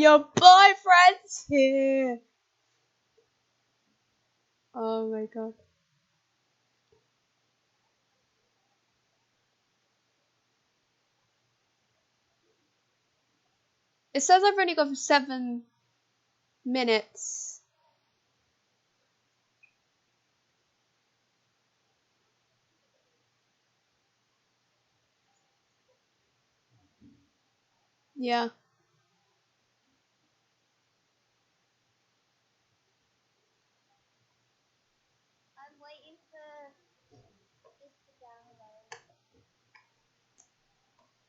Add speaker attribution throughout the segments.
Speaker 1: your boyfriend's here. Oh my god. It says I've only got 7 minutes. Yeah.
Speaker 2: I'm waiting for this to download.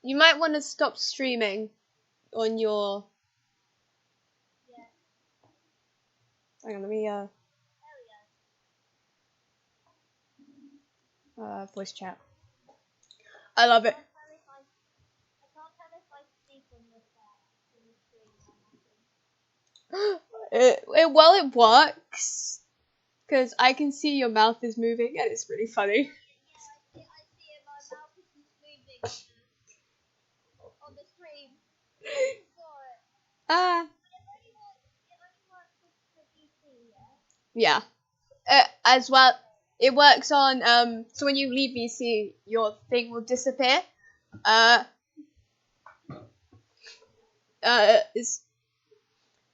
Speaker 1: You might want to stop streaming on your...
Speaker 2: Yeah.
Speaker 1: Hang on, let me
Speaker 2: There we go.
Speaker 1: voice chat. I love it.
Speaker 2: I can't tell if I speak on your chat.
Speaker 1: Well, it works because I can see your mouth is moving and it's really funny.
Speaker 2: Yeah, I see it. My mouth is moving on the stream. Saw it.
Speaker 1: Ah.
Speaker 2: It only works for PC, yeah?
Speaker 1: Yeah. As well, it works on so when you leave VC, your thing will disappear.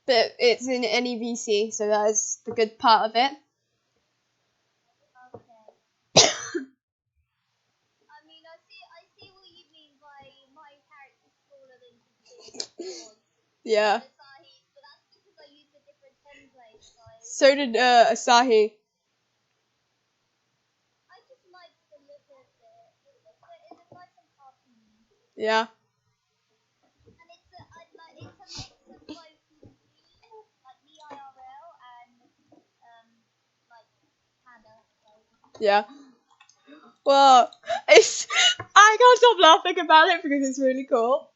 Speaker 1: But it's in any VC, so that is the good part of it.
Speaker 2: Okay. I mean, I see what you mean by my character's smaller than yours.
Speaker 1: Yeah.
Speaker 2: Asahi, but that's because I used a different template, guys.
Speaker 1: So did Asahi.
Speaker 2: I just like the look of it. It looks nice and cartoony.
Speaker 1: Yeah.
Speaker 2: And it's a mix of both like me IRL and like Hannah.
Speaker 1: Yeah. Well, it's I can't stop laughing about it because it's really cool.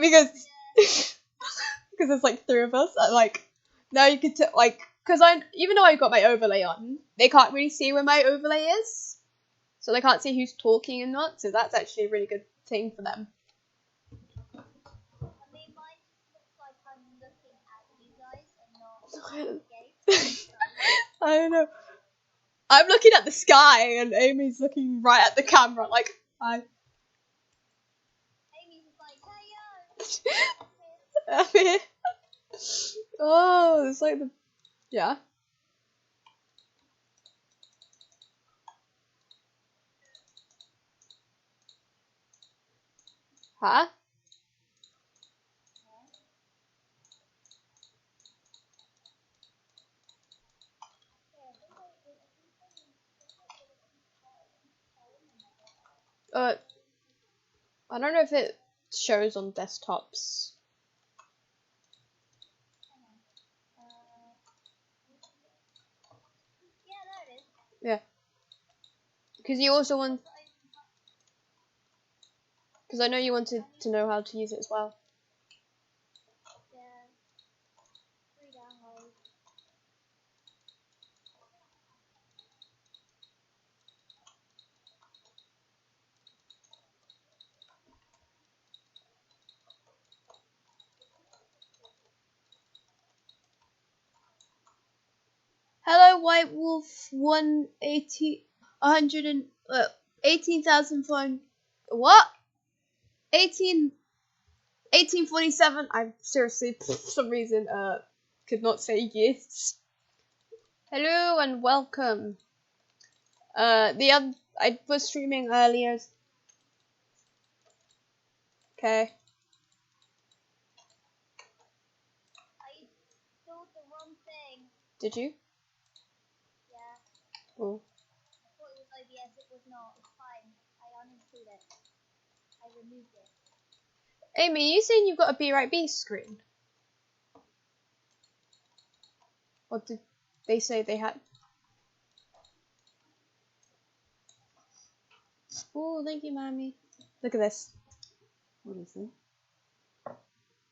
Speaker 1: Because because there's like 3 of us. Like now you could like because even though I got my overlay on, they can't really see where my overlay is, so they can't see who's talking and not. So that's actually a really good thing for them.
Speaker 2: I mean, mine just looks like I'm looking at you guys and not at the game.
Speaker 1: I don't know. I'm looking at the sky and Amy's looking right at the camera like hi.
Speaker 2: Amy's just like, hey yo.
Speaker 1: I'm here. Oh, it's like the yeah. Huh? I don't know if it shows on desktops.
Speaker 2: Yeah, there it is.
Speaker 1: Yeah. Because you also want... Because I know you wanted to know how to use it as well.
Speaker 2: Yeah. Free download.
Speaker 1: Hello, White Wolf 18,400 what? 1847. I seriously, for some reason, could not say yes. Hello and welcome. I was streaming earlier. Okay.
Speaker 2: I installed the wrong thing.
Speaker 1: Did you?
Speaker 2: Yeah.
Speaker 1: Oh.
Speaker 2: I thought it was OBS. It was not. It's fine. I uninstalled it. I removed it.
Speaker 1: Amy, you saying you've got a Be Right B screen? Or did they say they had? Oh, thank you, Mommy. Look at this. What is it?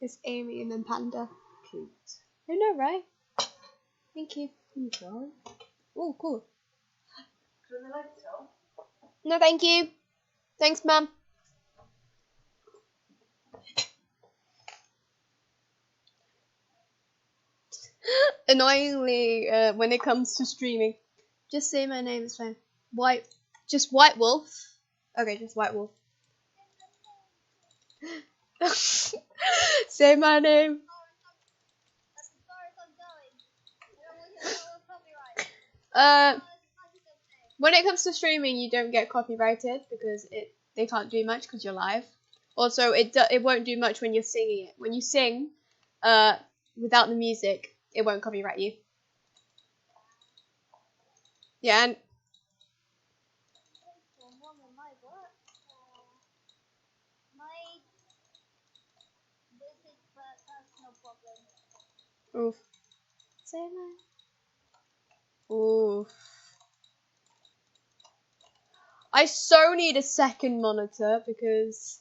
Speaker 1: It's Amy and then Panda. Cute. I know, right? Thank you. Oh, cool. No, thank you. Thanks, Mum. Annoyingly, when it comes to streaming, just say my name, it's fine. Just White Wolf. Okay, just White Wolf. Say my name. When it comes to streaming, you don't get copyrighted because they can't do much because you're live. Also, it won't do much when you're singing it. When you sing, without the music, it won't copyright you. Yeah, and oof. Say my. Oof. I so need a second monitor because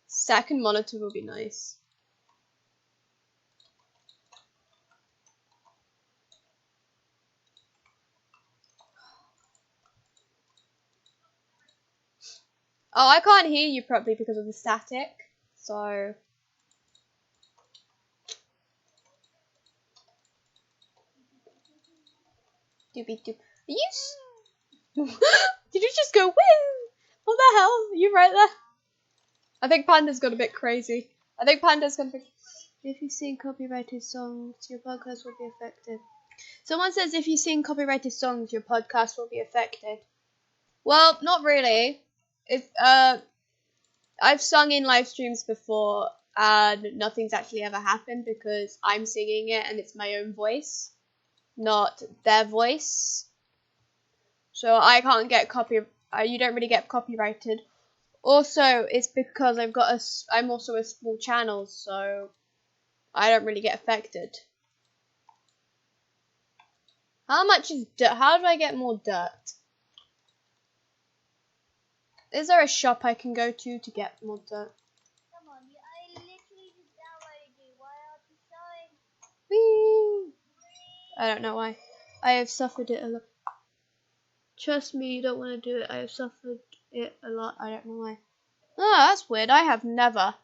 Speaker 1: second monitor will be nice. Oh, I can't hear you properly because of the static. So doobie doop. Are you? Did you just go woo? What the hell? Are you right there? I think Panda's got a bit crazy. I think Panda's gonna be. If you sing copyrighted songs, your podcast will be affected. Someone says if you sing copyrighted songs, your podcast will be affected. Well, not really. I've sung in live streams before and nothing's actually ever happened because I'm singing it and it's my own voice, not their voice. So I can't get you don't really get copyrighted. Also, it's because I'm also a small channel, so I don't really get affected. How much is dirt? How do I get more dirt? Is there a shop I can go to get more dirt?
Speaker 2: Come on, I literally just downloaded you. Why aren't you showing?
Speaker 1: Whee! I don't know why. I have suffered it a lot. Trust me, you don't want to do it. I have suffered it a lot. I don't know why. Oh, that's weird. I have never.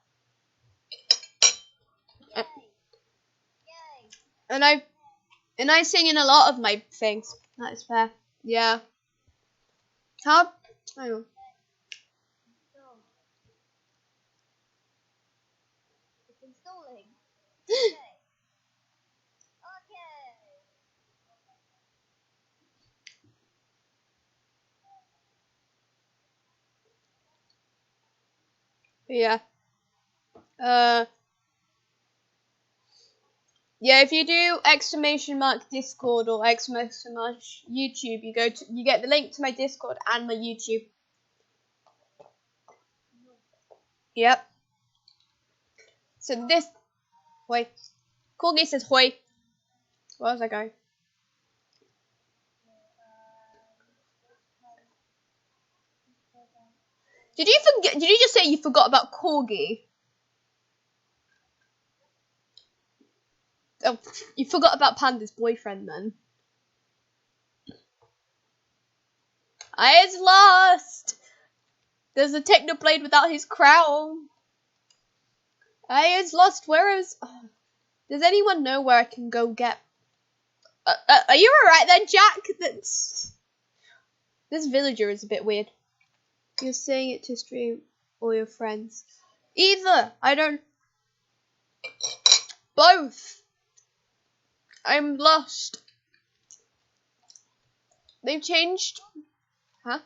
Speaker 2: Yay! Yay!
Speaker 1: And I sing in a lot of my things. That is fair. Yeah. How? Hang on.
Speaker 2: It's installing. Okay.
Speaker 1: Yeah. Yeah, if you do exclamation mark Discord or exclamation mark YouTube, you get the link to my Discord and my YouTube. Yep. So this Hoi. Corgi says hoi. Where was I going? Did you just say you forgot about Corgi? Oh, you forgot about Panda's boyfriend then. I is lost. There's a Technoblade without his crown. I is lost. Where is? Does anyone know where I can go get? Are you alright then, Jack? This villager is a bit weird. You're saying it to stream or your friends? Either. I don't. Both. I'm lost. They've changed. Huh?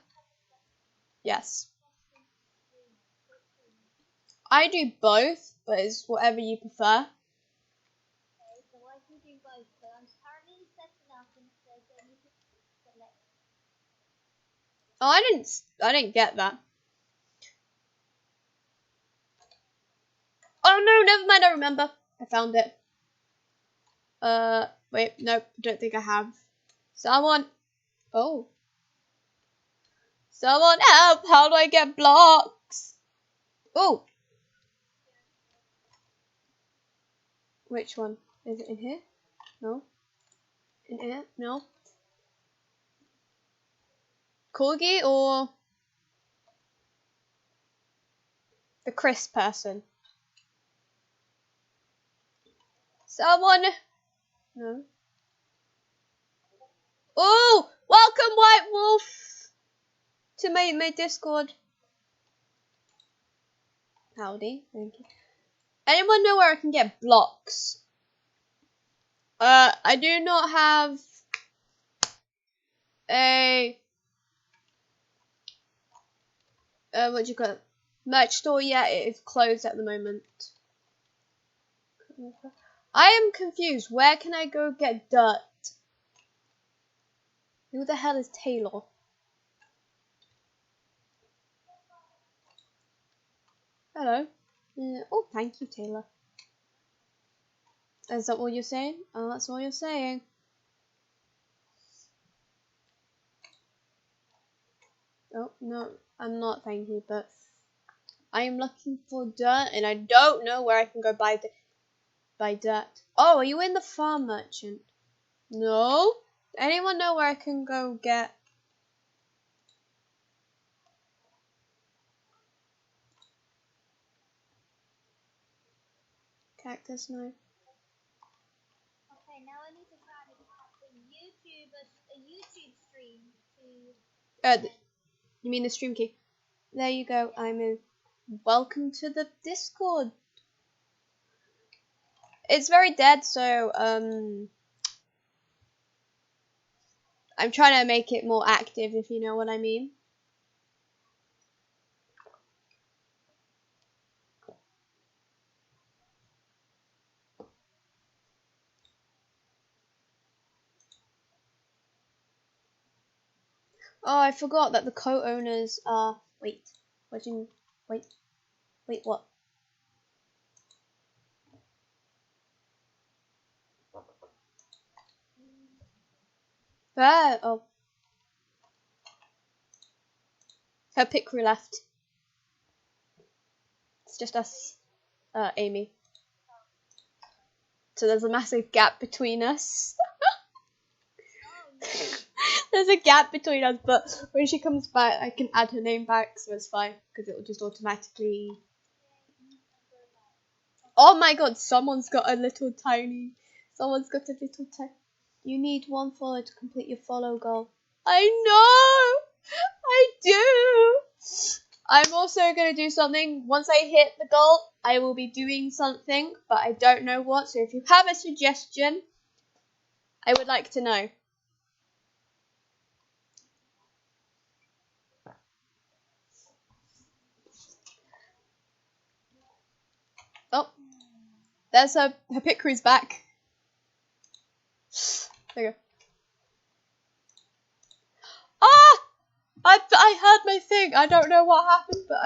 Speaker 1: Yes. I do both, but it's whatever you prefer.
Speaker 2: Okay, so I can do both, but I'm currently setting up and says that you can select.
Speaker 1: Oh, I didn't get that. Oh no, never mind, I remember. I found it. Wait, nope, don't think I have. Someone help, how do I get blocks? Oh. Which one? Is it in here? No. In here? No. Corgi or the Chris person? Someone. No. Oh, welcome, White Wolf, to my Discord. Howdy, thank you. Anyone know where I can get blocks? I do not have a what do you call it? Merch store yet. It is closed at the moment. I am confused. Where can I go get dirt? Who the hell is Taylor? Hello. Oh, thank you, Taylor. Is that what you're saying? Oh, that's what you're saying. Oh, no, I'm not, thank you, but I am looking for dirt, and I don't know where I can go buy dirt. Oh, are you in the farm merchant? No? Anyone know where I can go get... Cactus knife?
Speaker 2: Okay, now I need to try a YouTube stream to.
Speaker 1: You mean the stream key? There you go, I'm in. Welcome to the Discord. It's very dead, so, I'm trying to make it more active, if you know what I mean. Oh, I forgot that the co-owners are... Wait, what do you... Wait, what? Ah, oh. Her pit crew left. It's just us, Amy. So there's a massive gap between us. There's a gap between us, but when she comes back, I can add her name back, so it's fine, because it will just automatically... Oh my god, someone's got a little tiny... You need one follower to complete your follow goal. I know! I do! I'm also going to do something. Once I hit the goal, I will be doing something, but I don't know what. So if you have a suggestion, I would like to know. Oh, there's her pit crew's back. There you go. Ah! I heard my thing. I don't know what happened, but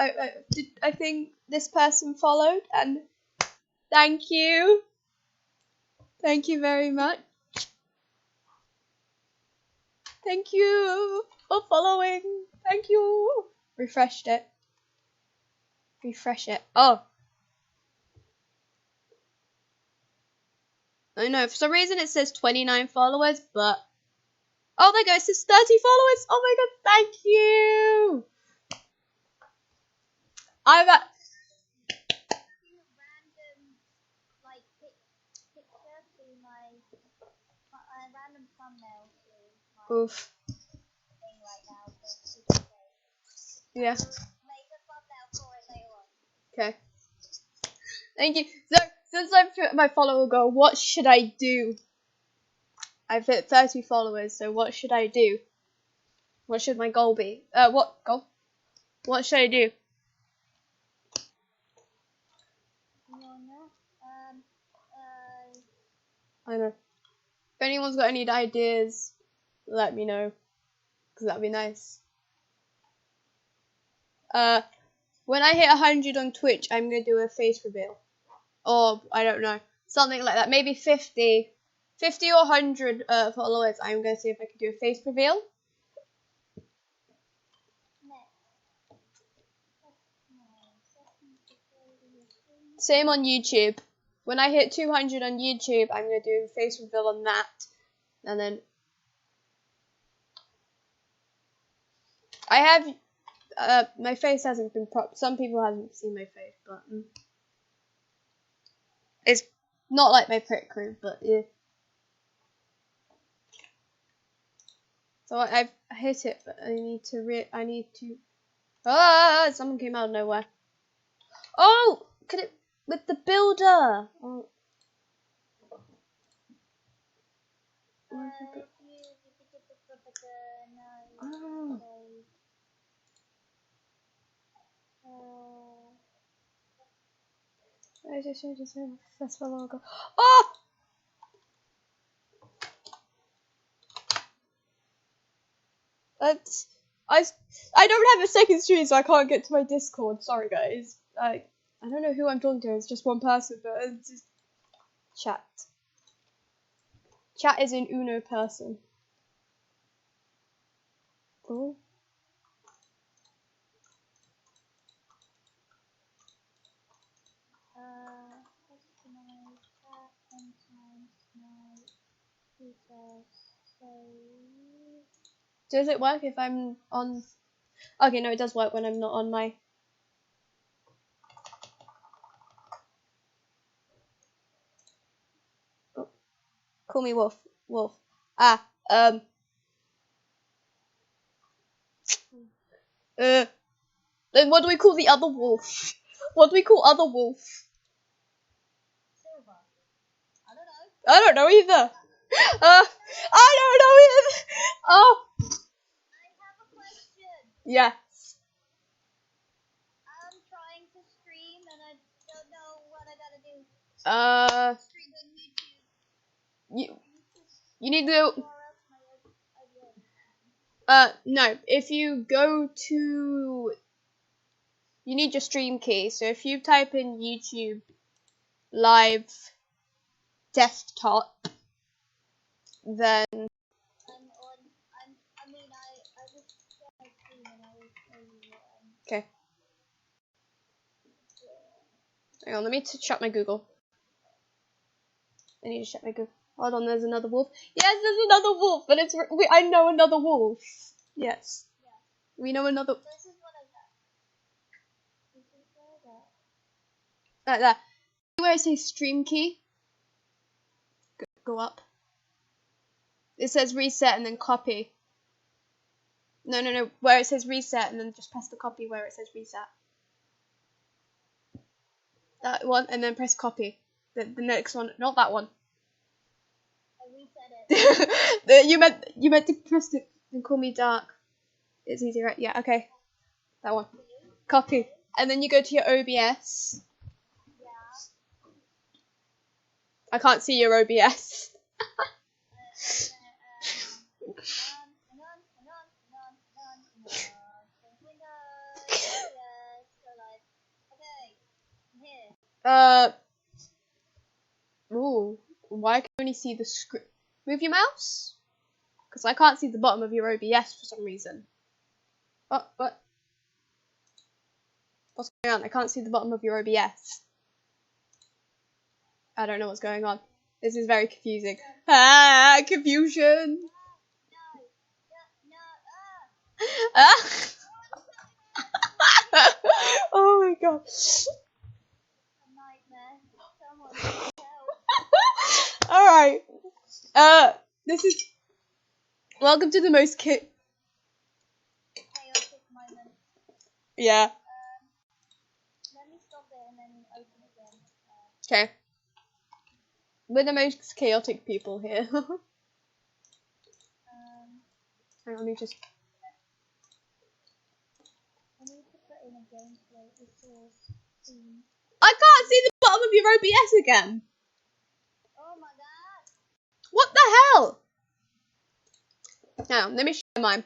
Speaker 1: I think this person followed, and thank you. Thank you very much. Thank you for following. Thank you. Refreshed it. Refresh it. Oh. I know, for some reason it says 29 followers, but... Oh, there goes, it says 30 followers! Oh my god, thank you! I'm at...
Speaker 2: Random, like, picture to my random thumbnail to my
Speaker 1: Oof.
Speaker 2: thing right now. So
Speaker 1: Yeah.
Speaker 2: make a thumbnail for it later on.
Speaker 1: Okay. Thank you. So, since I've hit my follower goal, what should I do? I've hit 30 followers, so what should I do? What should my goal be? What goal? What should I do? I know. If anyone's got any ideas, let me know, because that'd be nice. When I hit 100 on Twitch, I'm gonna do a face reveal. Or, I don't know, something like that. Maybe 50 or 100 followers, I'm going to see if I can do a face reveal. Same on YouTube. When I hit 200 on YouTube, I'm going to do a face reveal on that. And then... I have... my face hasn't been some people haven't seen my face, but... It's Not like my prick room, but yeah. So I've hit it, but I need to. Ah! Someone came out of nowhere. Oh! Could it with the builder? Oh. Oh. I just showed you some successful logo. Oh! That's I don't have a second screen, so I can't get to my Discord. Sorry, guys. I don't know who I'm talking to. It's just one person, but it's just chat. Chat is an Uno person. Oh. Does it work if I'm on? Okay, no, it does work when I'm not on my. Oh. Call me Wolf. Wolf. Ah. Then what do we call the other wolf? What do we call other wolf?
Speaker 2: Silver.
Speaker 1: I don't know either. I don't know either. Oh.
Speaker 2: I have a question.
Speaker 1: Yeah.
Speaker 2: I'm trying to stream and I don't know what I gotta do. Stream on YouTube.
Speaker 1: You need to. No. If you go to, you need your stream key. So if you type in YouTube live desktop, then. Okay. Hang on, let me shut my Google. I need to shut my Google. Hold on, there's another wolf. Yes, there's another wolf, but I know another wolf. Yes. Yeah. We know another.
Speaker 2: This is what I got. This is what I got.
Speaker 1: Like that. Where it says stream key. Go up. It says reset and then copy. No. Where it says reset and then just press the copy where it says reset. That one and then press copy. The next one, not that one.
Speaker 2: I reset it.
Speaker 1: you meant to press it and call me dark. It's easier, right? Yeah, okay. That one. Copy. And then you go to your OBS.
Speaker 2: Yeah.
Speaker 1: I can't see your OBS. Ooh, why can I only see the screen? Move your mouse? Because I can't see the bottom of your OBS for some reason. What? What's going on? I can't see the bottom of your OBS. I don't know what's going on. This is very confusing. Ah, confusion. Ah. Oh my god. Alright. This is. Welcome to the most chaotic
Speaker 2: moment.
Speaker 1: Yeah.
Speaker 2: Let me stop it and then open again.
Speaker 1: Okay. We're the most chaotic people here. Hang on, let me just.
Speaker 2: I need to put in a gameplay resource scene.
Speaker 1: I can't see the bottom of your OBS again.
Speaker 2: Oh my god.
Speaker 1: What the hell? Now, let me share mine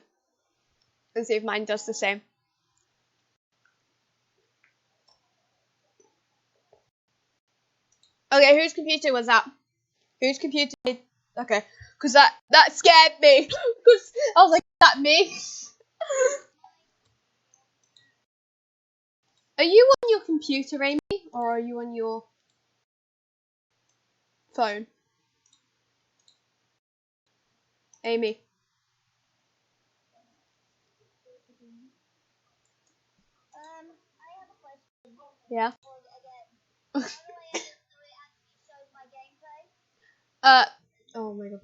Speaker 1: and see if mine does the same. Okay, whose computer was that? Whose computer did... Okay, because that scared me. Because I was like, is that me? Are you on your computer, Amy? Or are you on your phone? Amy.
Speaker 2: I have a question.
Speaker 1: Yeah.
Speaker 2: How do I actually show my
Speaker 1: Oh my god.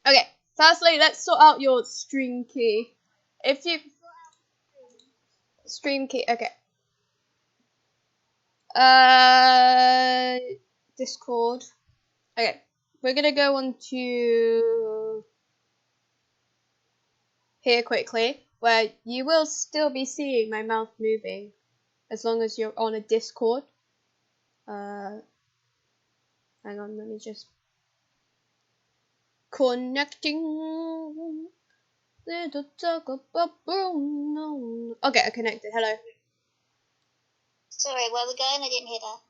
Speaker 1: Okay. Firstly, let's sort out your stream key. If you stream key, okay. Discord. Okay, we're gonna go on to here quickly, where you will still be seeing my mouth moving as long as you're on a Discord. Hang on, let me just connecting. Little talk about Bruno. Okay, I connected. Hello.
Speaker 2: Sorry, where are we going? I didn't hear that.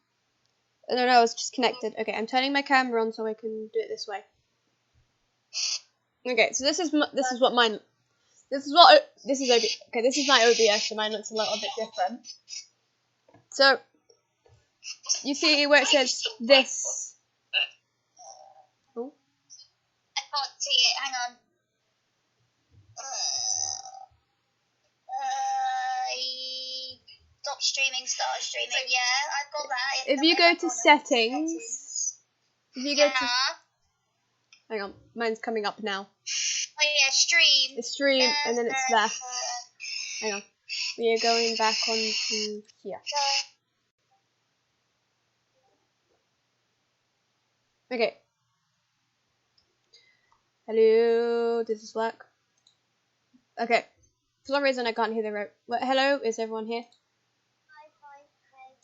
Speaker 1: No, I was just connected. Okay, I'm turning my camera on so I can do it this way. Okay, so this is what mine. This is my OBS, so mine looks a little bit different. So you see where it says this. Oh.
Speaker 2: I can't see it. Hang on. Stop streaming, start streaming. Yeah, I've got that.
Speaker 1: If you go to settings, hang on, mine's coming up now.
Speaker 2: Oh yeah, stream.
Speaker 1: It's stream, and then it's there. Hang on, we are going back onto here. Okay. Hello, does this work? Okay. For some reason I can't hear the rope. Hello, is everyone here?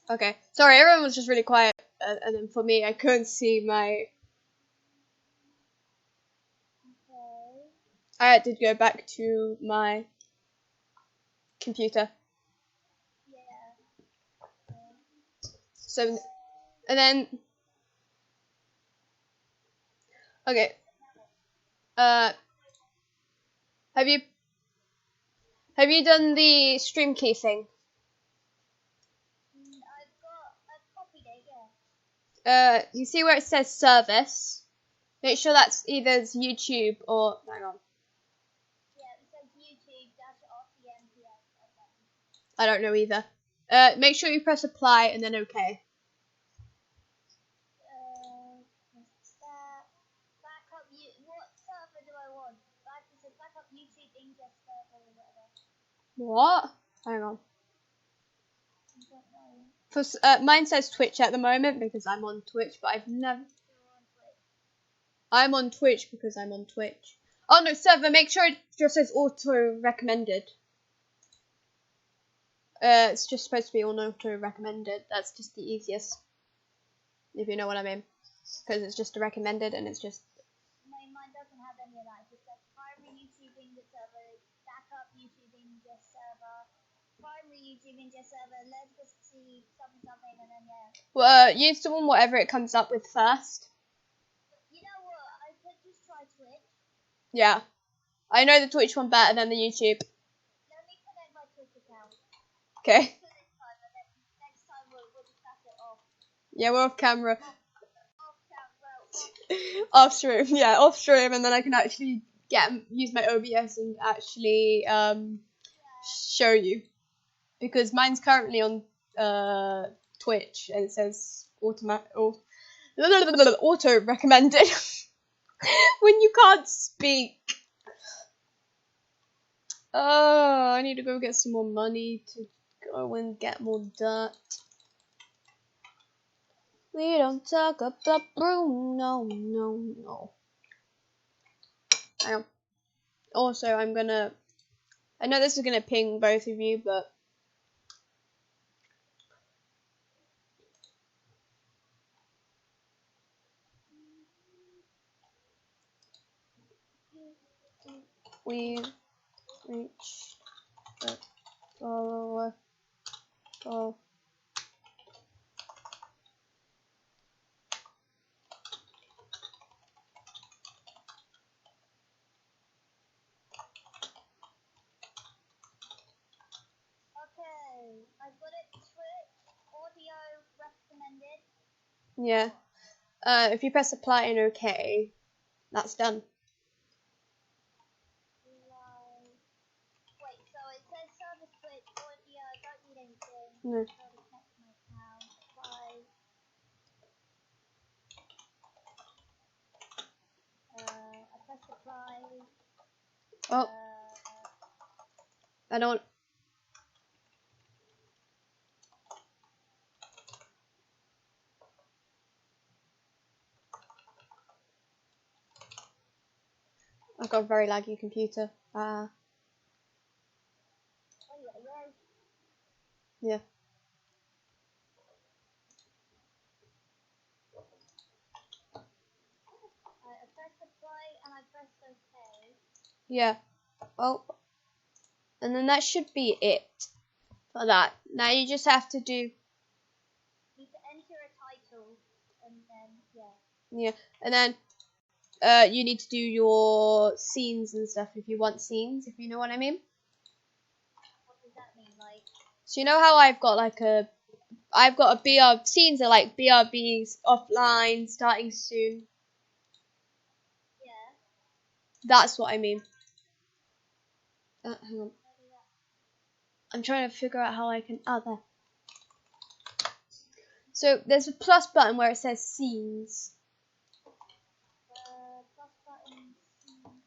Speaker 2: Hi.
Speaker 1: Okay. Sorry, everyone was just really quiet, and then for me, I couldn't see my.
Speaker 2: Okay.
Speaker 1: I had to go back to my computer.
Speaker 2: Yeah.
Speaker 1: So, and then. Okay. Have you done the stream key thing?
Speaker 2: I've copied it, yeah.
Speaker 1: You see where it says service? Make sure that's either YouTube or hang on.
Speaker 2: Yeah, it says YouTube-RTMPS.
Speaker 1: I don't know either. Make sure you press apply and then OK.
Speaker 2: Backup. What server do I want? It says backup YouTube ingest server or whatever.
Speaker 1: What? Hang on.
Speaker 2: I don't know.
Speaker 1: Mine says Twitch at the moment because I'm on Twitch, but I've never. I'm on Twitch because I'm on Twitch. Oh no, server. Make sure it just says auto recommended. It's just supposed to be auto recommended. That's just the easiest, if you know what I mean, because it's just a recommended and it's just.
Speaker 2: Mine doesn't have any of that. It just says primary YouTube ingest server, backup YouTube ingest server, primary YouTube ingest server. Let's just see something, and then yeah.
Speaker 1: Well, use the one whatever it comes up with first.
Speaker 2: You know what? I could just try Twitch.
Speaker 1: Yeah, I know the Twitch one better than the YouTube.
Speaker 2: Let me connect my Twitch account.
Speaker 1: Okay.
Speaker 2: Next time we'll just cut it off.
Speaker 1: Yeah, we're off camera.
Speaker 2: Off
Speaker 1: stream, yeah, off stream, and then I can actually use my OBS and actually show you, because mine's currently on Twitch and it says auto recommended when you can't speak. Oh, I need to go get some more money to go and get more dirt. We don't talk about Bruno, no. Also, I know this is gonna ping both of you, but we've reached the follower goal.
Speaker 2: Okay, I've got it. Twitch audio recommended.
Speaker 1: Yeah. If you press apply and OK, that's done.
Speaker 2: Wait, so it says service Twitch audio. Don't need anything.
Speaker 1: No. Oh, I don't. I've got a very laggy computer. Yeah.
Speaker 2: I pressed apply and I pressed OK.
Speaker 1: Yeah. Oh, and then that should be it for that. Now you just have to do.
Speaker 2: Need to enter a title and then
Speaker 1: Yeah, and then you need to do your scenes and stuff if you want scenes, if you know what I mean.
Speaker 2: What does that mean? Like.
Speaker 1: So you know how I've got a BR scenes are like BRBs offline starting soon.
Speaker 2: Yeah.
Speaker 1: That's what I mean. Hang on. I'm trying to figure out how I can. Oh, there. So there's a plus button where it says scenes.
Speaker 2: Plus button.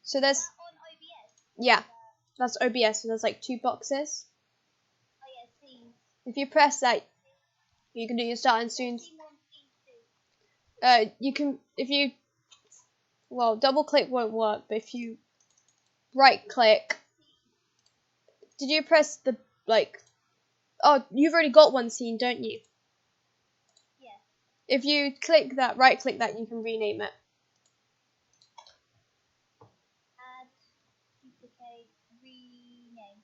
Speaker 1: So there's.
Speaker 2: On OBS?
Speaker 1: Yeah, that's OBS. So there's like 2 boxes.
Speaker 2: Oh yeah, scenes.
Speaker 1: If you press that, you can do your starting soon. You can if you. Well, double click won't work, but if you right click. Did you press the like? Oh, you've already got one scene, don't you?
Speaker 2: Yeah.
Speaker 1: If you click that, right click that, you can rename it.
Speaker 2: Add, duplicate, rename.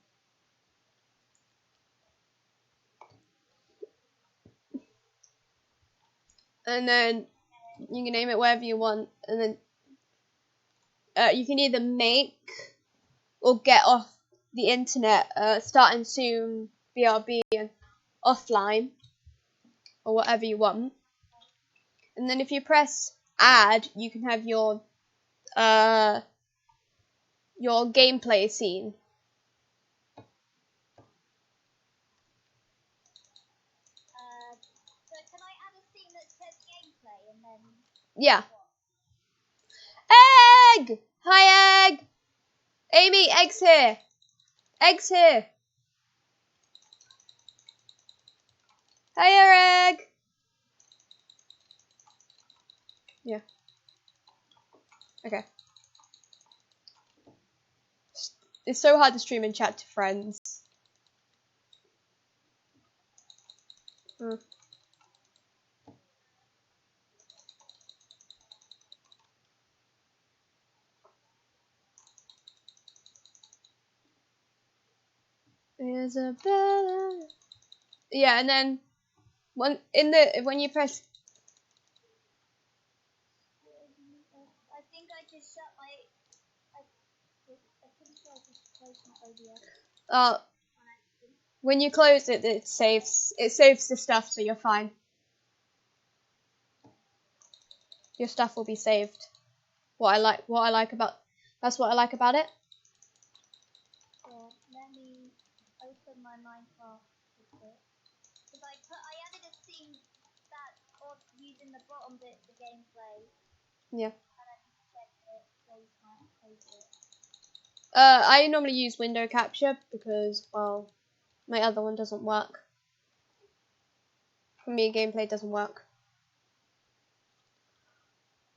Speaker 1: And then you can name it whatever you want, and then you can either make or get off the internet, starting soon, BRB, and offline, or whatever you want. And then if you press add, you can have your gameplay scene.
Speaker 2: So can I add a scene that says gameplay and then?
Speaker 1: Yeah. Egg! Hi, Egg! Amy, Egg's here! Egg's here! Hiya, Egg! Yeah. Okay. It's so hard to stream and chat to friends. Isabella. Yeah, and then when you press.
Speaker 2: I think I just shut my. I'm pretty sure I just closed my OBS.
Speaker 1: When you close it, it saves the stuff, so you're fine. Your stuff will be saved. That's what I like about it.
Speaker 2: Yeah, let me open my Minecraft bit. Because I added a scene that of using the bottom bit for gameplay.
Speaker 1: Yeah.
Speaker 2: And I just checked it, closed it.
Speaker 1: I normally use window capture because, well, my other one doesn't work. For me, gameplay doesn't work.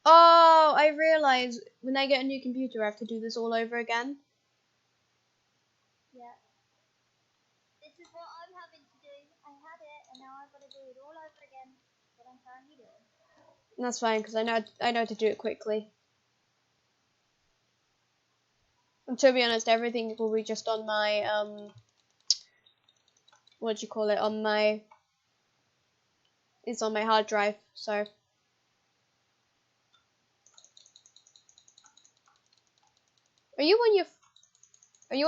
Speaker 1: Oh, I realise when I get a new computer, I have to do this all over again.
Speaker 2: Yeah. This is what I'm having to do. I had it, and now I've got to do it all over again. That's what I'm currently doing.
Speaker 1: That's fine, because I know how to do it quickly. And to be honest, everything will be just on my, what do you call it, it's on my hard drive, so. Are you on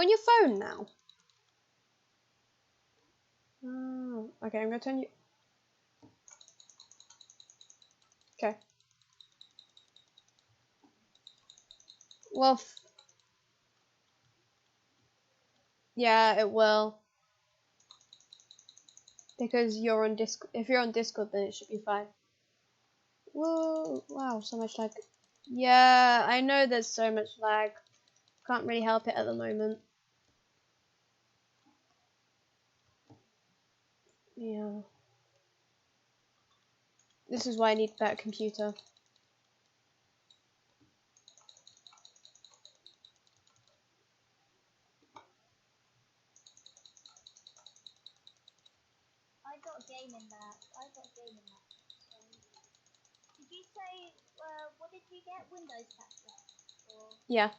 Speaker 1: your phone now? Oh, okay, I'm gonna turn you. Okay. Well, yeah, it will. Because you're on Discord. If you're on Discord, then it should be fine. Whoa! Wow, so much lag. Yeah, I know there's so much lag. Can't really help it at the moment. Yeah. This is why I need a better computer.
Speaker 2: I got gaming back. Did you say, what did you get? Windows capture? Or...
Speaker 1: Yeah.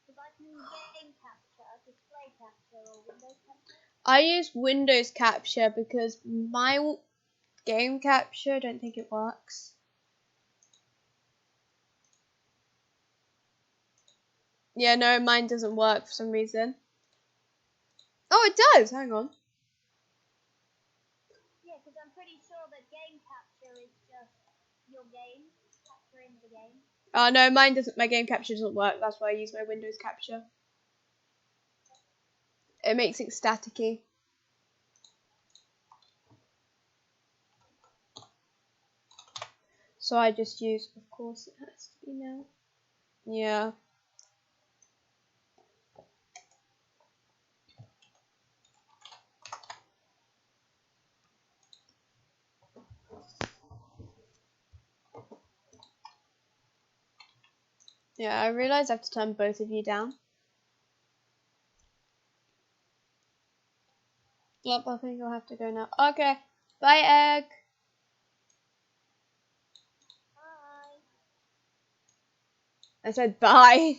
Speaker 2: Because I can game capture, display capture, or Windows capture.
Speaker 1: I use Windows capture because my game capture, I don't think it works. Yeah, no, mine doesn't work for some reason. Oh, it does. Hang on.
Speaker 2: Yeah, because I'm pretty sure that game capture is just your game, capturing the game.
Speaker 1: Oh no, mine doesn't. My game capture doesn't work. That's why I use my Windows capture. It makes it staticky. So I just use. Of course, it has to be now. Yeah. Yeah, I realise I have to turn both of you down. Yep, I think I'll have to go now. Okay, bye, Egg.
Speaker 2: Bye.
Speaker 1: I said bye.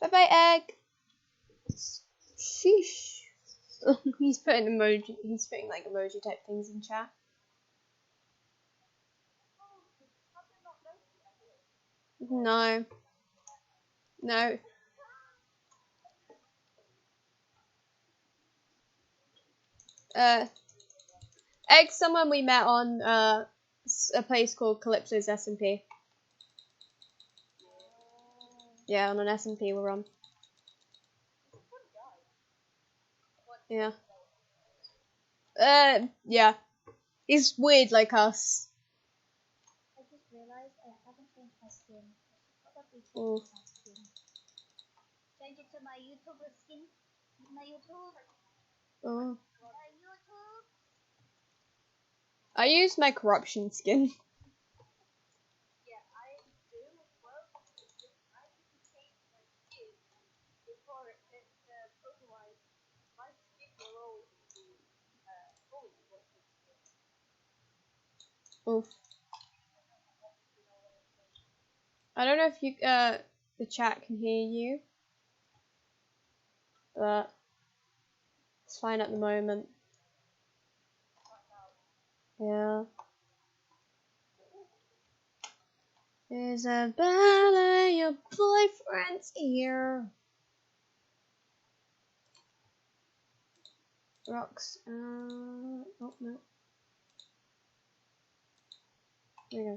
Speaker 2: Bye-bye.
Speaker 1: Bye, bye, Egg. Sheesh. He's putting emoji. He's putting like emoji type things in chat. No. No. Egg's someone we met on a place called Calypso's S&P. Yeah, on an S&P we're on. Yeah. Yeah. He's weird like us.
Speaker 2: I just realised I haven't changed my skin. I should probably
Speaker 1: Ooh.
Speaker 2: change my skin. Change it to my YouTuber skin. My YouTube.
Speaker 1: Oh.
Speaker 2: My YouTube.
Speaker 1: I use my corruption skin.
Speaker 2: Yeah, I do as well. I need to change my skin before it, otherwise my skin will always be fully corrupted skin.
Speaker 1: Oof. I don't know if you the chat can hear you, but it's fine at the moment. Yeah. Isabella, your boyfriend's here. Rocks. Oh no. There we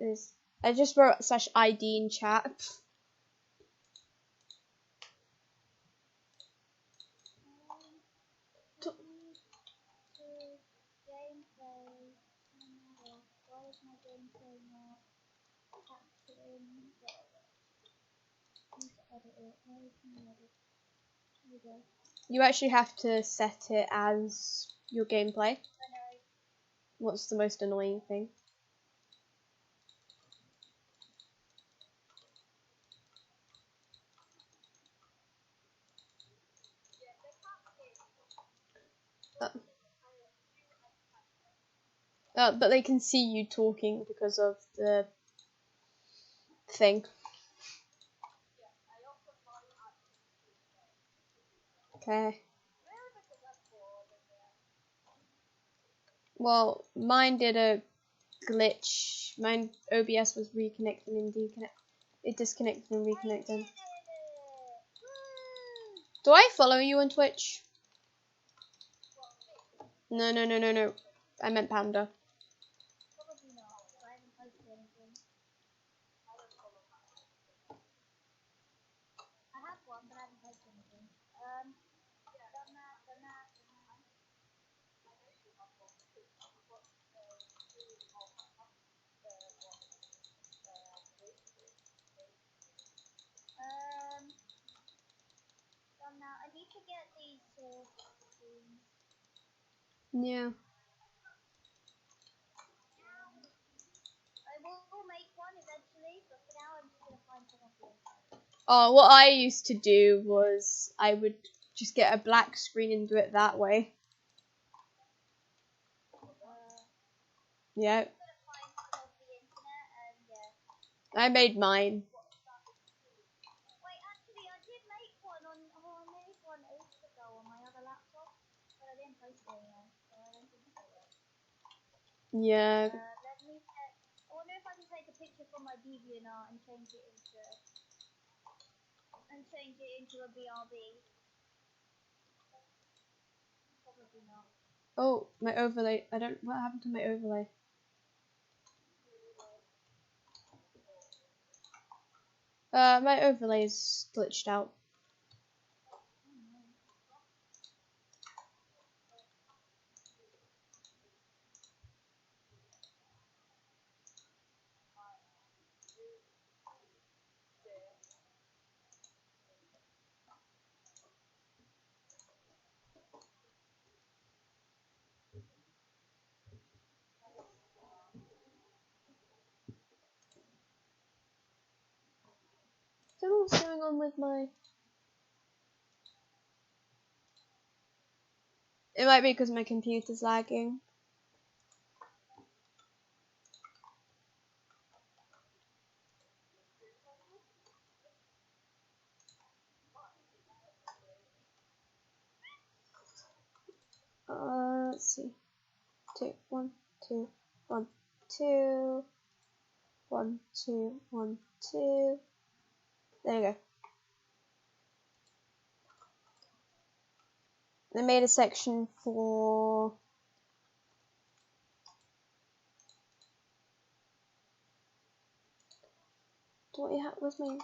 Speaker 1: go. I just wrote /ID in chat.
Speaker 2: Gameplay. Why is my gameplay not capturing? Need to edit it. Where is my edit? Here we go.
Speaker 1: You actually have to set it as your gameplay.
Speaker 2: I know.
Speaker 1: What's the most annoying thing? But they can see you talking because of the thing. Okay. Well, mine did a glitch. Mine OBS was reconnecting and it disconnected and reconnected. Do I follow you on Twitch? No. I meant Panda.
Speaker 2: Probably not. I haven't posted anything. I have one, but I haven't posted anything. Done that. now I need to get these things.
Speaker 1: Yeah.
Speaker 2: I will make one eventually, but for now I'm just gonna find some of the inside.
Speaker 1: Oh, what I used to do was I would just get a black screen and do it that way. Yeah.
Speaker 2: I'm gonna find some of the internet and yeah.
Speaker 1: I made mine.
Speaker 2: Wait, actually, I did make one I made one ages ago on my other laptop, but I didn't post it anywhere, so I don't think so.
Speaker 1: Yeah.
Speaker 2: Let me check. I wonder if I can take a picture from my DeviantArt and change it into a BRB. Probably not.
Speaker 1: Oh, my overlay. What happened to my overlay? My overlay is glitched out. Don't know what's going on with my... It might be because my computer's lagging. Let's see. 2, 1, 2, 1, 2, 1, 2, 1, 2. There you go. I made a section for... What you have with me?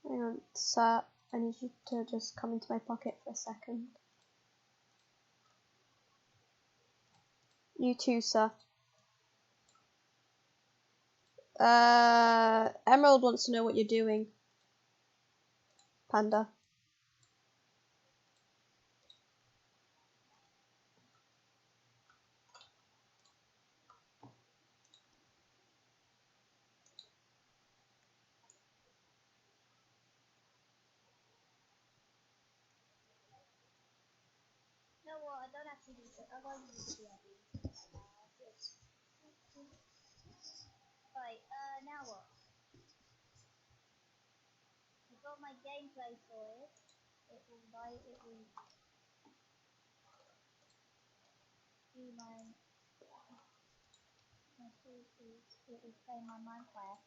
Speaker 1: Hang on, sir. I need you to just come into my pocket for a second. You too, sir. Emerald wants to know what you're doing. Panda.
Speaker 2: No, what? I don't actually use it. I won't use the BRB. Right, now what? I've got my gameplay sorted. It will do my sources. It will play my Minecraft.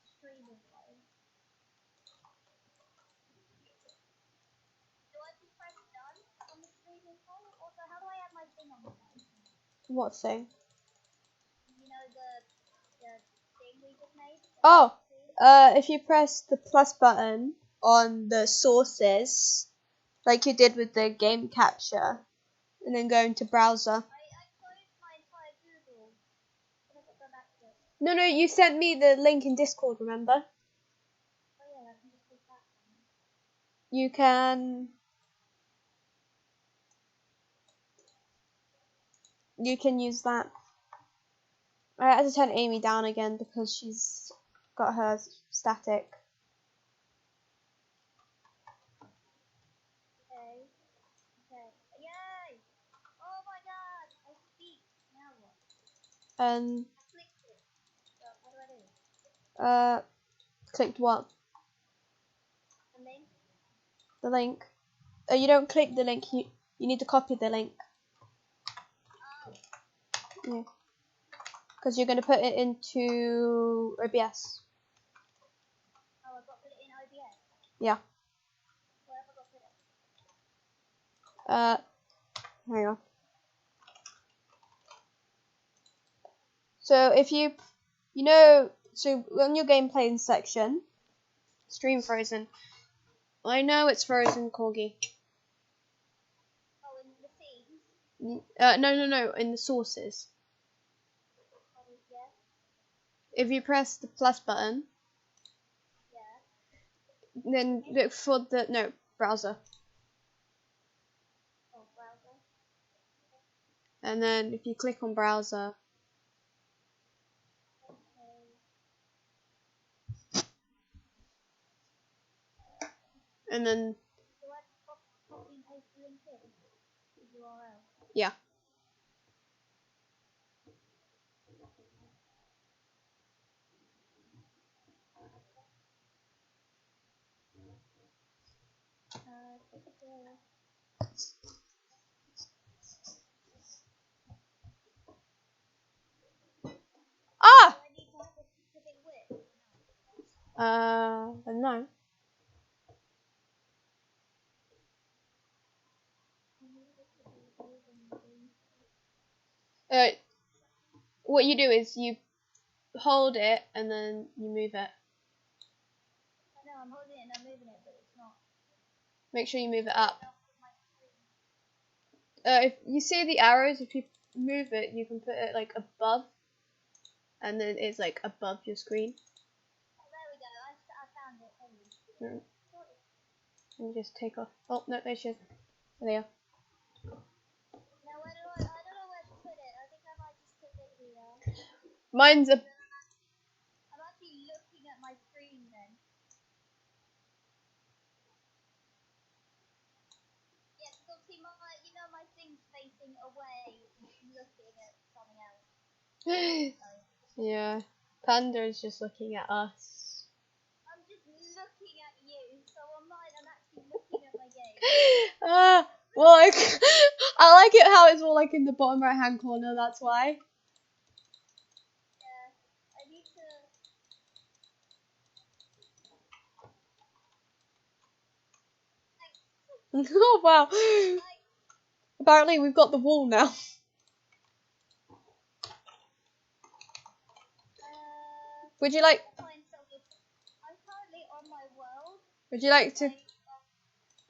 Speaker 2: Stream will play. Do I just press done on the streaming phone? Also, how do I add my thing on the phone?
Speaker 1: What thing?
Speaker 2: You know the thing we just made?
Speaker 1: Oh, if you press the plus button on the sources, like you did with the game capture, and then go into browser.
Speaker 2: I closed my entire Google. But I got go back to it.
Speaker 1: No, you sent me the link in Discord, remember?
Speaker 2: Oh yeah, I can just click that.
Speaker 1: You can use that. I had to turn Amy down again because she's got her static.
Speaker 2: Okay. Yay! Oh my god! I speak. Now what?
Speaker 1: And
Speaker 2: I clicked it. So what do I do?
Speaker 1: clicked what?
Speaker 2: The link?
Speaker 1: The link. You don't click the link. You need to copy the link.
Speaker 2: Oh.
Speaker 1: Yeah. Because you're going to put it into OBS.
Speaker 2: Oh, I've got to put it in OBS.
Speaker 1: Yeah.
Speaker 2: Where have I got to put it?
Speaker 1: Hang on. So if you so on your gameplay section, stream frozen. I know it's frozen, Corgi. No, in the sources.
Speaker 2: Yeah.
Speaker 1: If you press the plus button,
Speaker 2: Yeah.
Speaker 1: then look for the browser,
Speaker 2: Oh, browser.
Speaker 1: and then if you click on browser,
Speaker 2: Okay.
Speaker 1: and then
Speaker 2: Do I copy and paste the link in? The URL.
Speaker 1: yeah. Ah!
Speaker 2: Do I need to have a specific width?
Speaker 1: No. What you do is you hold it and then you move it.
Speaker 2: I know, I'm holding it and I'm moving it, but it's not.
Speaker 1: Make sure you move it up.
Speaker 2: enough with my screen.
Speaker 1: If you see the arrows, if you move it, you can put it like above, and then it's like above your screen.
Speaker 2: Oh, there we go. I found it. Thank you.
Speaker 1: And just take off. Oh no, there she is. There you are.
Speaker 2: Now, where do I don't know where to put it. I think I might just put it here.
Speaker 1: Mine's a.
Speaker 2: I'm actually looking at my screen then. Yeah, because obviously my thing's facing away, looking at something else.
Speaker 1: Yeah, Panda is just looking at us.
Speaker 2: I'm just looking at you, so on mine I'm actually looking at my game.
Speaker 1: Well, I like it how it's all like in the bottom right hand corner. That's why.
Speaker 2: Yeah, I need to.
Speaker 1: Oh wow! Apparently we've got the wall now. Would you like?
Speaker 2: I'm currently on my world.
Speaker 1: Would you like to?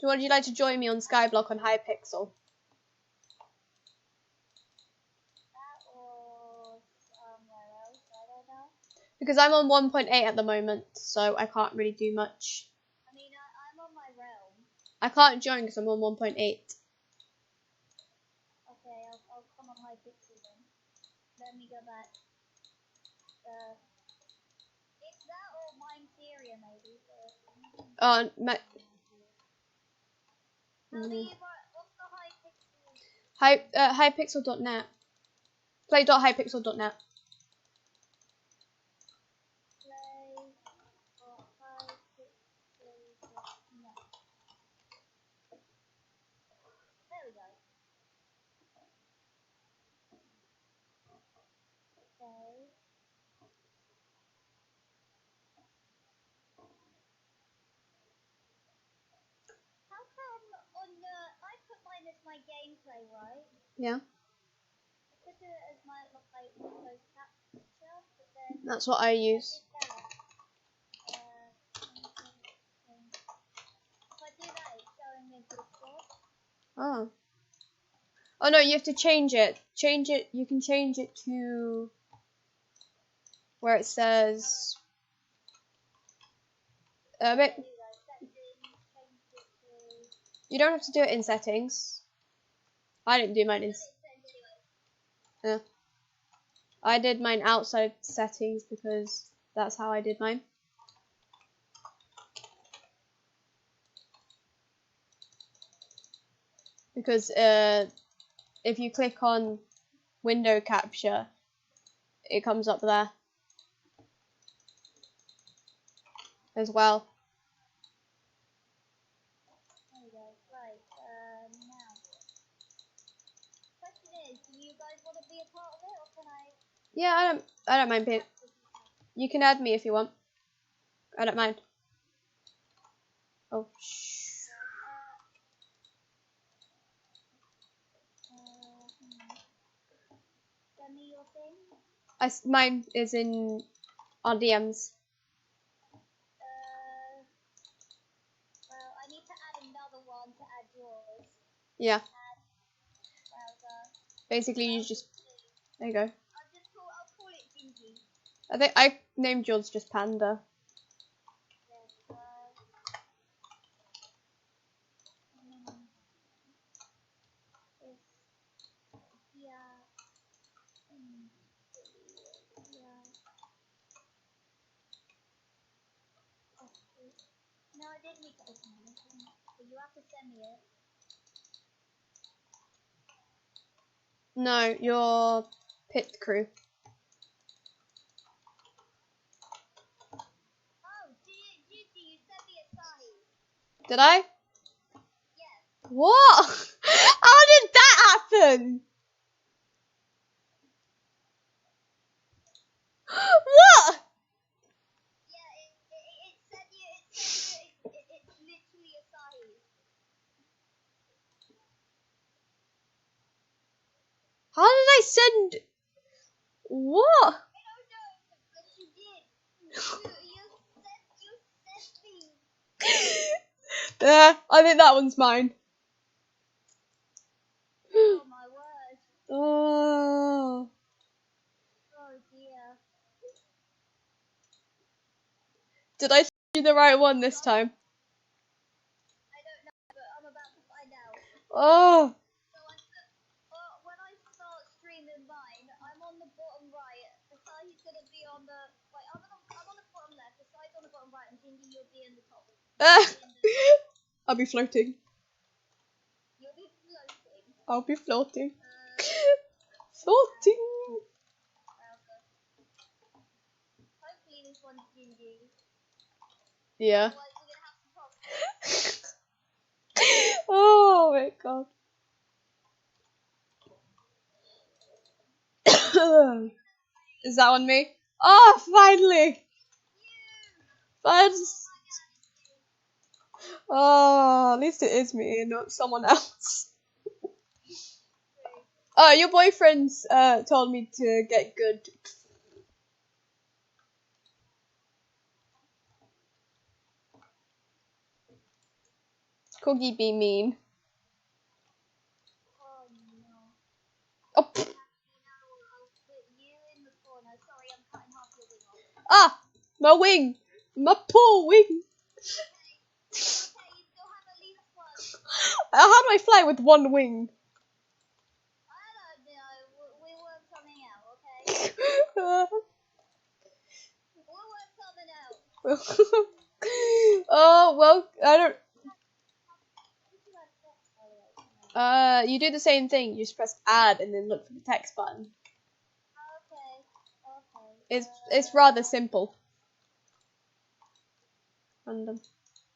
Speaker 1: Would you like to join me on Skyblock on Hypixel?
Speaker 2: That or somewhere else, I don't know.
Speaker 1: Because I'm on 1.8 at the moment, so I can't really do much.
Speaker 2: I mean, I'm on my realm.
Speaker 1: I can't join because I'm on 1.8.
Speaker 2: Okay, I'll come on Hypixel then. Let me go back. It's that or Mineteria maybe. What's the Hypixel?
Speaker 1: Hypixel.net. Play.hypixel.net.
Speaker 2: Play.hypixel.net. There we go. Okay. How come I put mine as my gameplay, right?
Speaker 1: Yeah,
Speaker 2: I could do it as my closed capture, but then
Speaker 1: that's what I use.
Speaker 2: if I do that, it's showing me Discord.
Speaker 1: Oh. Oh no, you have to change it. Change it. You can change it to where it says. But you don't have to do it in settings. I didn't do mine in. Yeah. I did mine outside settings because that's how I did mine. Because if you click on window capture, it comes up there as well.
Speaker 2: There we go. Right, now. Question is, do you guys want to be a part of it, or can I?
Speaker 1: Yeah, I don't mind being. You can add me if you want. I don't mind. Oh, shh.
Speaker 2: Send me your thing.
Speaker 1: Mine is in our DMs.
Speaker 2: Well, I need to add another one to add yours.
Speaker 1: Yeah.
Speaker 2: Add browser.
Speaker 1: Basically, you just there you go.
Speaker 2: I'll call it Gingy.
Speaker 1: I think I named yours just Panda.
Speaker 2: Yes, yeah. Yeah. Oh, no, I didn't make it open. But you have to send me it.
Speaker 1: No, your pit crew.
Speaker 2: Oh, Gigi, you sent me a size.
Speaker 1: Did I?
Speaker 2: Yes.
Speaker 1: What? How did that happen? What?
Speaker 2: Yeah, it said it's literally a size.
Speaker 1: How did I send? What?
Speaker 2: I don't know, but you did. You sent me.
Speaker 1: Yeah, I think that one's mine.
Speaker 2: Oh my word.
Speaker 1: Oh.
Speaker 2: Oh dear.
Speaker 1: Did I send you the right one this time?
Speaker 2: I don't know, but I'm about to find out.
Speaker 1: Oh.
Speaker 2: So when I start streaming mine, I'm on the bottom right. Asai's gonna be on the I'm on the bottom left. Asai's on the bottom right, and Jindy, you'll be in the top.
Speaker 1: I'll be floating.
Speaker 2: You'll be floating.
Speaker 1: I'll be floating. Floating.
Speaker 2: Hopefully this one's Jindy.
Speaker 1: Yeah.
Speaker 2: Otherwise we're gonna have some problems.
Speaker 1: Oh my god. Is that on me? Oh, finally! Oh, at least it is me and not someone else. Oh, your boyfriend's told me to get good. Cookie be mean.
Speaker 2: Oh no.
Speaker 1: Oh,
Speaker 2: I'll put you in the corner. Sorry, I'm cutting half your wing off.
Speaker 1: ah, my wing, my poor wing.
Speaker 2: Okay, you still have at least one.
Speaker 1: How do I fly with one wing?
Speaker 2: I don't know. We work something out, okay? We'll work something out.
Speaker 1: Oh well, I don't. You do the same thing. You just press add and then look for the text button.
Speaker 2: Okay.
Speaker 1: It's rather simple. Random.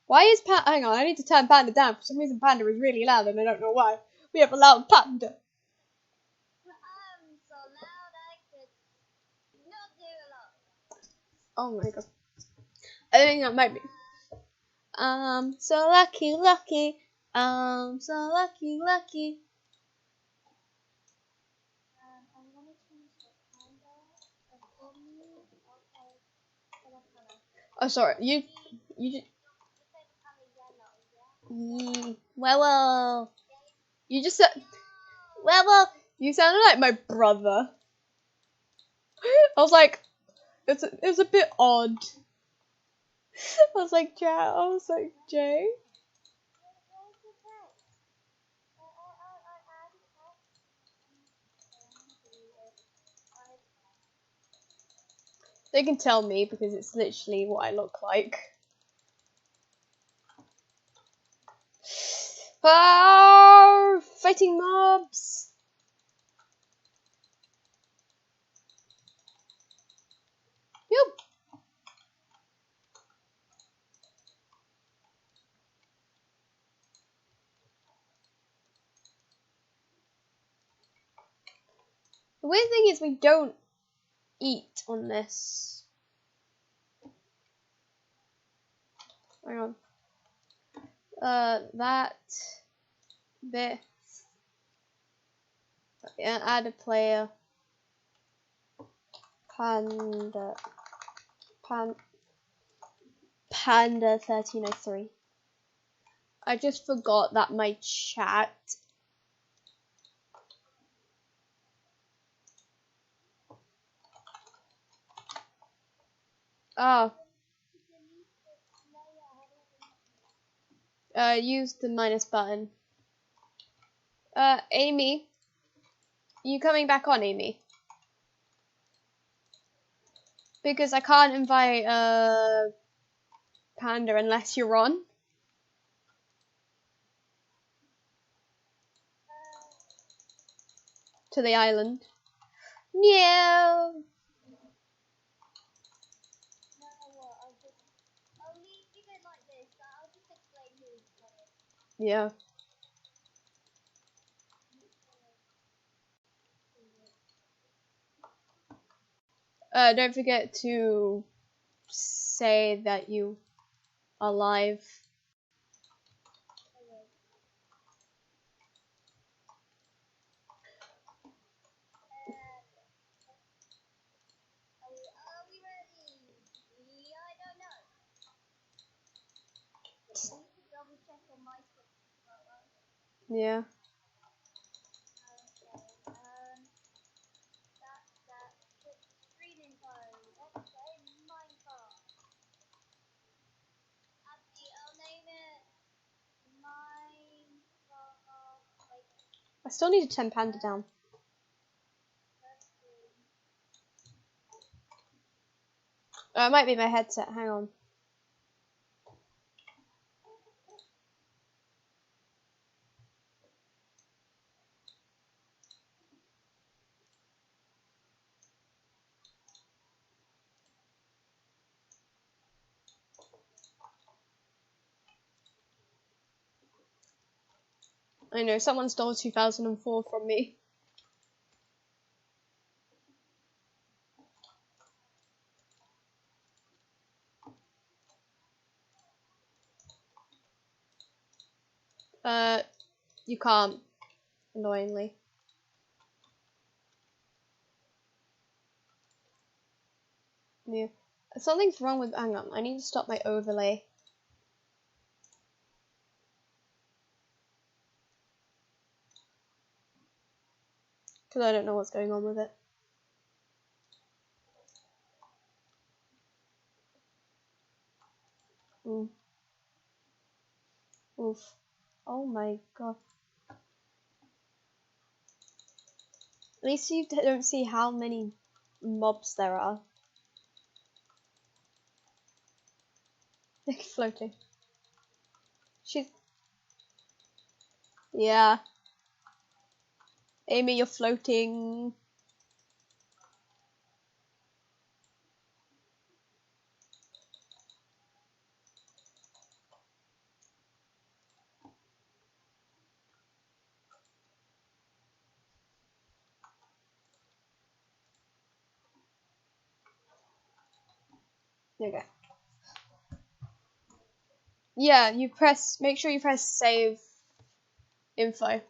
Speaker 1: Why is hang on, I need to turn Panda down. For some reason Panda is really loud and I don't know why. We have a loud Panda.
Speaker 2: I'm so loud I could not do a lot.
Speaker 1: Oh my god. I think that might be. So lucky, lucky. So lucky, lucky.
Speaker 2: I'm gonna change the panda. Okay. What color?
Speaker 1: Oh sorry, you well, you just said, well, you sounded like my brother. I was like, it's a bit odd. I was like, Jay. They can tell me because it's literally what I look like. Oh, fighting mobs. Yep. The weird thing is we don't eat on this. Hang on. This. Yeah, add a player. Panda 1303. I just forgot that my chat Oh,
Speaker 2: delete this layer. How do I
Speaker 1: use the minus button. Amy, you coming back on, Amy? Because I can't invite Panda unless you're on to the island. Meow.
Speaker 2: No, what? I'll leave it like this. I'll just explain who's coming.
Speaker 1: Yeah. Don't forget to say that you are live.
Speaker 2: Okay. Are we ready? Yeah, I don't know. I need to double check on my stuff.
Speaker 1: Yeah.
Speaker 2: Okay. That screen info. Let's say Minecraft. Actually, I'll name it Minecraft. Like,
Speaker 1: I still need to turn Panda down.
Speaker 2: first screen.
Speaker 1: It might be my headset. Hang on. I know someone stole 2004 from me. You can't. Annoyingly. Yeah. Something's wrong with. Hang on. I need to stop my overlay. Because I don't know what's going on with it. Oof. Oh my god. At least you don't see how many mobs there are. They're floating. She's. Yeah. Amy, you're floating. There you go. Yeah, you press. Make sure you press save info.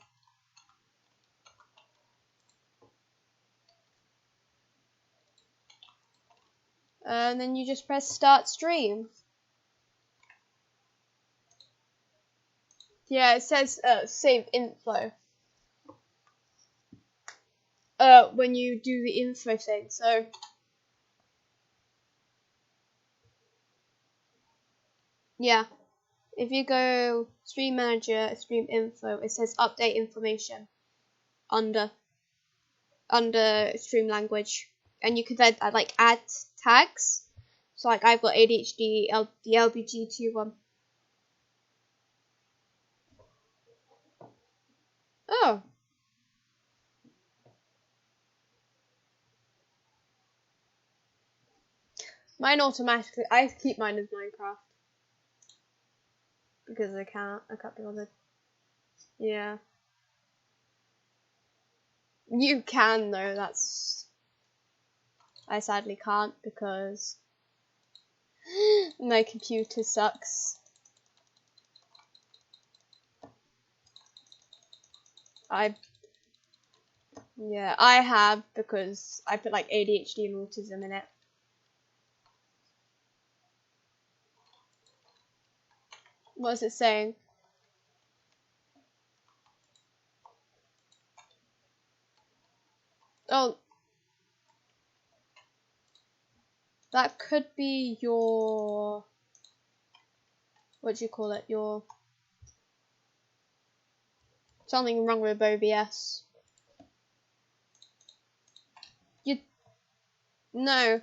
Speaker 1: And then you just press start stream. Yeah, it says save info. When you do the info thing. So yeah, if you go stream manager, stream info, it says update information under stream language, and you can then like add tags. So like I've got ADHD, the LBGT one. Oh, mine automatically. I keep mine as Minecraft because I can't be bothered. Yeah, you can though. That's I sadly can't because my computer sucks. I Yeah, I have because I put like ADHD and autism in it. What is it saying? Oh, That could be your, what do you call it? Your, something wrong with OBS. No,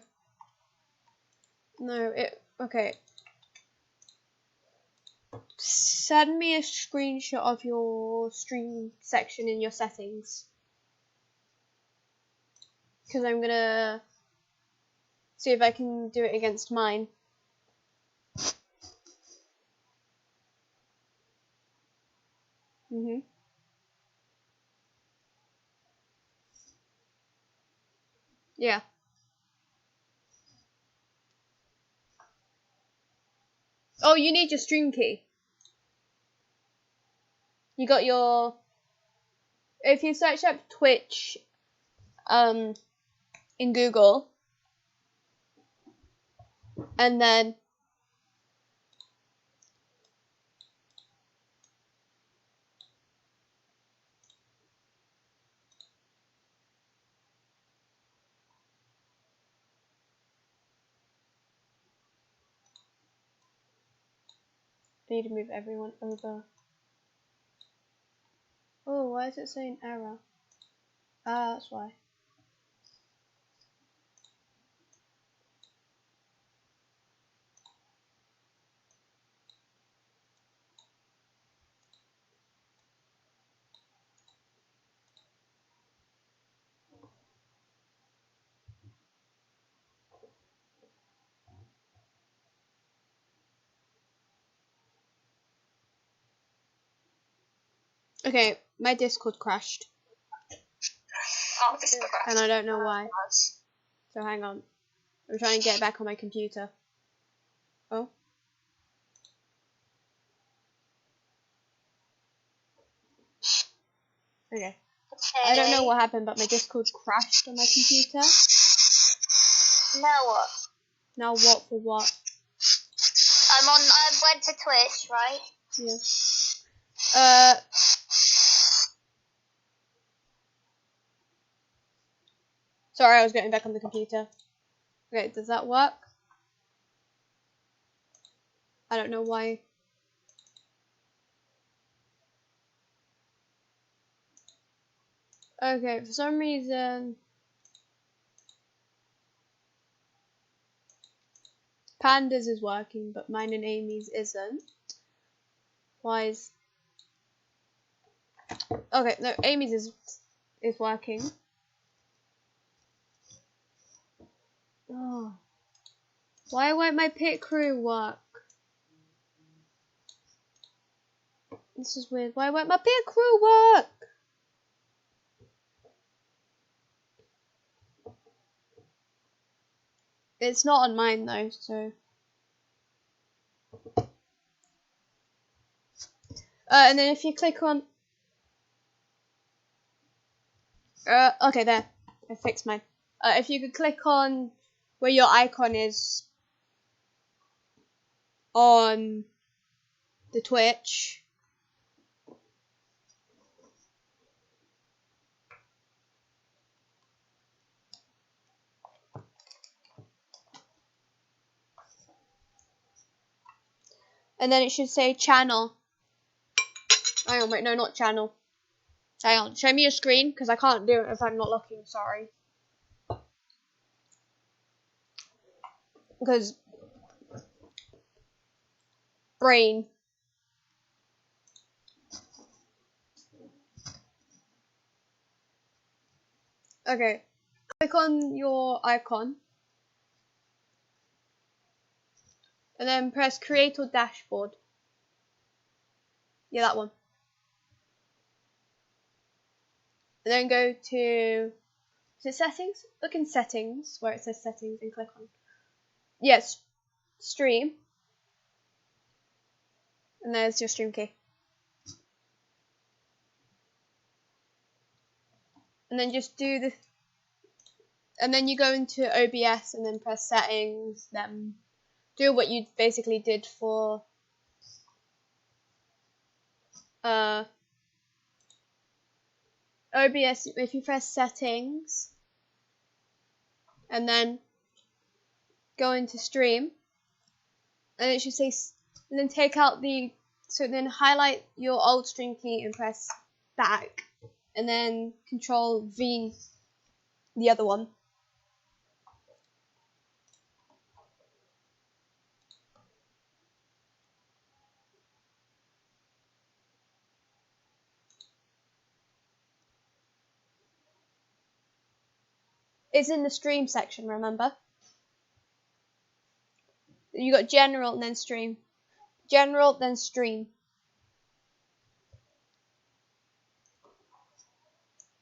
Speaker 1: okay. Send me a screenshot of your stream section in your settings. Because I'm gonna see if I can do it against mine. Yeah. Oh, you need your stream key. You got your, if you search up Twitch in Google, and then I need to move everyone over. Oh, why is it saying error? Ah, that's why. Okay, my Discord crashed.
Speaker 2: Oh, Discord crashed.
Speaker 1: And I don't know why. So hang on. I'm trying to get back on my computer. Oh. Okay. I don't know what happened, but my Discord crashed on my computer.
Speaker 2: Now what?
Speaker 1: Now what for what?
Speaker 2: I went to Twitch, right?
Speaker 1: Yeah. Sorry, I was getting back on the computer. Okay, does that work? I don't know why. Okay, for some reason Panda's is working, but mine and Amy's isn't. Why is... Okay, no, Amy's is working. Oh. Why won't my pit crew work? This is weird. Why won't my pit crew work? It's not on mine though, so... and then if you click on... okay, there. I fixed mine. If you could click on where your icon is on the Twitch. And then it should say channel. Hang on, wait, no, not channel. Hang on, show me your screen, because I can't do it if I'm not looking, sorry. Because... brain. Okay, click on your icon. And then press create or dashboard. Yeah, that one. And then go to... is it settings? Look in settings, where it says settings, and click on... yes, stream. And there's your stream key. And then just do the... and then you go into OBS and then press settings, then do what you basically did for OBS. If you press settings and then go into stream, and it should say, and then take out the, so then highlight your old stream key and press back, and then Control V, the other one. It's in the stream section, remember? You got general and then stream. General, then stream.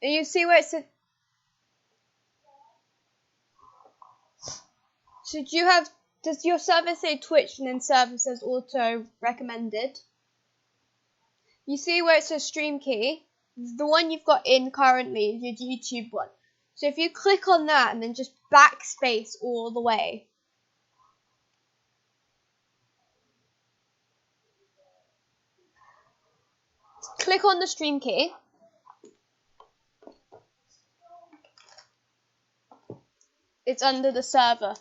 Speaker 1: And you see where it says, so does your server say Twitch and then server says auto recommended? You see where it says stream key? The one you've got in currently is your YouTube one. So if you click on that and then just backspace all the way. Click on the stream key. It's under the server.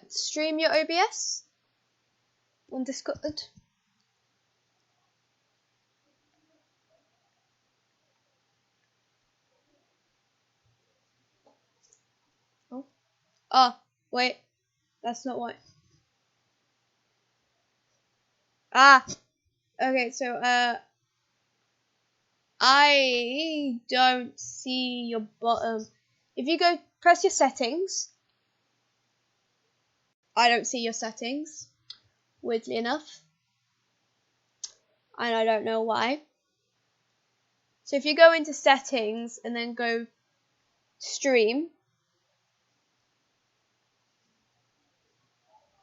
Speaker 1: Stream your OBS on Discord. Oh, wait. That's not what. Ah. Okay, so, I don't see your bottom. If you go, press your settings. I don't see your settings, weirdly enough. And I don't know why. So if you go into settings and then go stream,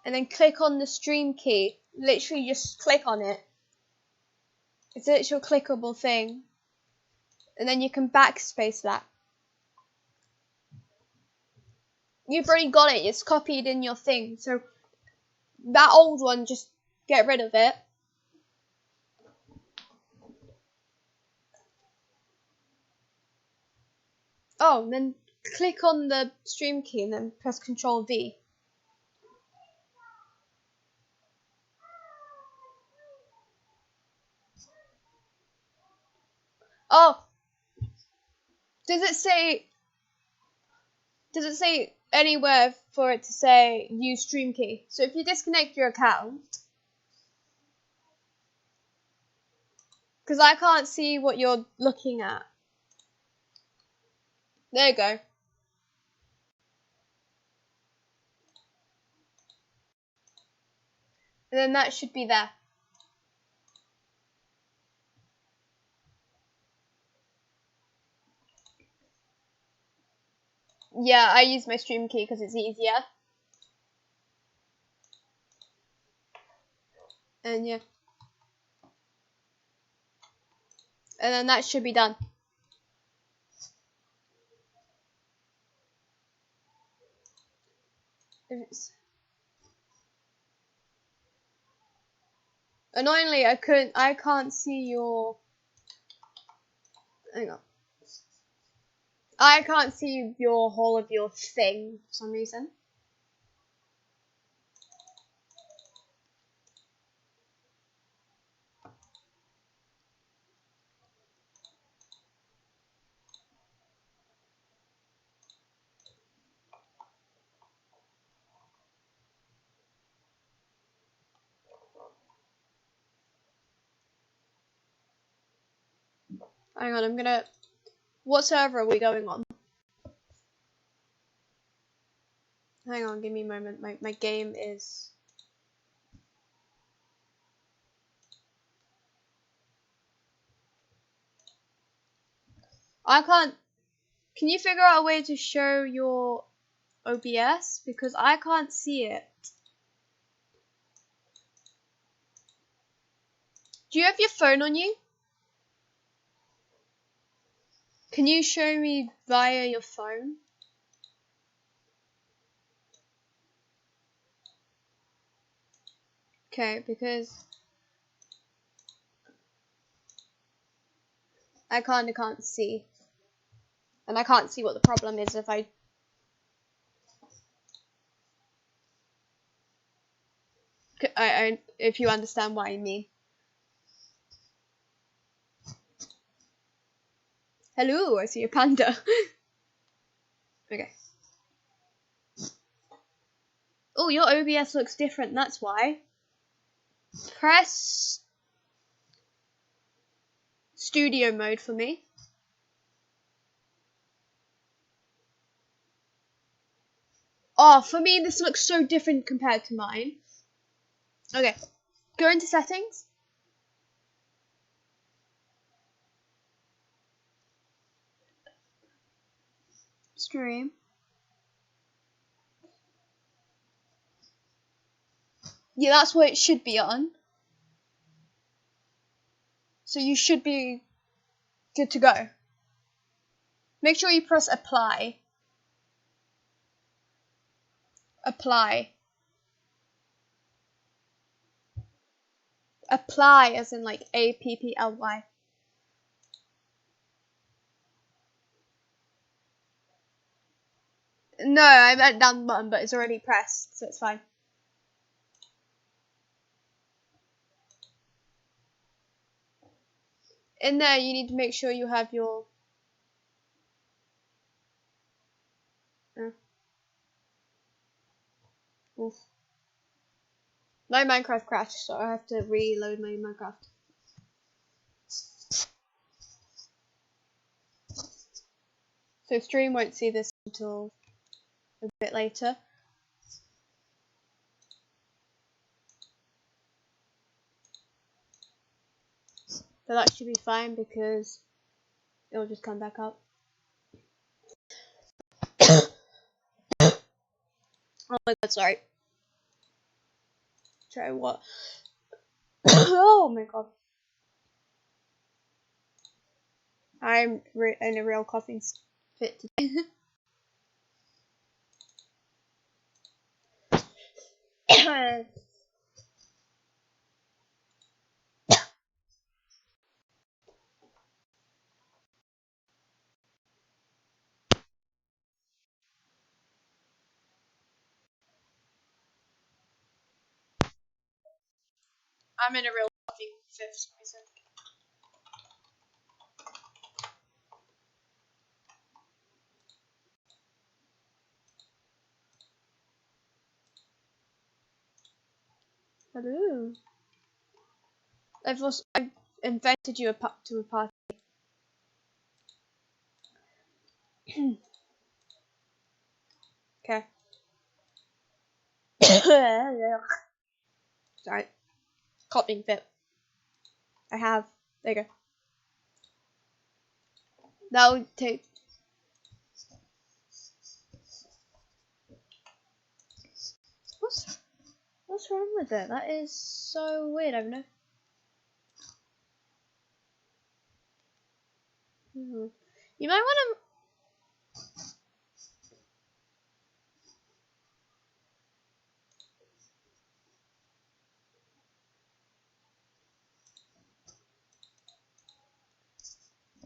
Speaker 1: and then click on the stream key, literally just click on it. It's a literal clickable thing. And then you can backspace that. You've already got it, it's copied in your thing. So that old one, just get rid of it. Oh, and then click on the stream key and then press Control V. Oh, does it say anywhere for it to say use stream key? So if you disconnect your account, because I can't see what you're looking at. There you go. And then that should be there. Yeah, I use my stream key because it's easier. And yeah. And then that should be done. Annoyingly, I can't see your, hang on. I can't see your whole of your thing for some reason. Hang on, what server are we going on? Hang on, give me a moment. My game is... I can't... Can you figure out a way to show your OBS? Because I can't see it. Do you have your phone on you? Can you show me via your phone? Okay, because... I kind of can't see. And I can't see what the problem is if if you understand what I mean. Hello, I see a panda. Okay. Oh, your OBS looks different, that's why. Press studio mode for me. Oh, for me this looks so different compared to mine. Okay, go into settings. Stream. Yeah, that's what it should be on. So you should be good to go. Make sure you press apply. Apply. Apply as in like APPLY. No, I meant down the button, but it's already pressed, so it's fine. In there, you need to make sure you have your... Oof. My Minecraft crashed, so I have to reload my Minecraft. So stream won't see this until a bit later. But that should be fine because it'll just come back up. Oh my god, sorry. Try what? Oh my god. I'm in a real coughing fit today. I'm in a real coughing fit for some reason. Hello. I've invited you to a party. Okay. Sorry. Coughing fit. I have. There you go. That would take. What's wrong with it? That is so weird. I've never. You might want to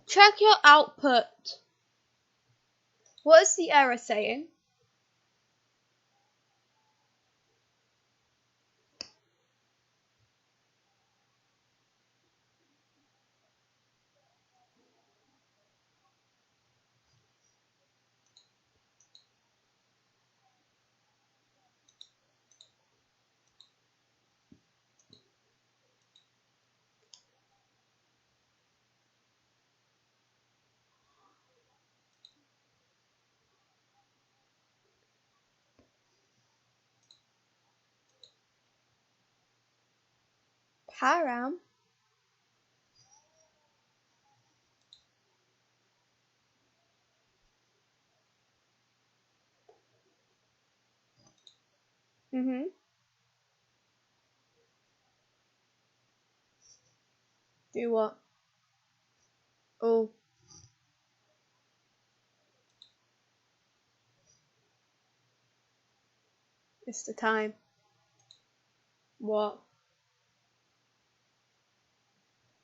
Speaker 1: check your output. What is the error saying? Param. Do what? Oh. It's the time. What?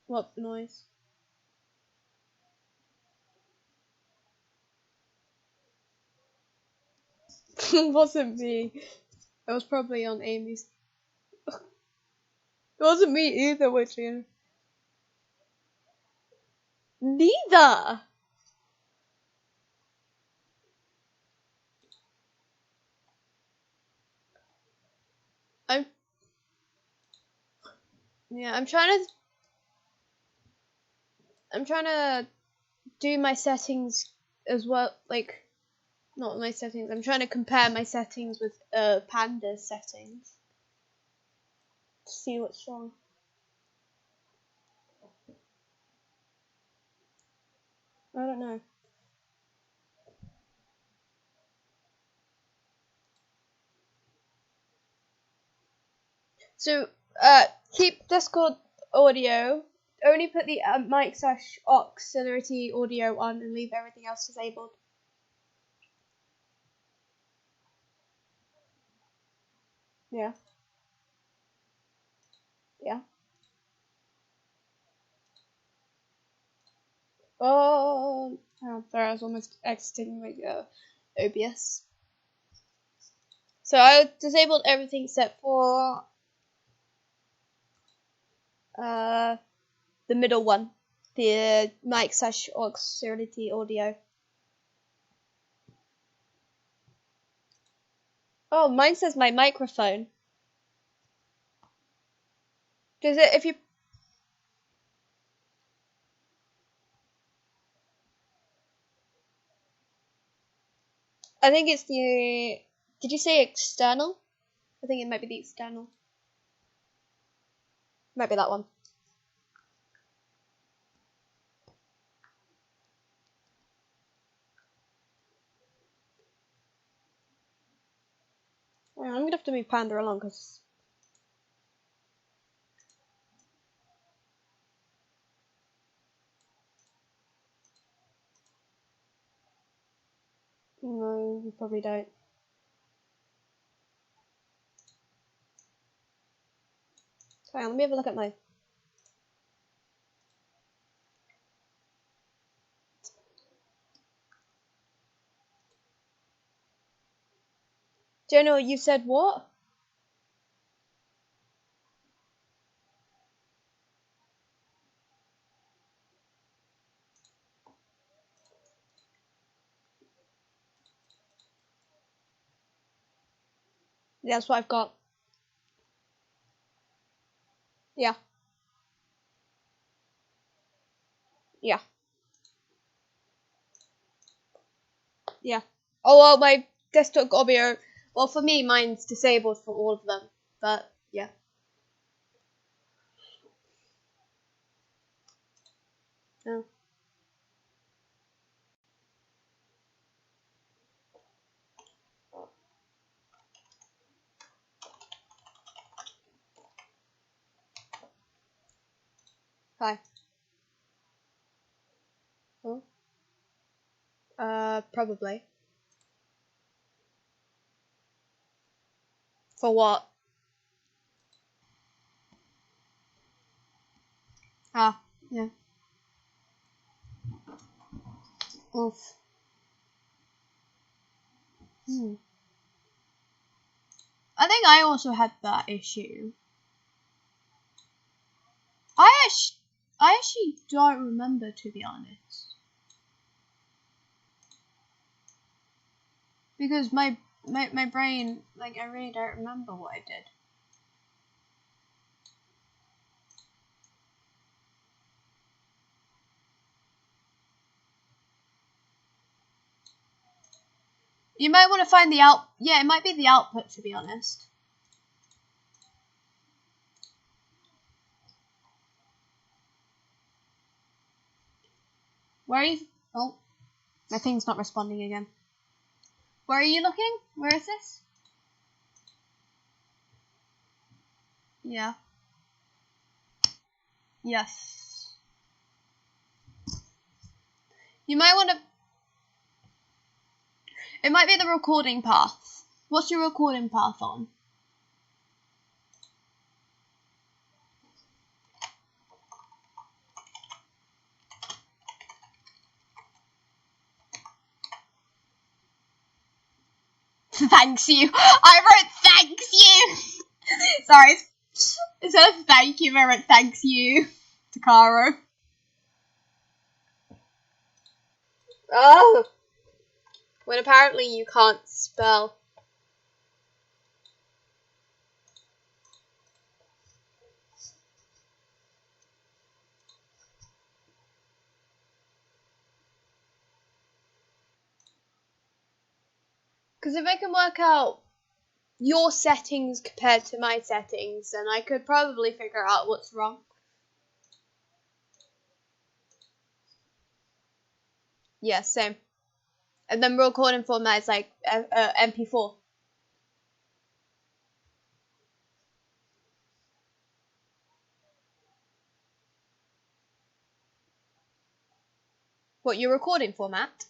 Speaker 1: What noise? It wasn't me. It was probably on Amy's. It wasn't me either, Witchy. Neither. I'm. Yeah, I'm trying to do my settings as well. Like, not my settings. I'm trying to compare my settings with Panda's settings to see what's wrong. I don't know. So, keep Discord audio. Only put the mic/auxiliary audio on and leave everything else disabled. Yeah. Yeah. Oh, sorry, I was almost exiting my OBS. So I disabled everything except for the middle one, the mic/auxiliary audio. Oh, mine says my microphone. Does it? If you, I think it's the. Did you say external? I think it might be the external. Might be that one. Yeah, I'm gonna have to move Panda along because. No, you probably don't. Hang on, let me have a look at mine. General, you said what? Yeah, that's what I've got. Yeah. Yeah. Yeah. Oh, well, my desktop audio. Well, for me, mine's disabled for all of them. But, yeah. Oh. Hi. Oh. Probably. For what? Ah, yeah. Oof. Hmm. I think I also had that issue. I actually don't remember, to be honest. Because my brain, like, I really don't remember what I did. You might want to find the out. Yeah, it might be the output, to be honest. Where are you? Oh, my thing's not responding again. Where are you looking? Where is this? Yeah. Yes. You might want to. It might be the recording path. What's your recording path on? thanks you. I wrote thanks you. Sorry. Instead of thank you, I wrote thanks you to Caro. Oh. When apparently you can't spell. Because if I can work out your settings compared to my settings, then I could probably figure out what's wrong. Yeah, same. And then recording format is like MP4. What, your recording format?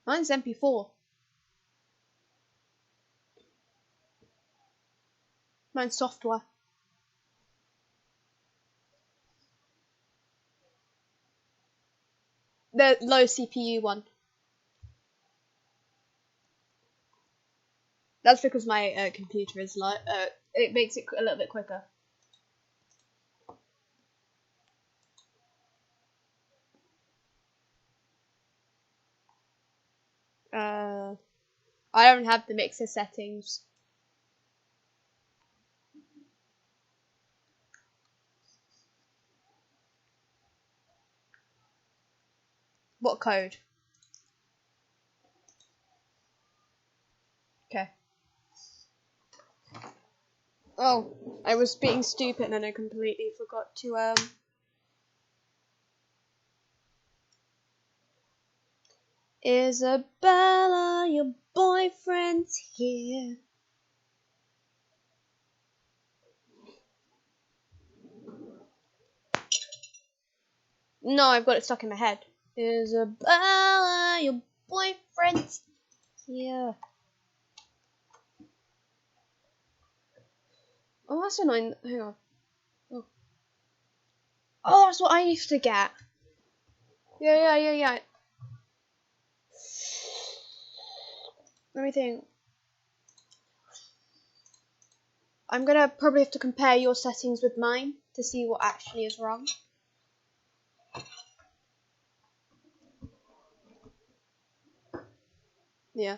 Speaker 1: Mine's MP4. Mine's software. The low CPU one. That's because my computer is low. It makes it a little bit quicker. I don't have the mixer settings. What code? Okay. Oh, I was being stupid and then I completely forgot to Isabella, your boyfriend's here. No, I've got it stuck in my head. Isabella, your boyfriend's here. Oh, that's annoying. Hang on. Oh, that's what I used to get. Yeah. Let me think. I'm gonna probably have to compare your settings with mine to see what actually is wrong. Yeah.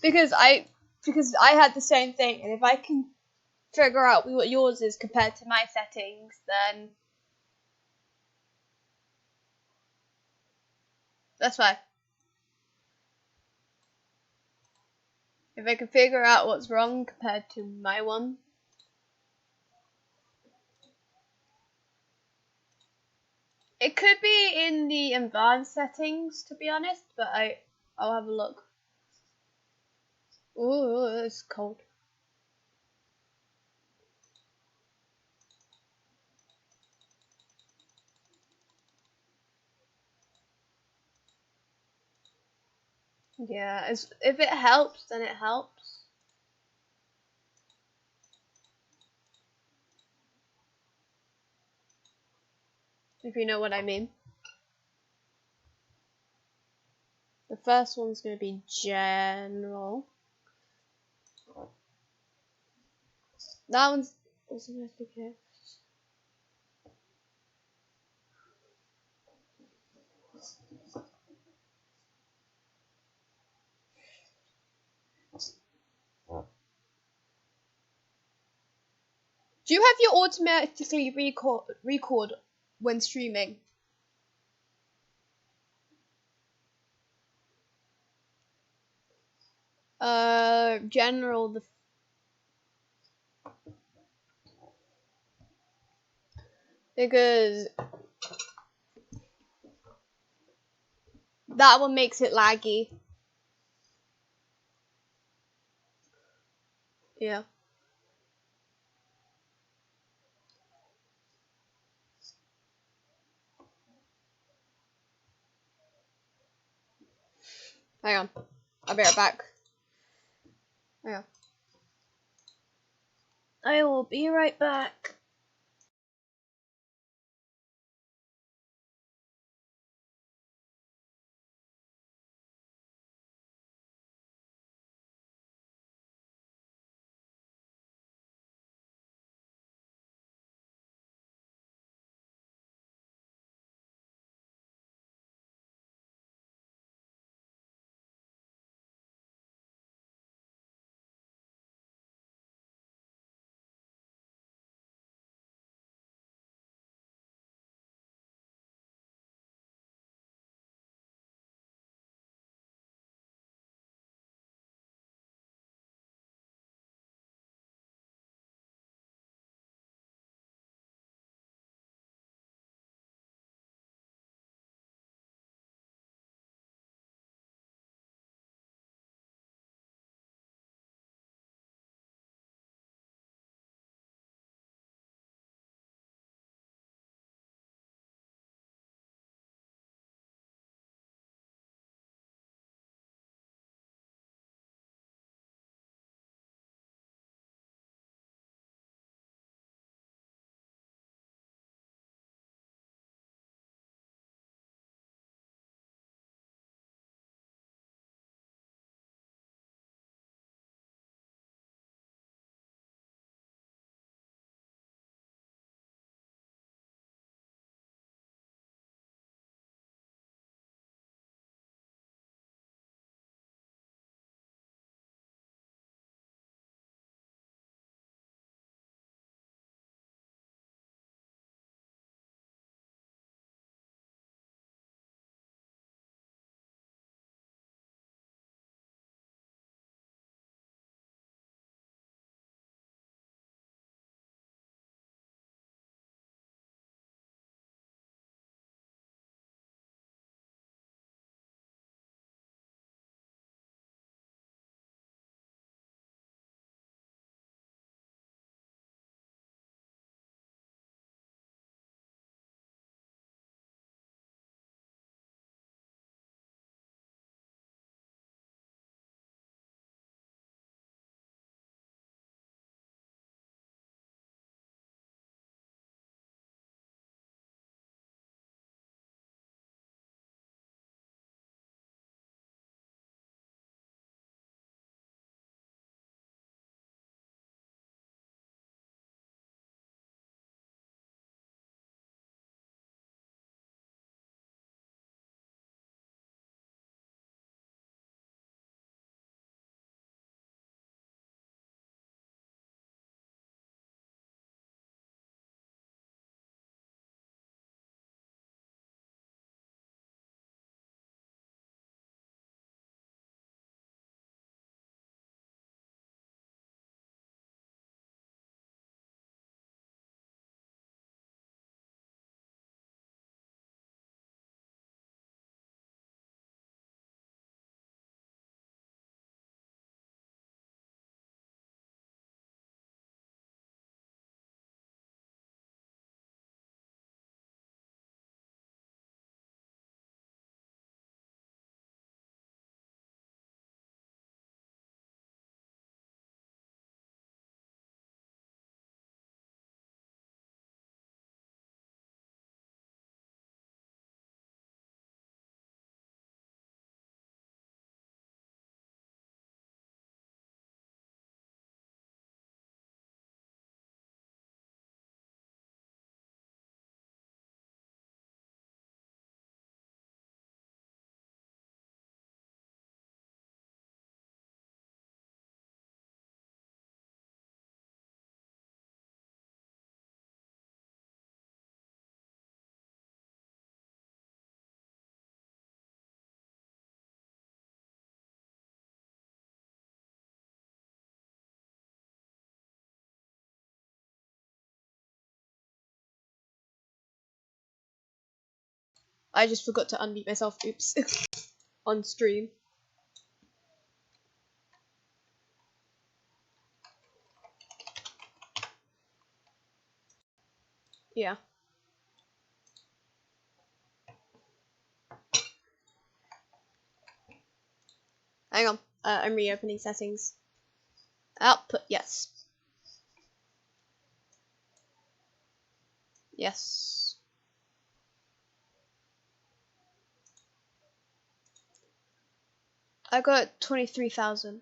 Speaker 1: because I had the same thing, and if I can figure out what yours is compared to my settings, then that's fine. If I can figure out what's wrong compared to my one. It could be in the advanced settings, to be honest, but I'll have a look. Ooh, it's cold. Yeah, if it helps, then it helps. If you know what I mean. The first one's going to be general. That one's automatic. Do you have your automatically record when streaming? General because that one makes it laggy. Yeah. Hang on. I'll be right back. Hang on. I will be right back. I just forgot to unmute myself. Oops. On stream. Yeah. Hang on. I'm reopening settings. Output, yes. Yes. I got 23,000.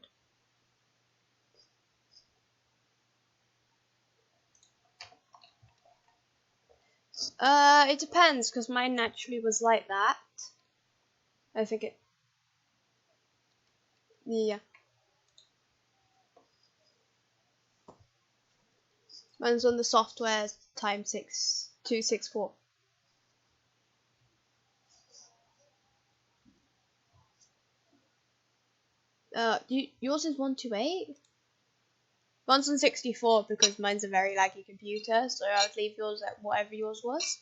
Speaker 1: It depends, because mine naturally was like that. I think it... Yeah. Mine's on the software time 6264. Yours is 128? Mine's on 64 because mine's a very laggy computer, so I would leave yours at whatever yours was.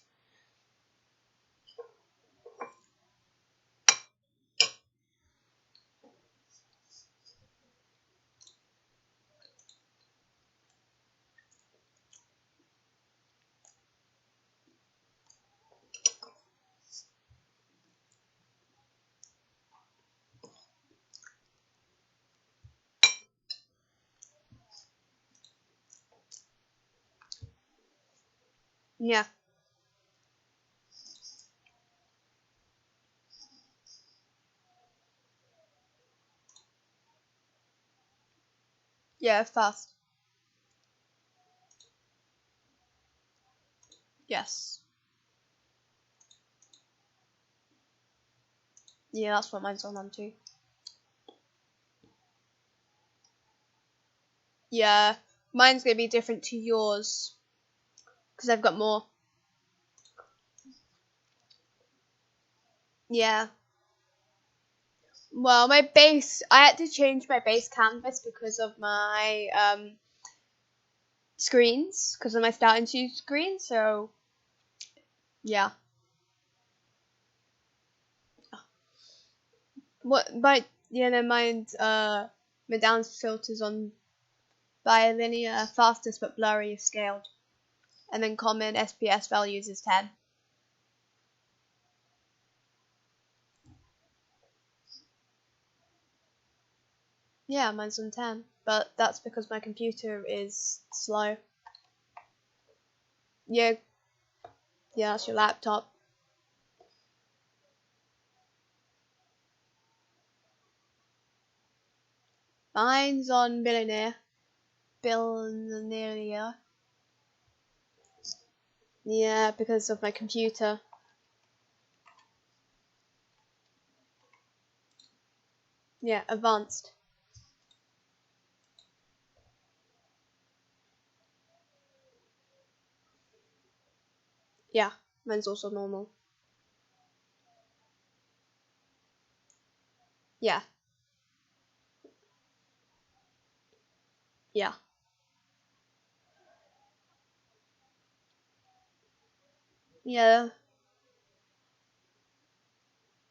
Speaker 1: Yeah. Yeah, fast. Yes. Yeah, that's what mine's on too. Yeah, mine's gonna be different to yours because I've got more. Yeah. Well, my base, I had to change my base canvas because of my screens, because of my starting two screen. So yeah. What my mine's my down filters on bilinear, fastest but blurry if scaled, and then common SPS values is 10. Yeah, mine's on 10, but that's because my computer is slow. Yeah, yeah, that's your laptop. Mine's on billionaire. Billionaire. Yeah, because of my computer. Yeah, advanced. Yeah, mine's also normal. Yeah. Yeah. Yeah.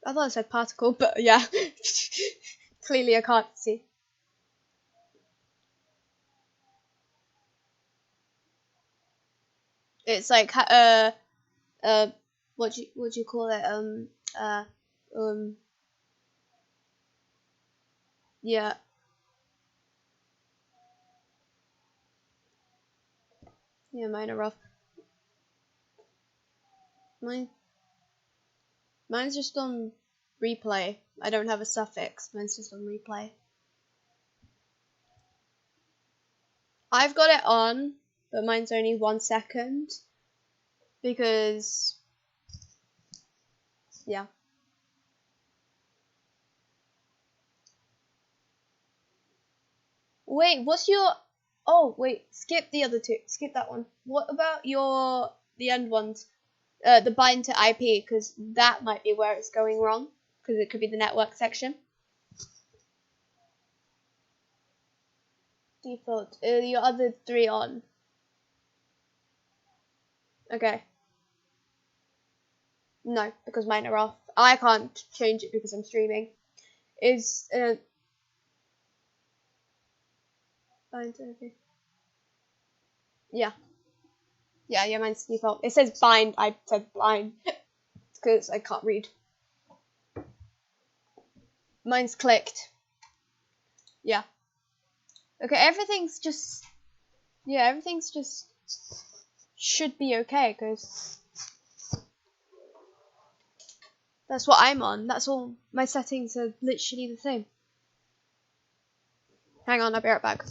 Speaker 1: I thought I said particle, but yeah. Clearly I can't see. It's like what do you call it? Yeah. Yeah, mine are rough. Mine's just on replay. I don't have a suffix. Mine's just on replay. I've got it on, but mine's only 1 second because yeah. Wait, what's your? Oh, wait. Skip the other two. Skip that one. What about the end ones? The bind to IP, because that might be where it's going wrong. Because it could be the network section. Default. Your other three on. Okay. No, because mine are off. I can't change it because I'm streaming. Is bind okay. Yeah. Yeah, mine's default. It says bind, I said blind. Because I can't read. Mine's clicked. Yeah. Okay, everything's just should be okay because that's what I'm on. That's all. My settings are literally the same. Hang on, I'll be right back.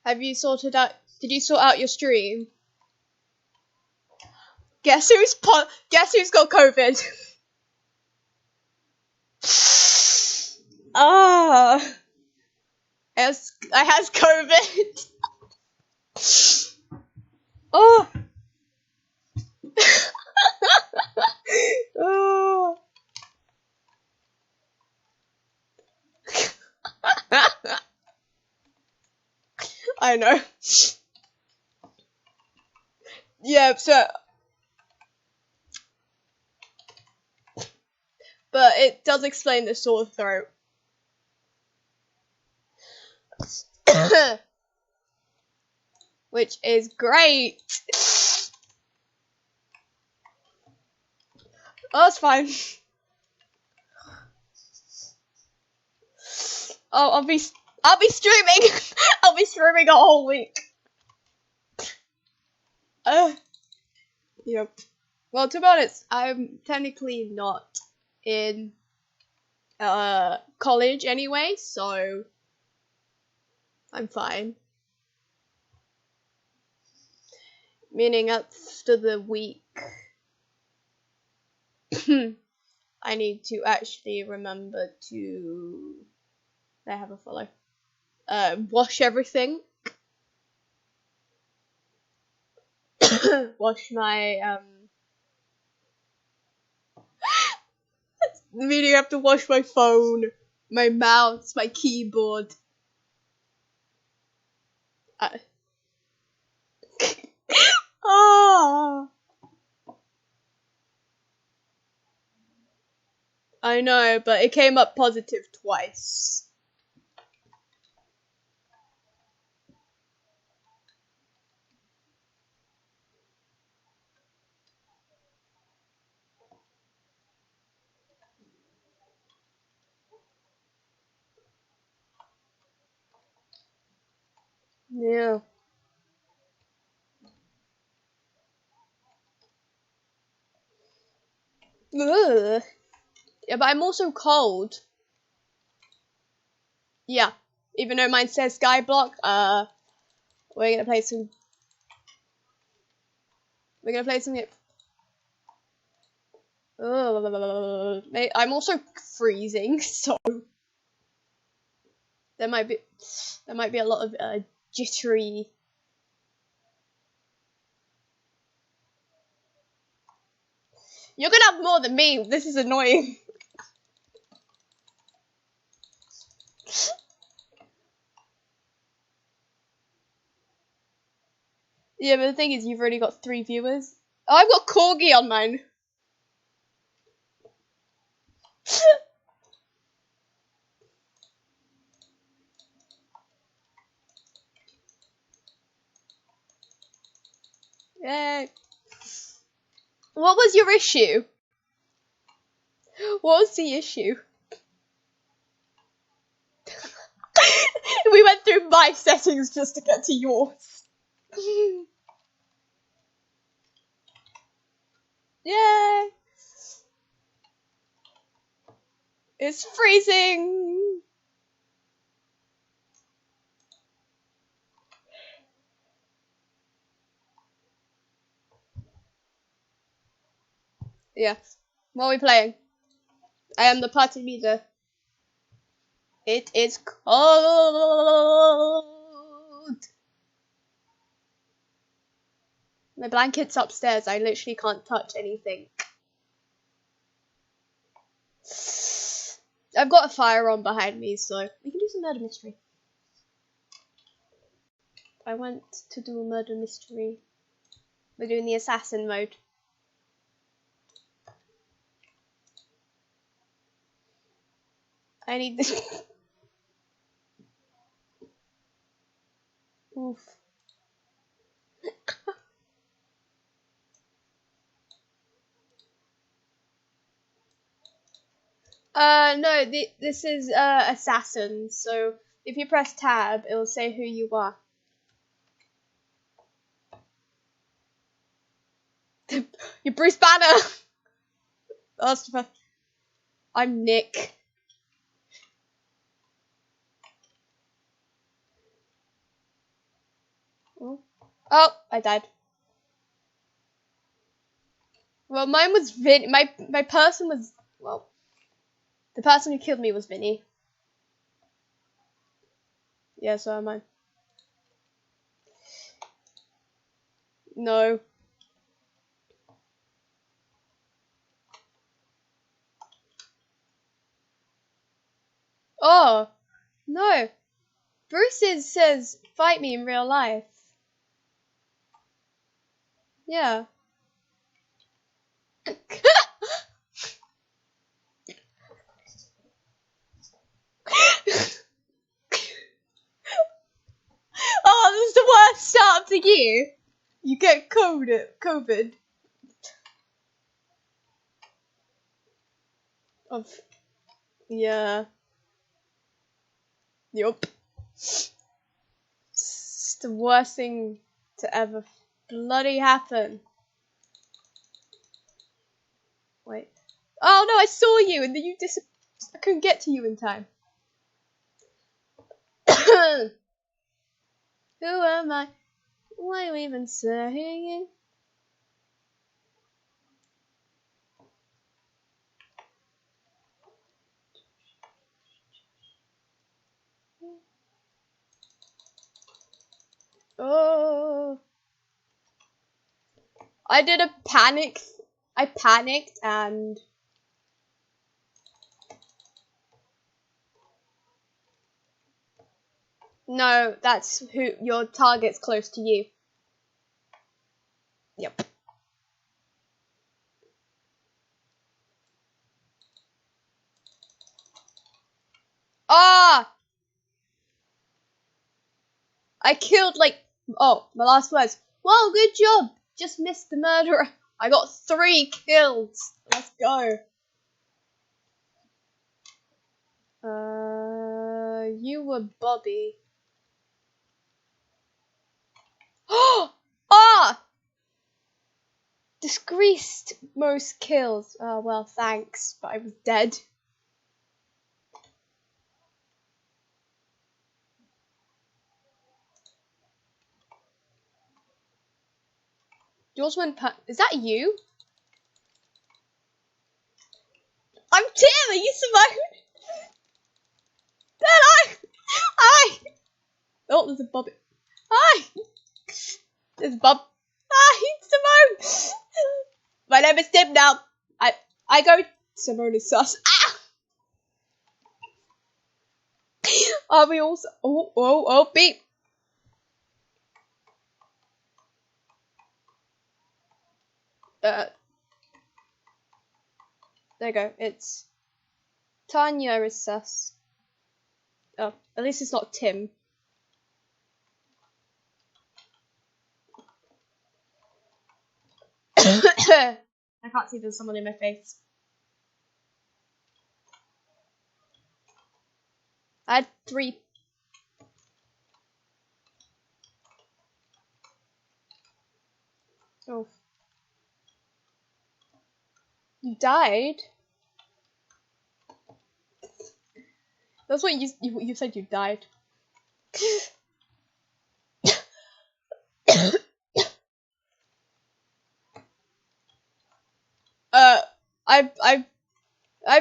Speaker 1: Have you sorted out? Did you sort out your stream? Guess who's got COVID? Ah, I has COVID. Oh. Oh. I know. Yeah, so. But it does explain the sore throat. Which is great. Oh, it's fine. Oh, I'll be streaming. I'll be streaming a whole week. Yep. Well, to be honest, I'm technically not in college anyway, so I'm fine. Meaning after the week, I need to actually remember to. I have a follow. Wash everything. Wash my meaning I have to wash my phone, my mouse, my keyboard. Oh, I know, but it came up positive twice. Yeah. Ugh. Yeah, but I'm also cold. Yeah. Even though mine says Skyblock, we're gonna play some. We're gonna play some. I'm also freezing, so there might be a lot of jittery. You're gonna have more than me. This is annoying. Yeah, but the thing is, you've already got 3 viewers. Oh, I've got Corgi on mine. Yay. What was your issue? What was the issue? We went through my settings just to get to yours. Yay! It's freezing! Yeah. What are we playing? I am the party leader. It is cold! My blanket's upstairs. I literally can't touch anything. I've got a fire on behind me, so we can do some murder mystery. I want to do a murder mystery. We're doing the assassin mode. I need this. Oof. No, this is assassin. So if you press tab, it will say who you are. You're Bruce Banner. I'm Nick. Oh, I died. Well, mine was Vin. My person was, well, the person who killed me was Vinny. Yeah, so am I. No. Oh, no. Bruce says, fight me in real life. Yeah. Oh, this is the worst start to year. You get COVID. Of, yeah. Yup. It's the worst thing to ever bloody happen. Wait. Oh no, I saw you and then you I couldn't get to you in time. Who am I? Why are you even saying? Oh. I did a panic. I panicked and... No, that's who your target's close to you. Yep. Ah! I killed like... Oh, my last words. Well, good job. Just missed the murderer. I got 3 kills. Let's go. You were Bobby. Ah! Disgraced most kills. Oh, well, thanks, but I was dead. Yours went is that you? I'm Tim, are you Simone? Hi! Oh, there's a Bobby. Hi! There's Bob. Hi, Simone! My name is Tim now. I go... Simone is sus. Ah! Are we also... Oh, beep. There you go. It's... Tanya is sus. Oh, at least it's not Tim. I can't see there's someone in my face. I had 3. Oh. You died? That's what you said, you died. I've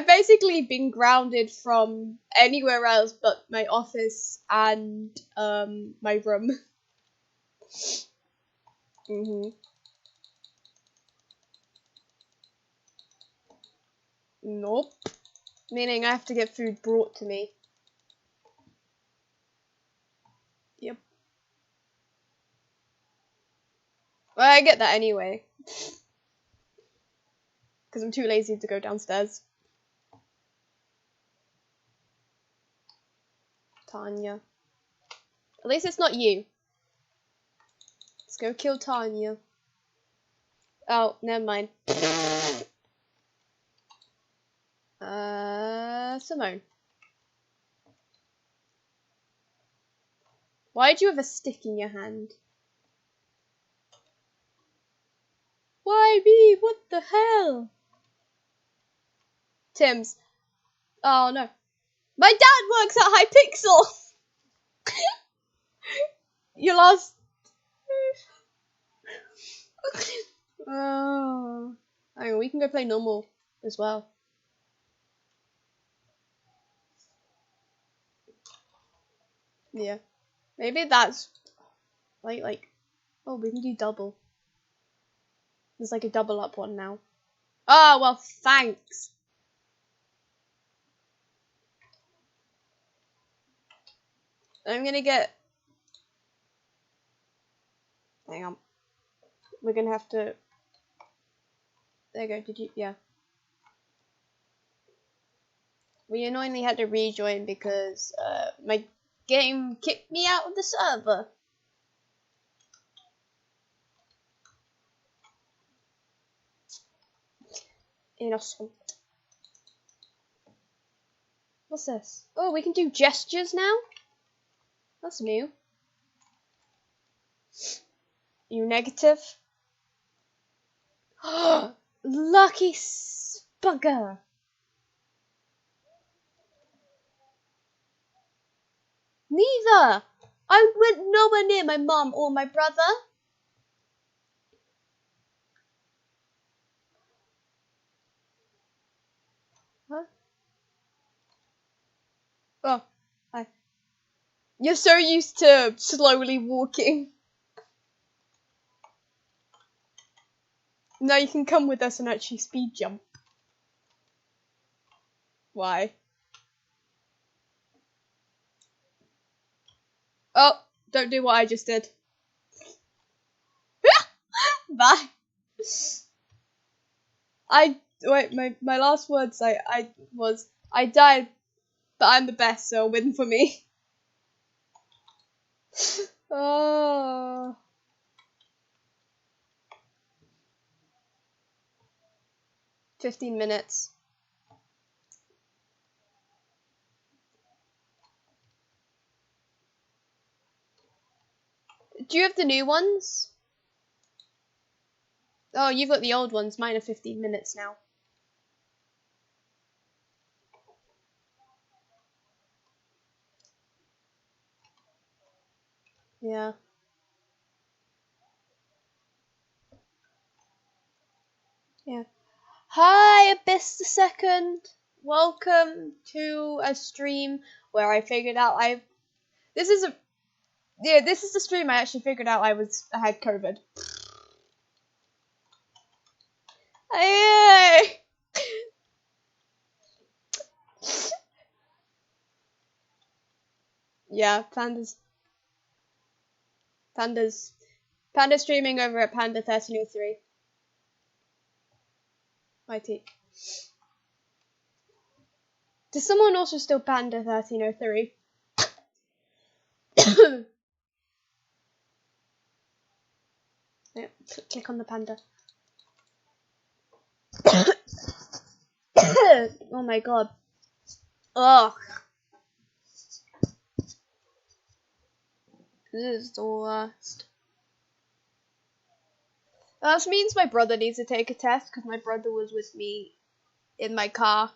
Speaker 1: basically been grounded from anywhere else but my office and my room. Nope. Meaning I have to get food brought to me. Yep. Well, I get that anyway. Because I'm too lazy to go downstairs. Tanya. At least it's not you. Let's go kill Tanya. Oh, never mind. Simone. Why did you have a stick in your hand? Why me? What the hell? Tim's. Oh no. My dad works at Hypixel! You lost. Oh. Hang on, we can go play normal as well. Yeah. Maybe that's like oh, we can do double. There's like a double up one now. Oh, well, thanks. I'm gonna get... Hang on. We're gonna have to... There you go, did you... Yeah. We annoyingly had to rejoin because my game kicked me out of the server. Innocent. What's this? Oh, we can do gestures now? That's new. You negative? Lucky bugger. Neither. I went nowhere near my mom or my brother. Huh? Oh, hi. You're so used to slowly walking. Now you can come with us and actually speed jump. Why? Oh, don't do what I just did. Bye. My last words I died, but I'm the best, so win for me. Oh. 15 minutes. Do you have the new ones? Oh, you've got the old ones. Mine are 15 minutes now. Yeah. Yeah. Hi, Abyss the Second. Welcome to a stream where I figured out this is the stream I actually figured out I had COVID. Hey! Yeah, Panda streaming over at Panda 1303. My take. Does someone also still Panda 1303? Yeah, click on the panda. Oh my god. Ugh. This is the worst. That means my brother needs to take a test because my brother was with me in my car.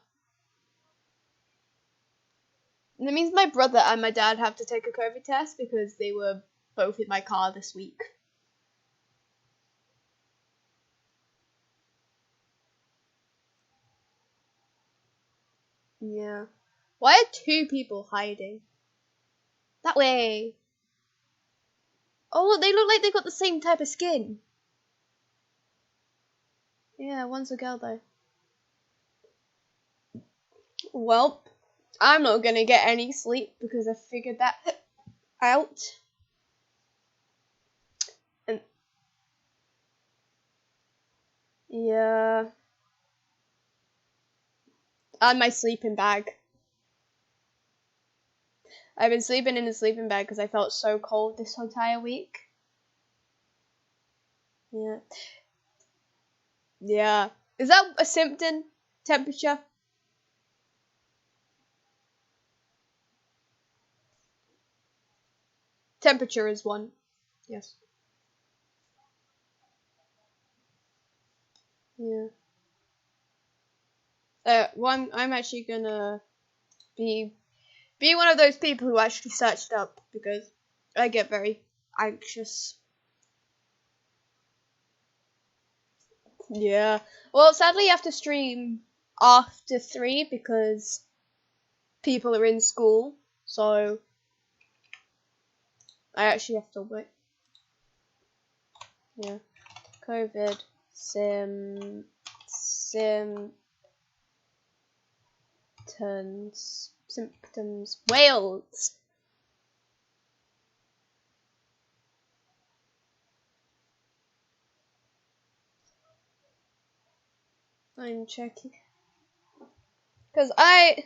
Speaker 1: And that means my brother and my dad have to take a COVID test because they were both in my car this week. Yeah. Why are two people hiding? That way. Oh, look, they look like they've got the same type of skin. Yeah, one's a girl though. Well, I'm not gonna get any sleep because I figured that out. And yeah. And my sleeping bag. I've been sleeping in a sleeping bag because I felt so cold this entire week. Yeah. Yeah. Is that a symptom? Temperature? Temperature is one. Yes. Yeah. I'm actually gonna be one of those people who actually searched up because I get very anxious. Yeah. Well, sadly, you have to stream after 3 because people are in school. So I actually have to wait. Yeah. COVID symptoms Wales. I'm checking because okay.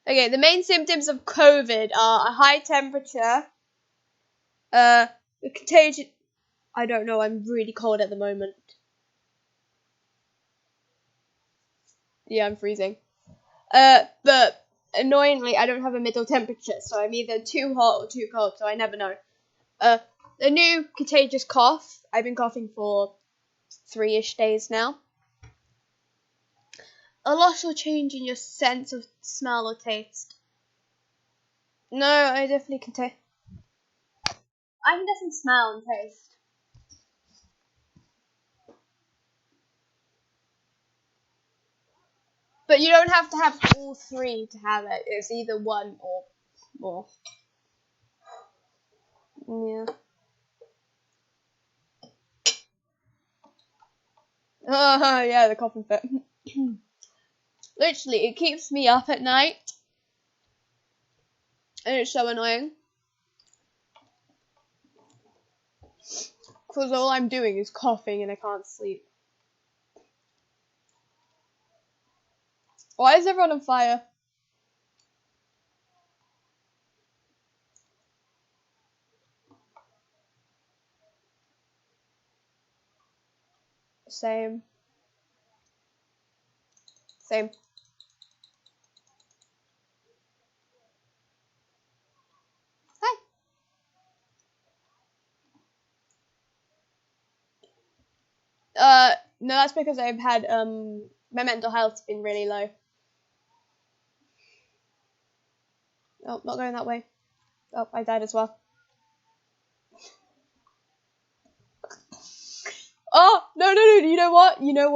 Speaker 1: Okay, the main symptoms of COVID are a high temperature, the contagion. I don't know. I'm really cold at the moment. Yeah, I'm freezing. But annoyingly, I don't have a middle temperature, so I'm either too hot or too cold, so I never know. The new contagious cough. I've been coughing for 3-ish days now. A lot will change in your sense of smell or taste. No, I definitely can taste. I can definitely smell and taste. But you don't have to have all 3 to have it. It's either 1 or more. Yeah. Oh, yeah, the coughing fit. Literally, it keeps me up at night. And it's so annoying. Because all I'm doing is coughing and I can't sleep. Why is everyone on fire? Same. Same. Hi. No, that's because I've had, my mental health's been really low. Oh, not going that way. Oh, I died as well. Oh, no, you know what? You know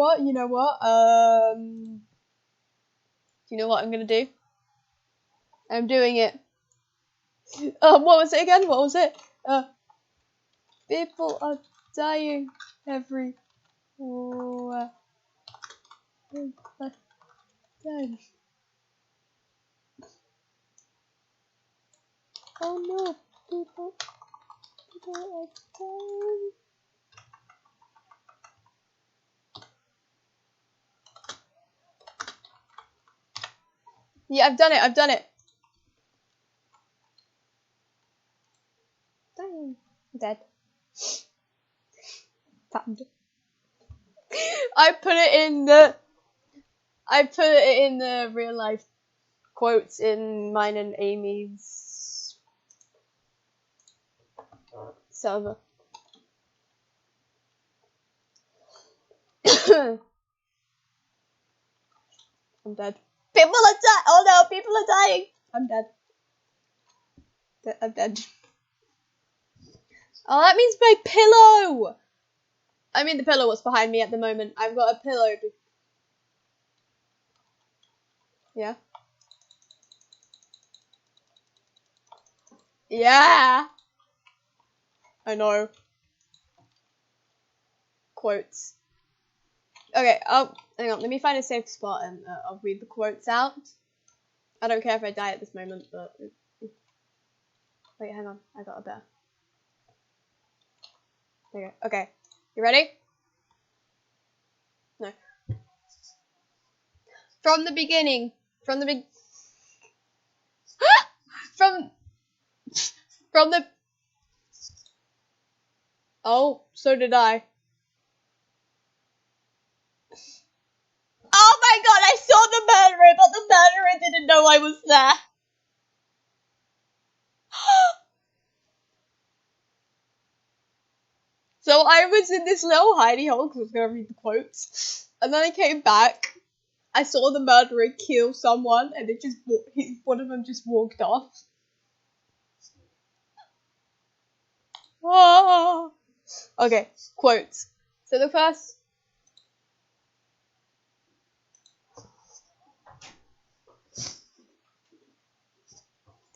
Speaker 1: what I'm gonna do? I'm doing it. What was it again? What was it? People are dying everywhere. Dying. Oh no, people are dying. Yeah, I've done it. Dying. I'm dead. Found. I put it in the real life quotes in mine and Amy's server. I'm dead. People are dying. Oh no, people are dying. I'm dead. I'm dead. Oh, that means my pillow. I mean, the pillow was behind me at the moment. I've got a pillow. Yeah. Yeah. I know. Quotes. Okay, hang on. Let me find a safe spot and I'll read the quotes out. I don't care if I die at this moment, but wait, hang on. I got a bear. There you go. Okay, you ready? No. From the beginning. From the from the. Oh, so did I. Oh my god! I saw the murderer, but the murderer didn't know I was there. So I was in this little hidey hole because I was gonna read the quotes, and then I came back. I saw the murderer kill someone, and one of them just walked off. Oh. Okay, quotes. So the first.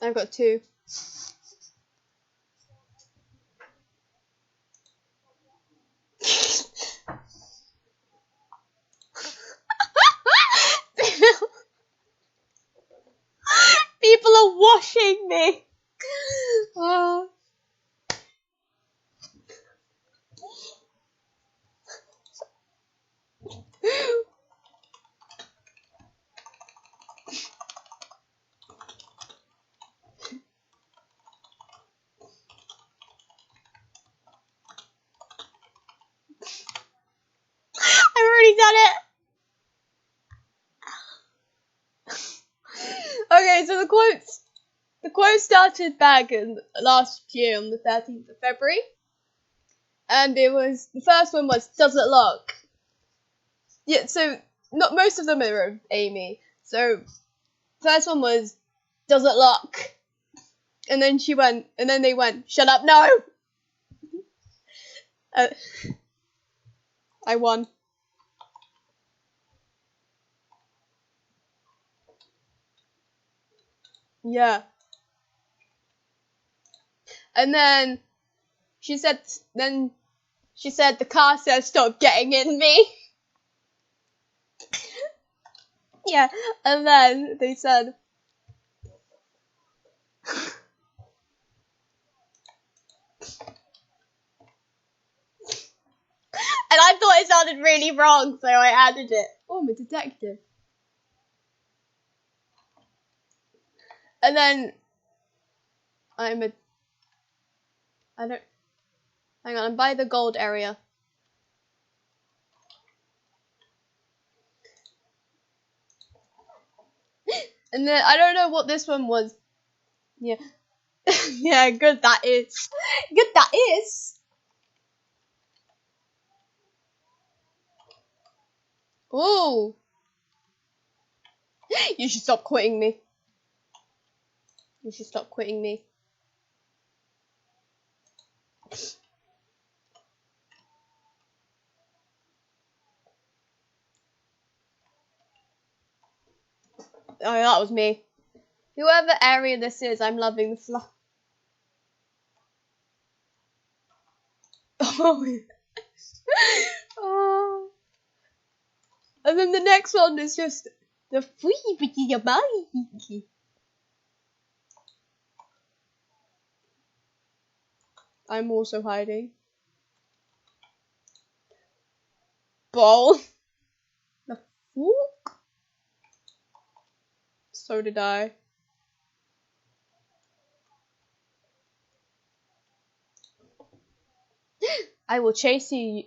Speaker 1: I've got two. People are washing me. Oh. I've already done it. Okay, so the quote started back in last year on the 13th of February. And it was, the first one was, does it look? Yeah, so not most of them are Amy. So first one was, does it look? And then they went, shut up, no! I won. Yeah. And then she said, the car says, stop getting in me. Yeah. And then they said, and I thought it sounded really wrong, so I added it. Oh, I'm a detective. And then I'm by the gold area. And then I don't know what this one was. Yeah. Yeah, good that is. Good that is. Ooh. You should stop quitting me. You should stop quitting me. Oh, that was me. Whoever area this is, I'm loving the fly. Oh. Oh. And then the next one is just the free bitty body. I'm also hiding. Ball. The fuck? So did I. I will chase you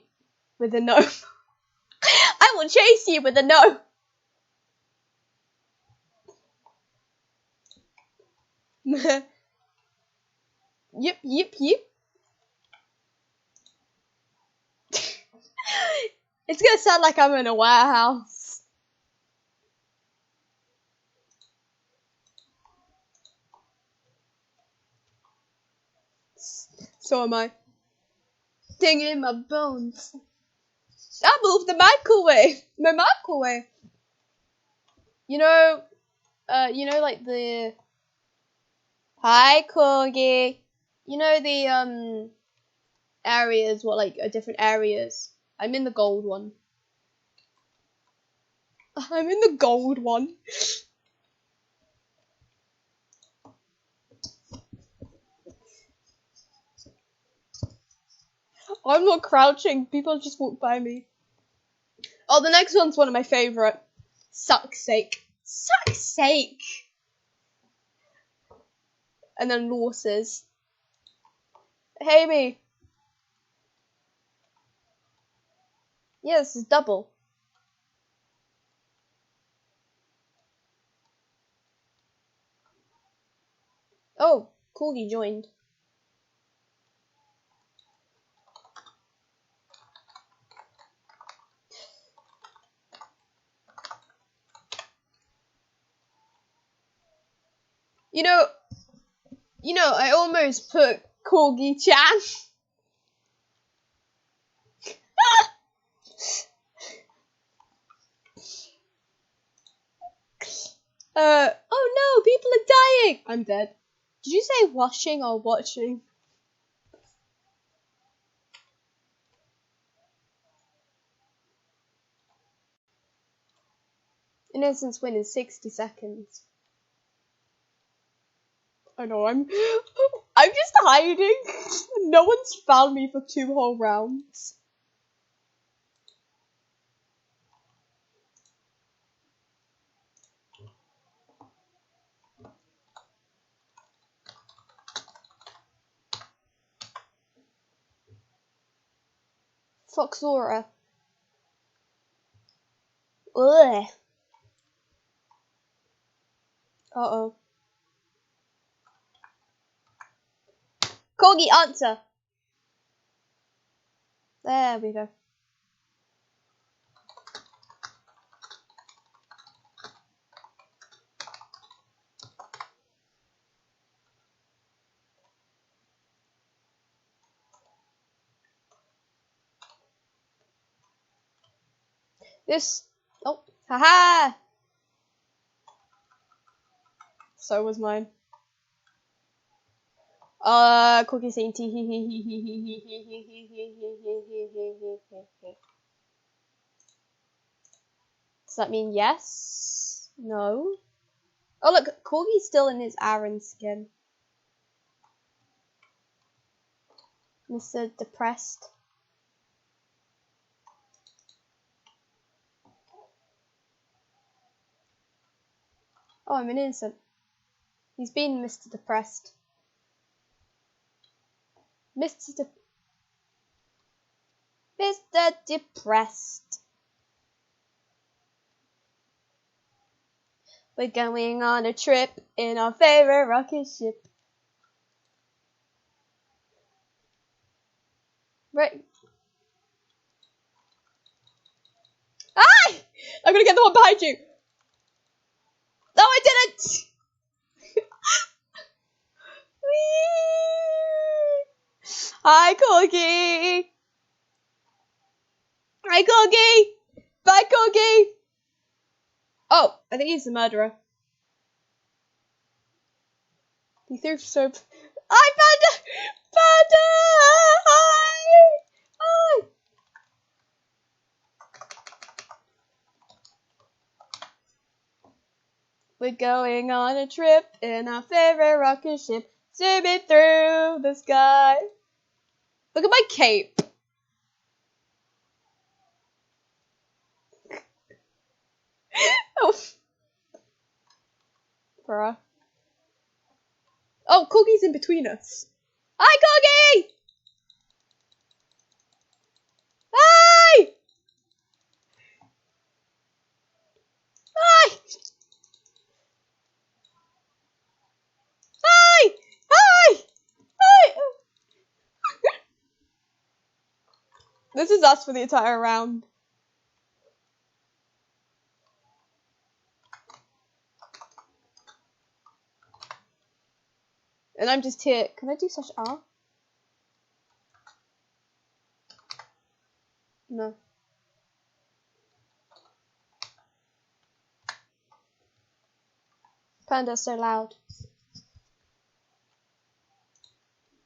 Speaker 1: with a no. I will chase you with a no. Yip, yip, yip. It's gonna sound like I'm in a warehouse. So am I. Ding in my bones. I moved the microwave. My microwave. You know, like the. Hi, Corgi. You know the areas, what like different areas. I'm in the gold one. I'm in the gold one. I'm not crouching. People just walk by me. Oh, the next one's one of my favourite. Suck's sake. Suck's sake. And then losses. Hey, me. Yeah, this is double. Oh, cool, you joined. You know, I almost put Corgi Chan. Oh no, people are dying! I'm dead. Did you say washing or watching? Innocence win in 60 seconds. I know, I'm just hiding. No one's found me for 2 whole rounds. Foxora. Ugh. Uh-oh. Corgi, answer. There we go. This. Oh, haha. So was mine. Cookie saying tee hee hee hee hee hee hee hee hee hee hee hee hee. Does that mean yes? No? Oh look, Corgi's still in his Aaron skin. Mr. Depressed. Oh, I'm an innocent. He's been Mr. Depressed. Mr. Depressed. We're going on a trip in our favorite rocket ship. Right. Ah! I'm gonna get the one behind you. No, I didn't. Hi, Corgi. Hi, Corgi. Bye, Corgi. Oh, I think he's the murderer. He threw soap. Hi, Panda. Panda. Hi. Hi. We're going on a trip in our favorite rocket ship, zooming through the sky. Look at my cape. Oh, bruh. Oh, Corgi's in between us. Hi, Corgi! Hi! Hi! Hi! Hi! Hi! This is us for the entire round. And I'm just here. Can I do such R? No. Panda's so loud.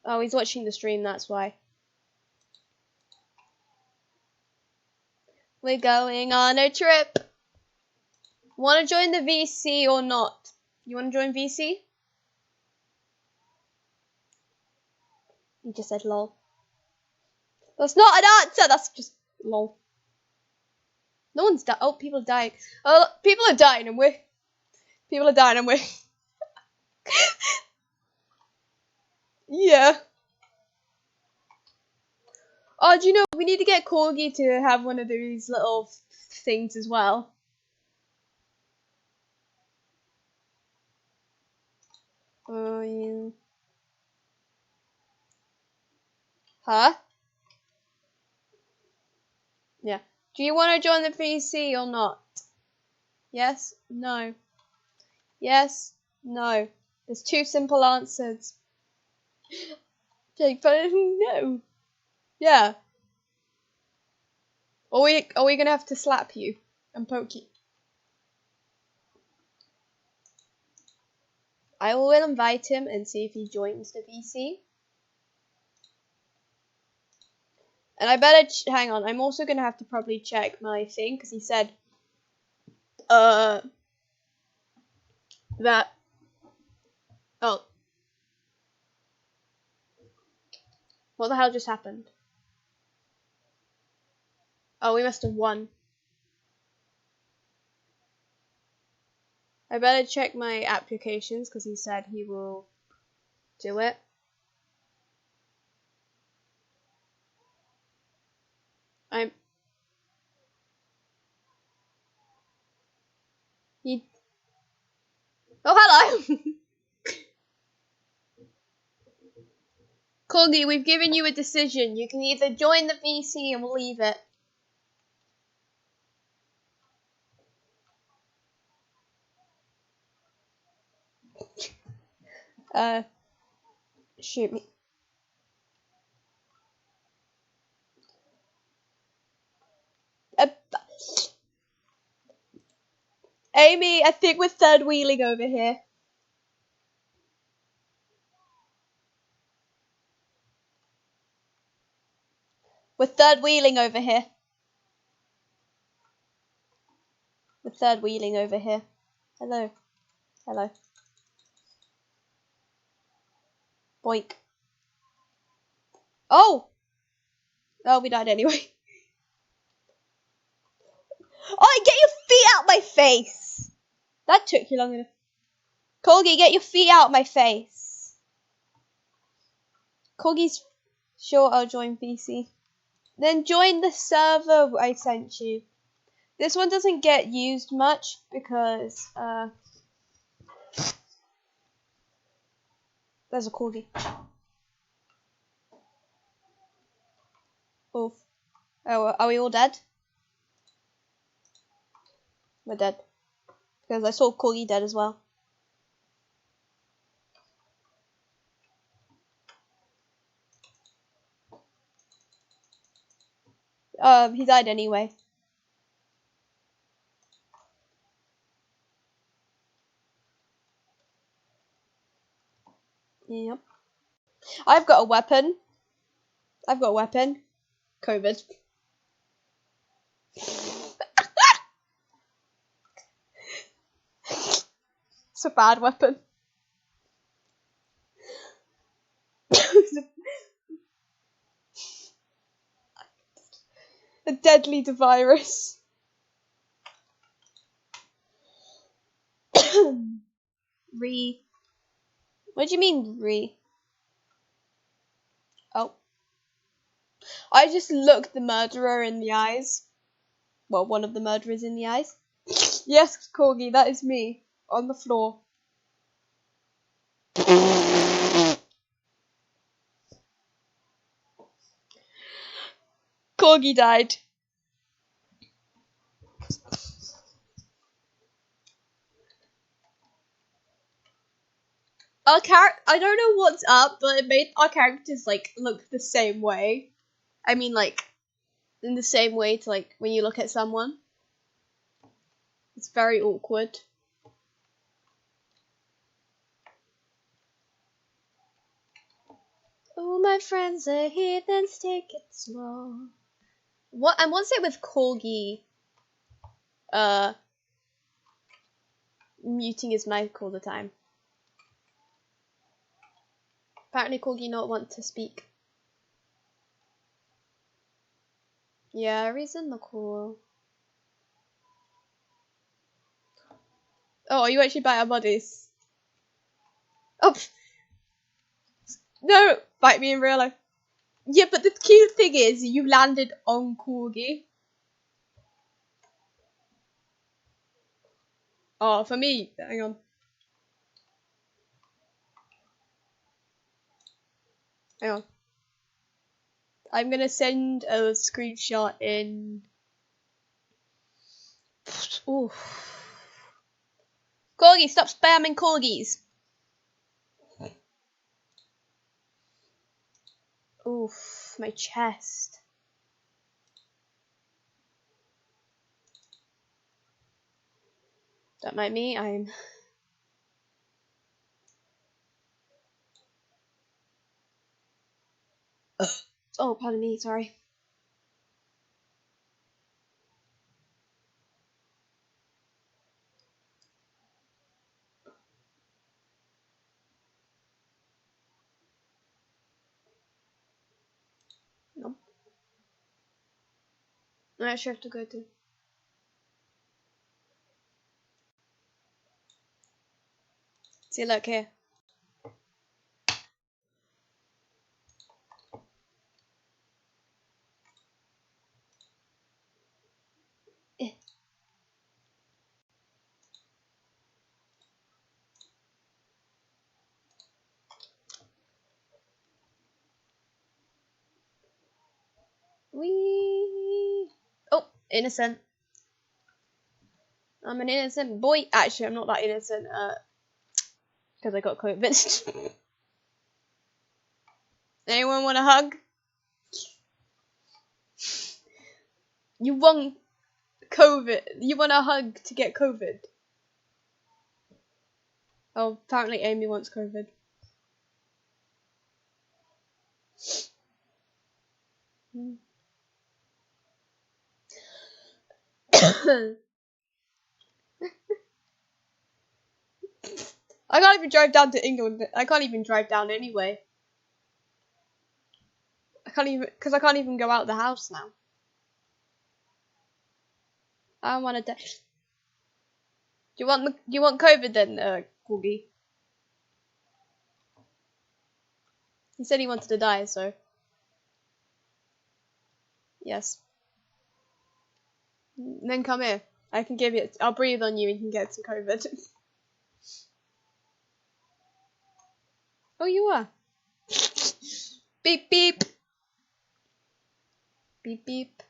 Speaker 1: Oh, he's watching the stream, that's why. We're going on a trip. Want to join the VC or not? You want to join VC? You just said lol. That's not an answer, that's just lol. No one's dying. Oh, people are dying. Oh, people are dying and we're... People are dying and we're... Yeah. Oh, do you know, we need to get Corgi to have one of these little things as well. Oh, yeah. Huh? Yeah. Do you want to join the VC or not? Yes? No. Yes? No. There's 2 simple answers. Jake, but no. Yeah. Are we gonna have to slap you and poke you? I will invite him and see if he joins the VC. And I better hang on. I'm also gonna have to probably check my thing because he said, that. Oh, what the hell just happened? Oh, we must have won. I better check my applications because he said he will do it. He. Oh, hello. Corgi, we've given you a decision. You can either join the VC and we'll leave it. Shoot me. Amy, I think we're third wheeling over here. We're third wheeling over here. We're third wheeling over here. Hello. Hello. Boink. Oh! Oh, we died anyway. Oh, get your feet out my face! That took you long enough. Corgi, get your feet out my face. Corgi's sure I'll join VC. Then join the server I sent you. This one doesn't get used much because there's a corgi. Oof. Oh, are we all dead? We're dead. Because I saw corgi dead as well. He died anyway. Yep. I've got a weapon. COVID. It's a bad weapon. A deadly virus. Re. What do you mean, re? Oh. I just looked the murderer in the eyes. Well, one of the murderers in the eyes. Yes, Corgi, that is me. On the floor. Corgi died. I don't know what's up, but it made our characters like look the same way. I mean, like in the same way to like when you look at someone. It's very awkward. Oh, my friends are heathens, take it slow. What? And what's it with Corgi? Muting his mic all the time. Apparently, Corgi not want to speak. Yeah, he's in the call. Oh, are you actually by our bodies? Oh, no! Bite me in real life. Yeah, but the cute thing is, you landed on Corgi. Oh, for me, hang on. Hang on. I'm gonna send a screenshot in. Ooh. Corgi, stop spamming corgis. Oof, my chest. Don't mind me, I'm... Oh, pardon me, sorry. Nope. I actually have to go to... See, look here. Eh. Wee. Oh, innocent. I'm an innocent boy. Actually, I'm not that innocent. Because I got COVID. Anyone want a hug? You want COVID? You want a hug to get COVID? Oh, apparently Amy wants COVID. I can't even drive down to England. I can't even drive down anyway. I can't even, because I can't even go out the house now. I don't want to die. Do you want COVID then, Corgi? He said he wanted to die, so yes. Then come here. I can give you. I'll breathe on you and you can get some COVID. Oh, you are. Beep beep. Beep beep.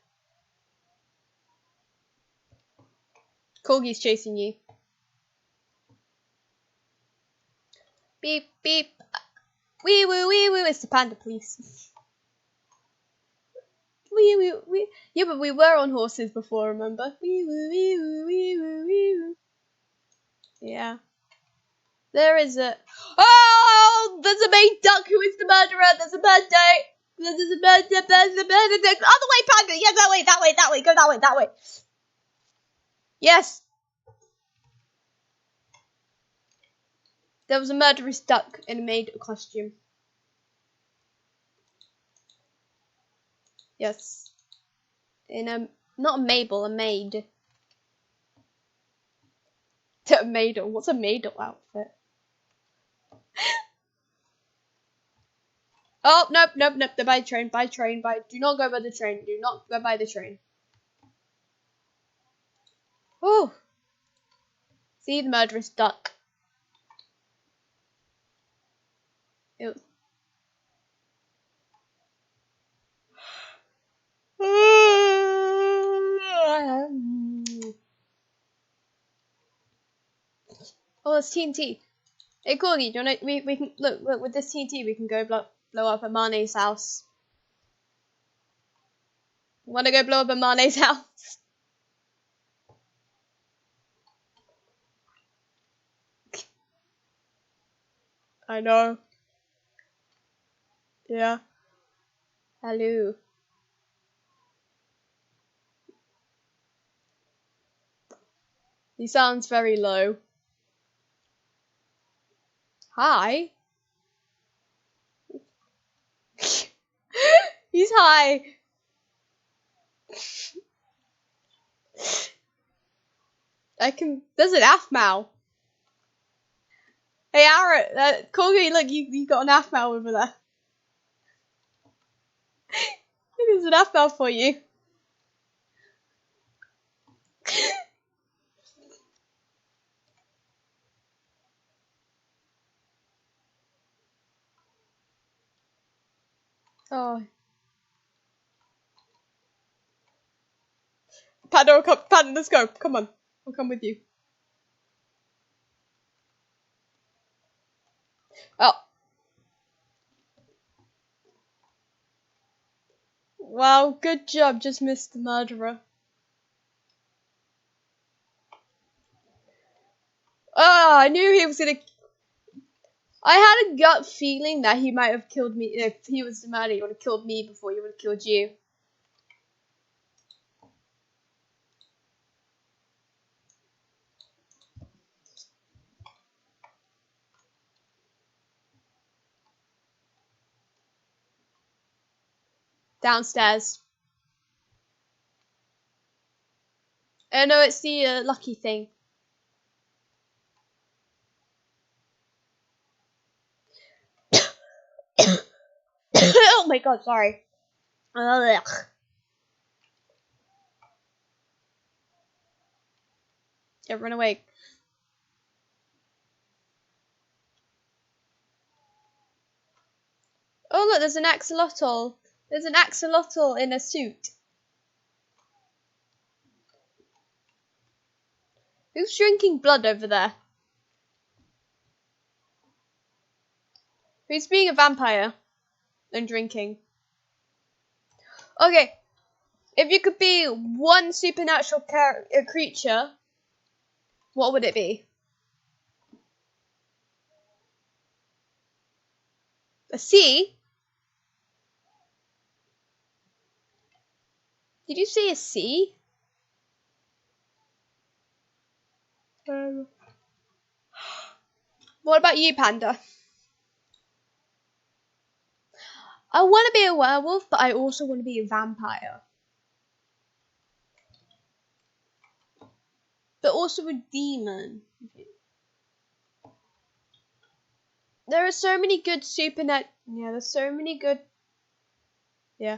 Speaker 1: Corgi's chasing you. Beep beep. Wee woo wee woo. It's the panda police. Wee woo wee. Yeah, but we were on horses before, remember? Wee woo wee woo wee woo wee woo. Yeah. There is a... Oh! There's a main duck who is the murderer! There's a bird day! There's a bird day! There's a bird day! Other way, panda! Yeah, that way, that way, that way! Go that way, that way! Yes! There was a murderous duck in a maid costume. Yes. In a... Not a Mabel, a maid. A maidel. What's a maidel outfit? Oh, nope, nope, nope. They're by train, by train, by... Do not go by the train. Do not go by the train. Oh! See the murderous duck. Ew. Oh, it's TNT. Hey, Corgi, do you wanna, we can, look, with this TNT, we can go blow up a Marnie's house. Wanna go blow up a Marnie's house? I know. Yeah. Hello. He sounds very low. Hi. He's high. There's an Aphmau. Hey, Aaron, Corgi, look, you got an Aphmau over there. There's an Aphmau for you. Oh. Panda, Panda, let's go. Come on. I'll come with you. Oh. Wow, good job. Just missed the murderer. I knew he was gonna. I had a gut feeling that he might have killed me. If he was the man, he would have killed me before he would have killed you. Downstairs. Oh no, it's the lucky thing. Oh my god, sorry. Ugh. Yeah, run away. Oh look, there's an axolotl. There's an axolotl in a suit. Who's drinking blood over there? Who's being a vampire and drinking? Okay, if you could be one supernatural creature, what would it be? A sea? Did you say a sea? What about you, Panda? I want to be a werewolf, but I also want to be a vampire. But also a demon. There are so many good there's so many good... Yeah.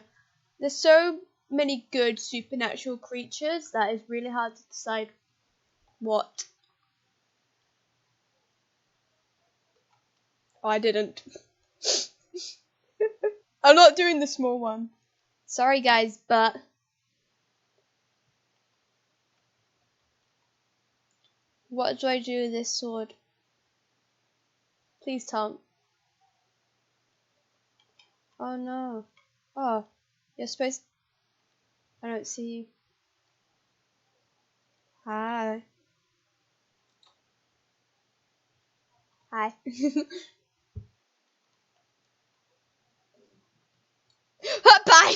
Speaker 1: There's so many good supernatural creatures that it's really hard to decide what. Oh, I didn't. I'm not doing the small one. Sorry, guys, but... What do I do with this sword? Please tell me. Oh, no. Oh, you're supposed... I don't see you. Hi. Hi. Bye!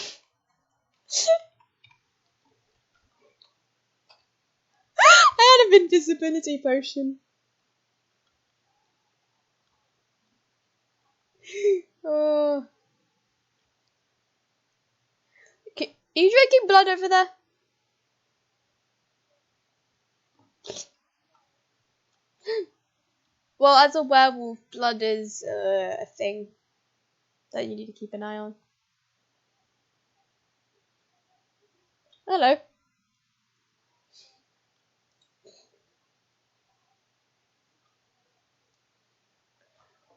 Speaker 1: I had an invisibility potion. Oh. Are you drinking blood over there? Well, as a werewolf, blood is a thing that you need to keep an eye on. Hello.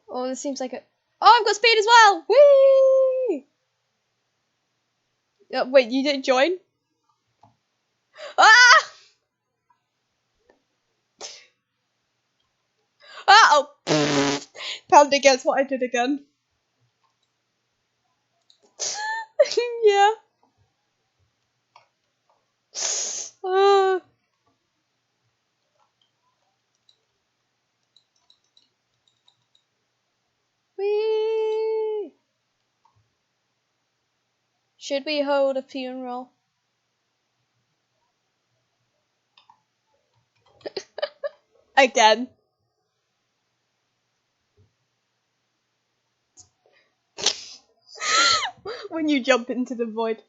Speaker 1: Oh, this seems like a... Oh, I've got speed as well! Whee! Wait, you didn't join? Ah! Ah! Oh! Panda gets what I did again. Yeah. Oh. Whee! Should we hold a funeral? Again. When you jump into the void.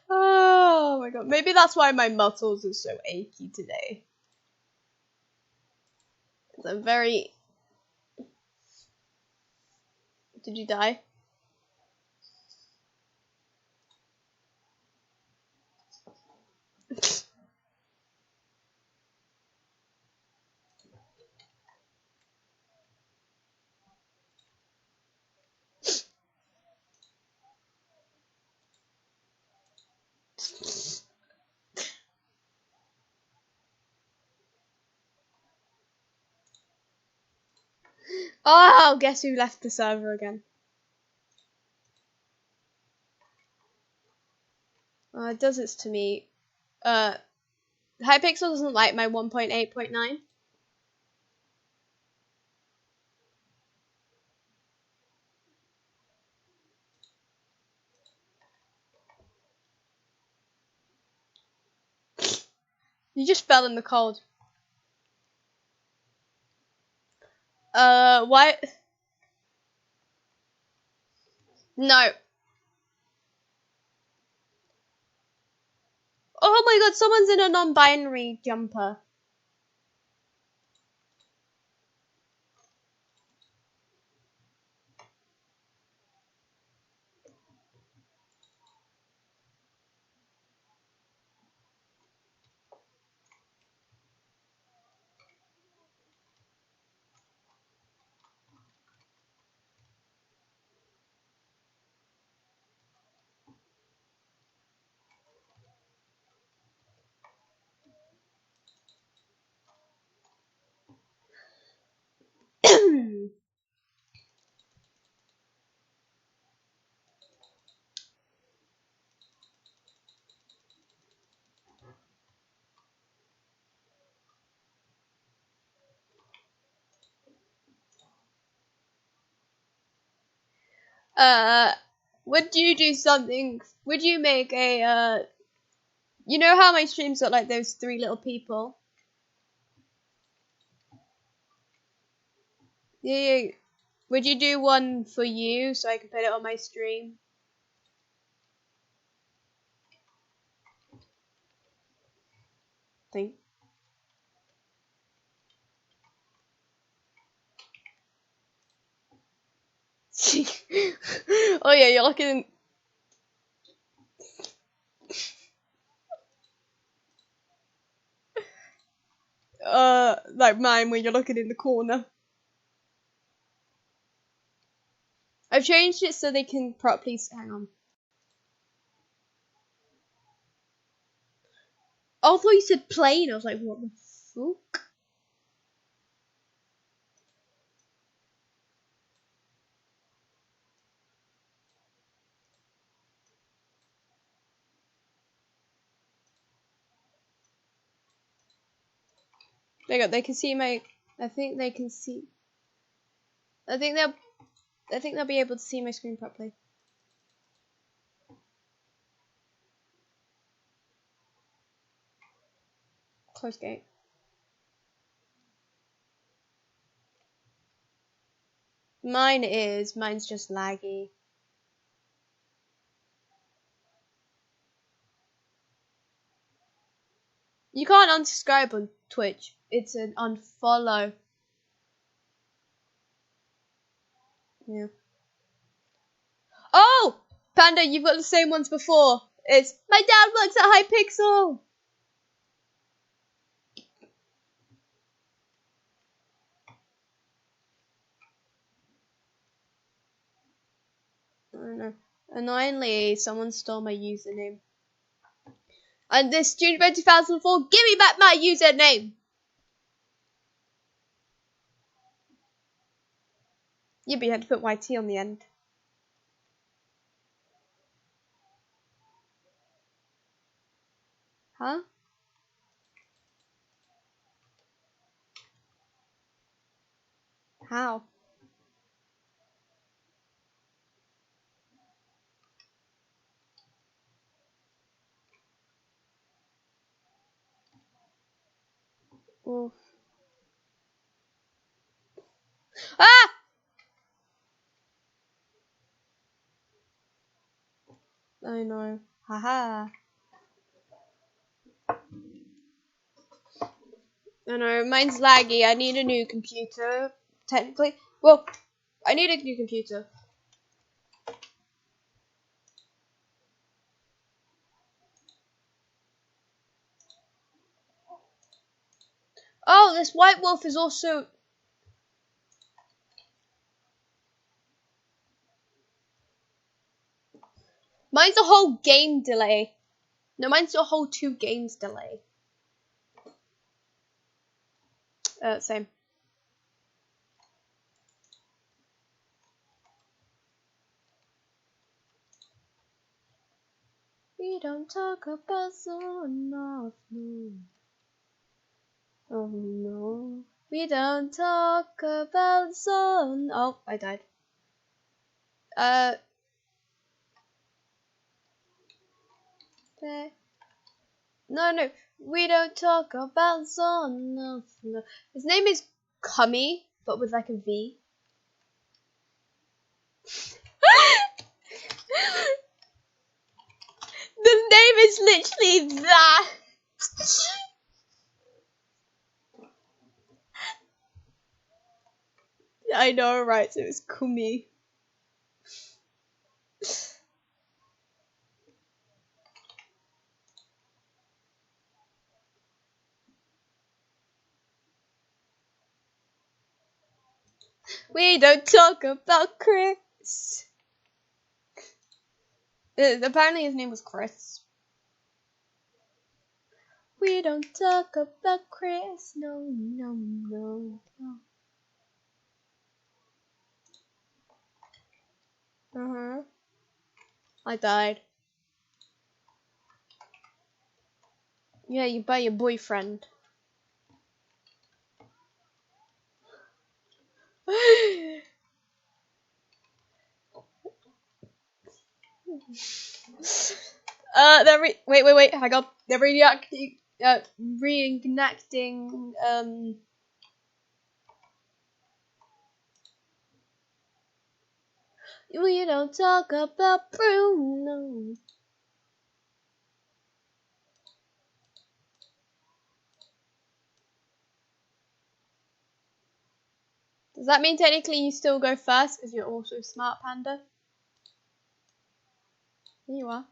Speaker 1: Oh my god. Maybe that's why my muscles are so achy today. Because I'm very... Did you die? Oh, guess who left the server again? It does this to me Uh, Hypixel doesn't like my 1.8.9. You just fell in the cold. Why? No. Oh my god, someone's in a non-binary jumper. uh, would you do something? Would you make a you know how my streams got like those 3 little people? Yeah. Would you do one for you so I can put it on my stream? Think. Oh yeah, you're looking. Like mine when you're looking in the corner. I've changed it so they can properly. Hang on. Oh, I thought you said plain. I was like, what the fuck? They got. They can see my. I think they can see. I think they'll. I think they'll be able to see my screen properly. Close gate. Mine's just laggy. You can't unsubscribe on Twitch. It's an unfollow. Yeah. Oh! Panda, you've got the same ones before. It's, my dad works at Hypixel! I don't know. Annoyingly, someone stole my username. And this June 2004, give me back my username! Yeah, but you had to put YT on the end. Huh? How? Oof. Ah! I know. Haha. I know, mine's laggy. I need a new computer, technically. Well, I need a new computer. Oh, this White Wolf is also... Mine's a whole game delay. No, mine's a whole 2 games delay. Same. We don't don't talk about someone else, no. Oh no. We don't talk about someone. Oh, I died. There. No. We don't talk about someone else, no. His name is Cummy, but with like a V. The name is literally that. I know, right? So it's Kumi. We don't talk about Chris. Apparently his name was Chris. We don't talk about Chris. No. I died. Yeah, you by your boyfriend. Wait, hang on. They're reenacting, we don't talk about Bruno. Does that mean technically you still go first because you're also smart, Panda? Here you are.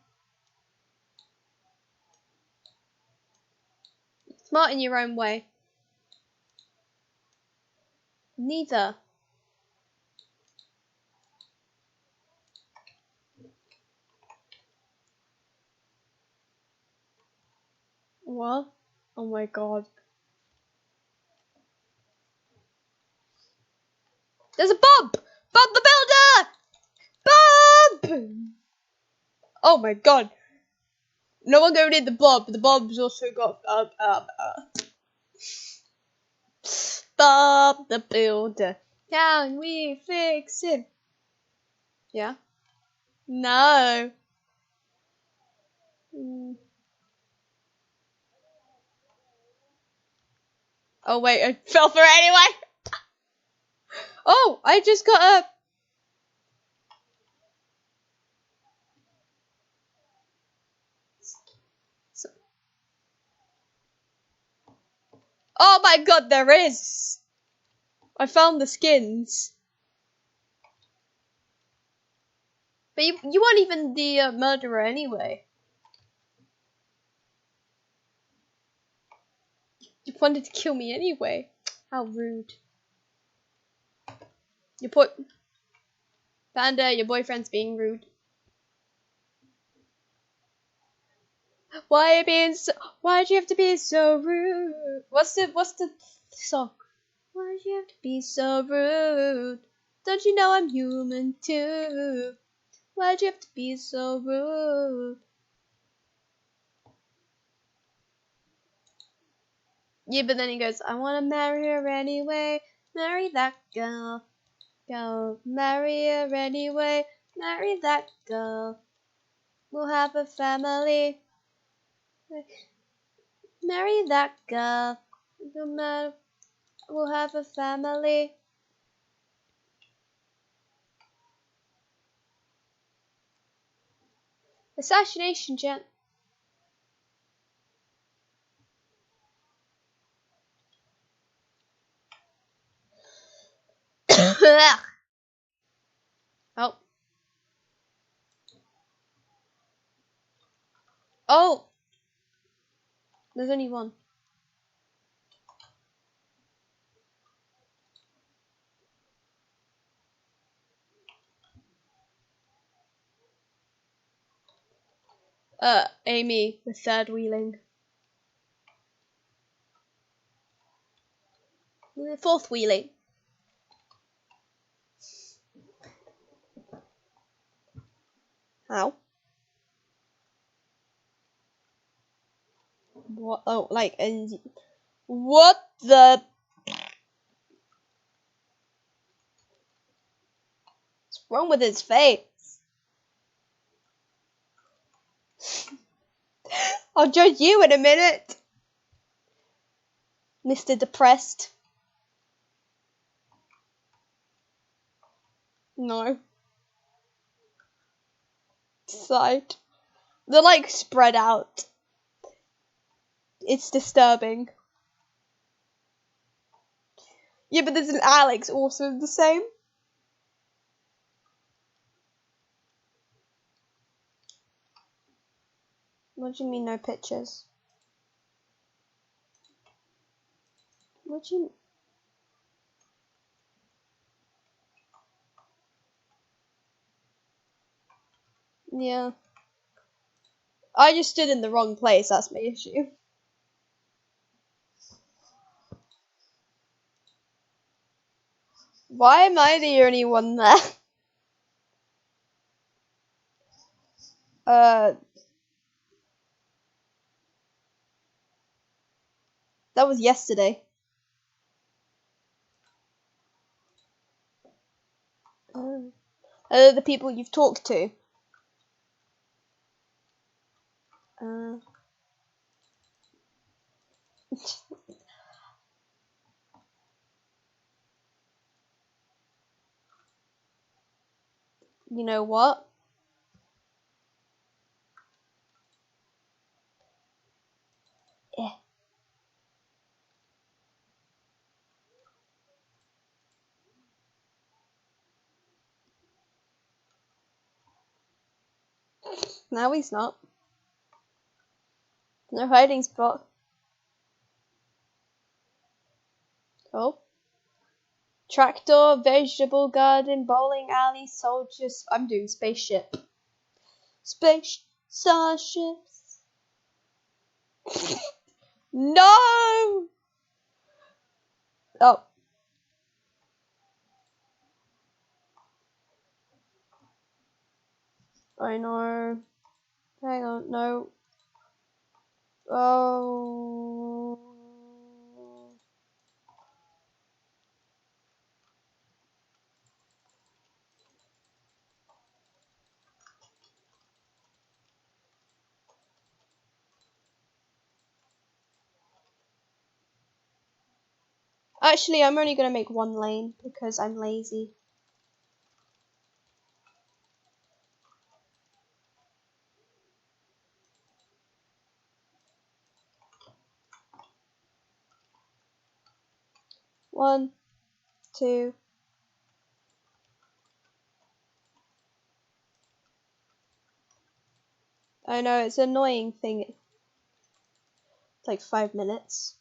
Speaker 1: Smart in your own way. Neither. What? Oh my god. There's a Bob! Bob the Builder! Bob! Oh my god. No one go near the Bob. The Bob's also got Bob the Builder. Can we fix him? Yeah. No. Oh wait, I fell for it anyway. Oh, I just got a. Oh my god, there is. I found the skins. But you weren't even the murderer anyway. You wanted to kill me anyway. How rude. Panda, your boyfriend's being rude. Why why'd you have to be so rude? What's the song? Why'd you have to be so rude? Don't you know I'm human too? Why'd you have to be so rude? Yeah, but then he goes, I wanna marry her anyway. Marry that girl. Go marry her anyway. Marry that girl. We'll have a family. Marry that girl. No matter, we'll have a family. Assassination, gent. Oh. Oh. There's only one. Amy, the third wheeling. The fourth wheeling. How? What? Oh, like, and what the? What's wrong with his face? I'll judge you in a minute, Mr. Depressed. No. Side. They're like spread out. It's disturbing. Yeah, but there's an Alex also the same. What do you mean no pictures? What do you... Yeah. I just stood in the wrong place, that's my issue. Why am I the only one there? That was yesterday. The people you've talked to. You know what? Yeah. No, he's not. No hiding spot. Oh. Tractor, vegetable garden, bowling alley, soldiers. I'm doing spaceship. Space starships. No! Oh. I know. Hang on, no. Oh. Actually, I'm only gonna make one lane because I'm lazy. One, two. I know, it's an annoying thing. It's like 5 minutes.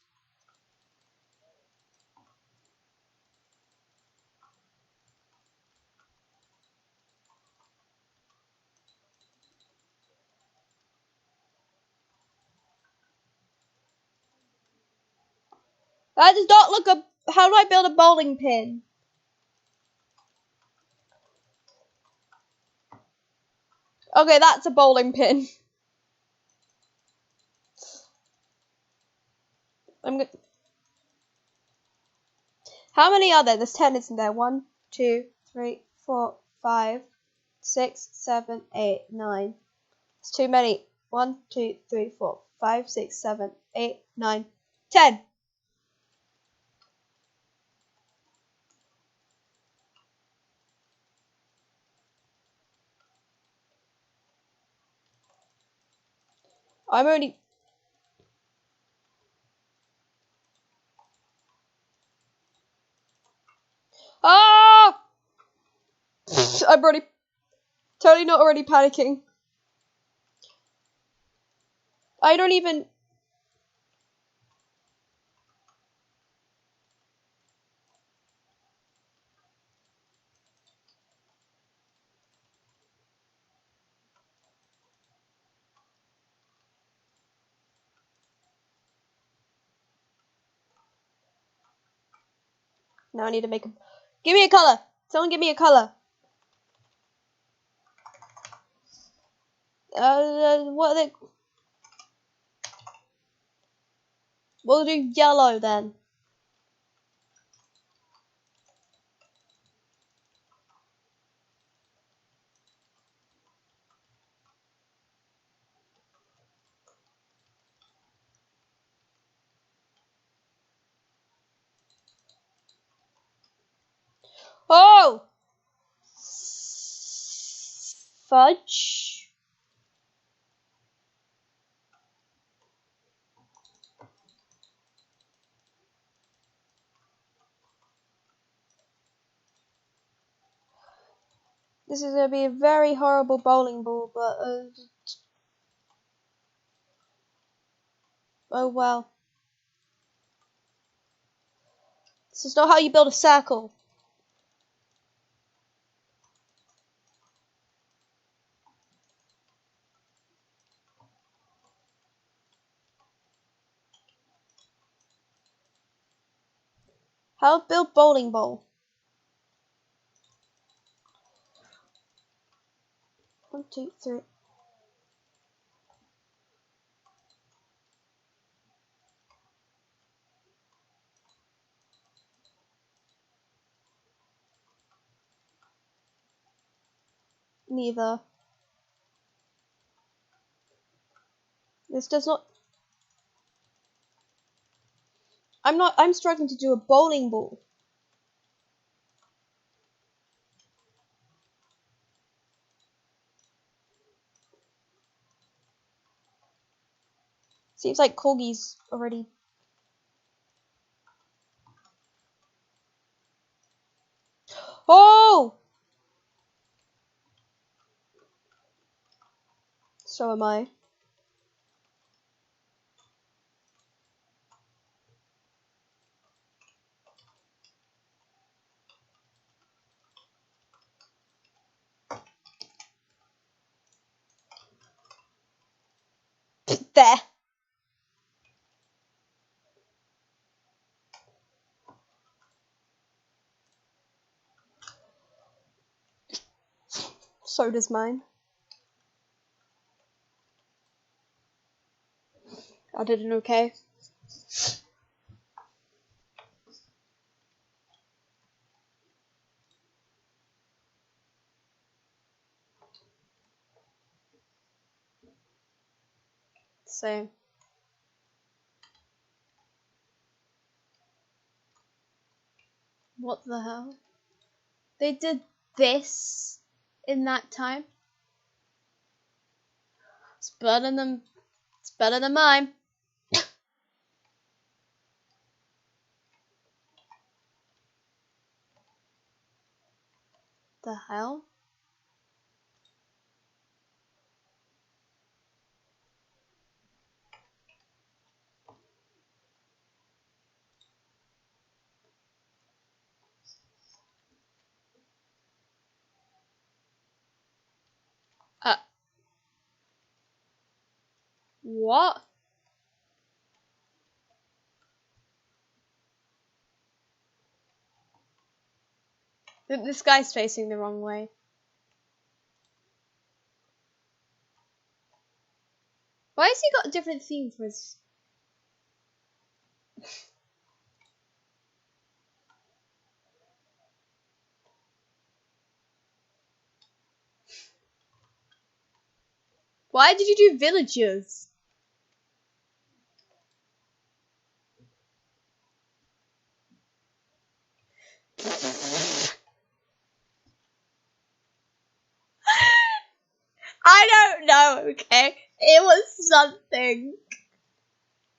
Speaker 1: That does not look a... How do I build a bowling pin? Okay, that's a bowling pin. I'm gonna... How many are there? There's 10, isn't there? 1, 2, 3, 4, 5, 6, 7, 8, 9. It's too many. 1, 2, 3, 4, 5, 6, 7, 8, 9, 10. I'm only... Ah! I'm already... Totally not already panicking. I don't even... Now I need to make a... Give me a color! Someone give me a color! What are they... We'll do yellow then. Oh! Fudge. This is going to be a very horrible bowling ball, but oh well. This is not how you build a circle. How to build bowling ball? 1, 2, 3. Neither. This does not. I'm struggling to do a bowling ball. Seems like Corgi's already. Oh! So am I. There. So does mine. I did an okay. So. What the hell? They did this in that time? It's better than mine. The hell? What? This guy's facing the wrong way. Why has he got a different theme for his... Why did you do villagers? I don't know, okay? It was something.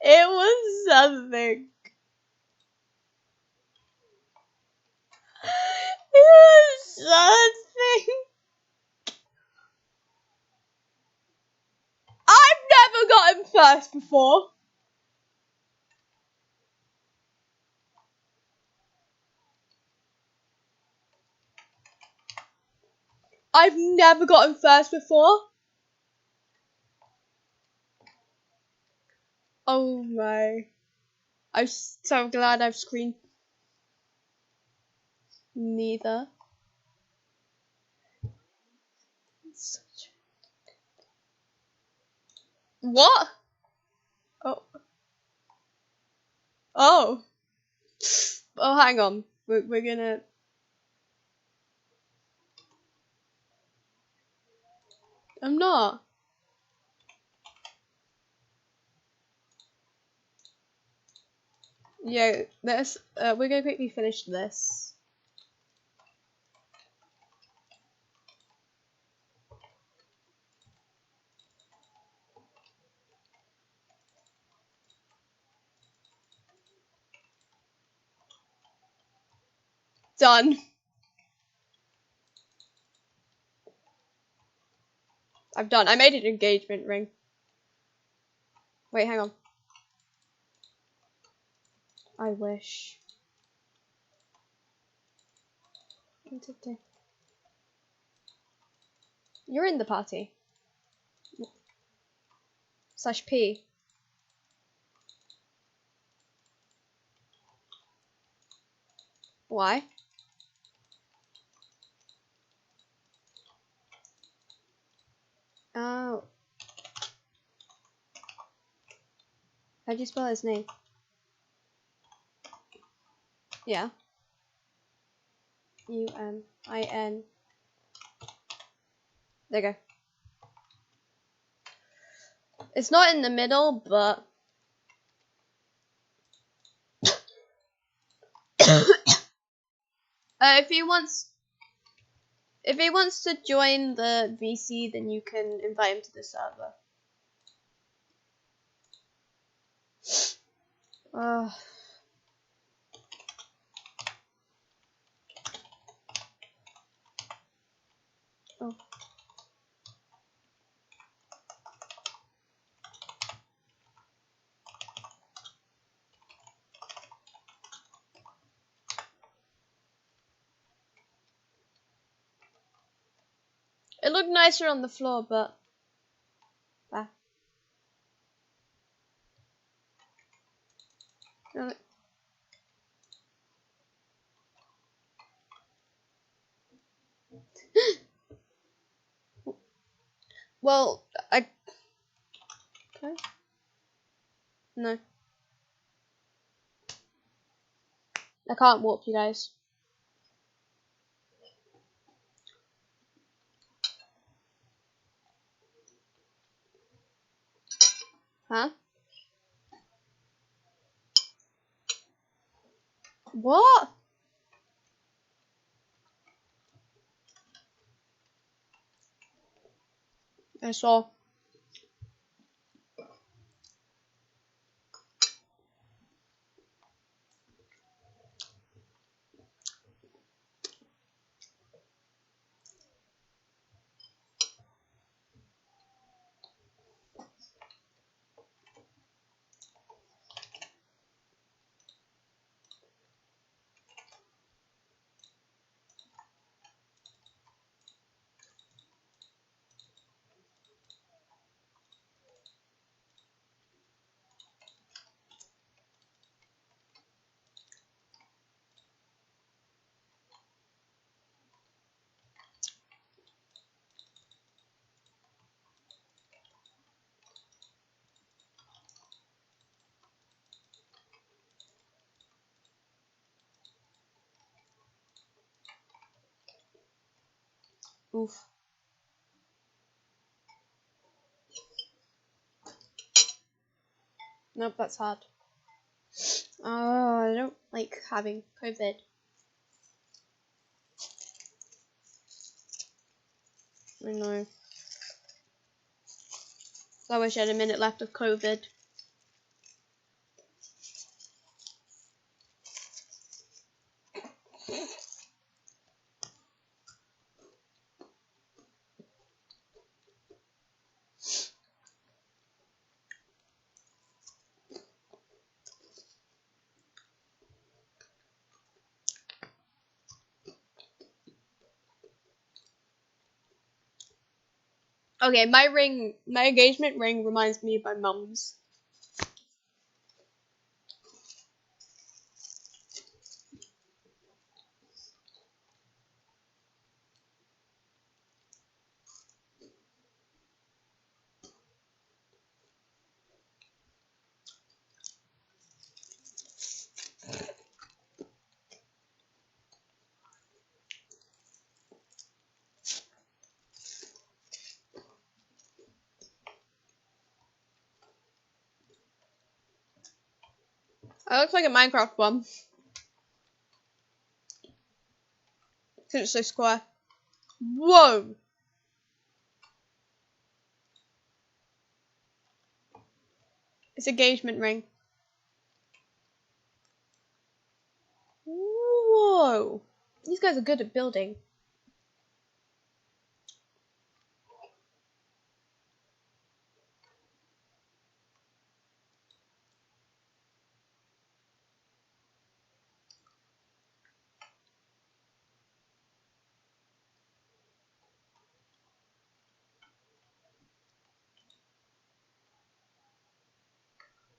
Speaker 1: It was something. It was something. I've never gotten first before. I've never gotten first before. Oh my. I'm so glad I've screened. Neither. What? Oh. Oh. Oh, hang on. We're gonna. I'm not. Yeah, this. We're gonna quickly finish this. Done. I've done. I made an engagement ring. Wait, hang on. I wish. You're in the party. /P. Why? Oh. How do you spell his name? Yeah. UMIN. There you go. It's not in the middle, but if he wants to join the VC, then you can invite him to the server. Oh. It looked nicer on the floor, but well, okay. No, I can't warp you guys. Huh? What? I saw. Oof. Nope, that's hard. Oh, I don't like having COVID. I know. I wish I had a minute left of COVID. Okay, my engagement ring reminds me of my mum's. It looks like a Minecraft one. Because it's so square. Whoa! It's a engagement ring. Whoa! These guys are good at building.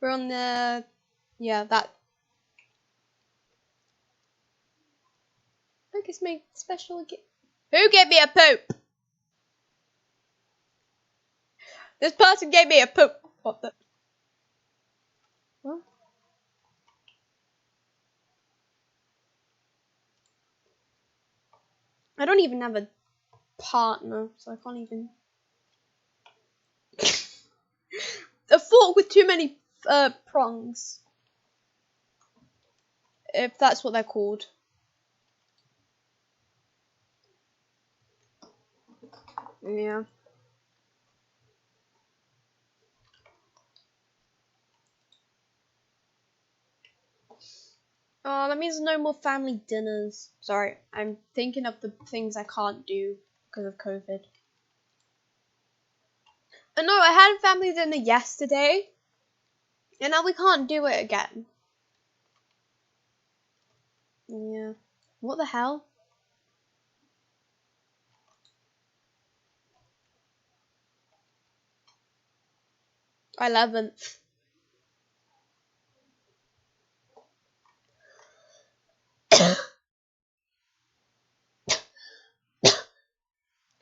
Speaker 1: We're on the... Yeah, that... Look, it's my special gift. Who gave me a poop? This person gave me a poop. What the... What? I don't even have a partner, so I can't even... A fork with too many prongs. If that's what they're called. Yeah. Oh, that means no more family dinners. Sorry, I'm thinking of the things I can't do because of COVID. And no, I had a family dinner yesterday, and now we can't do it again. Yeah. What the hell? I 11th.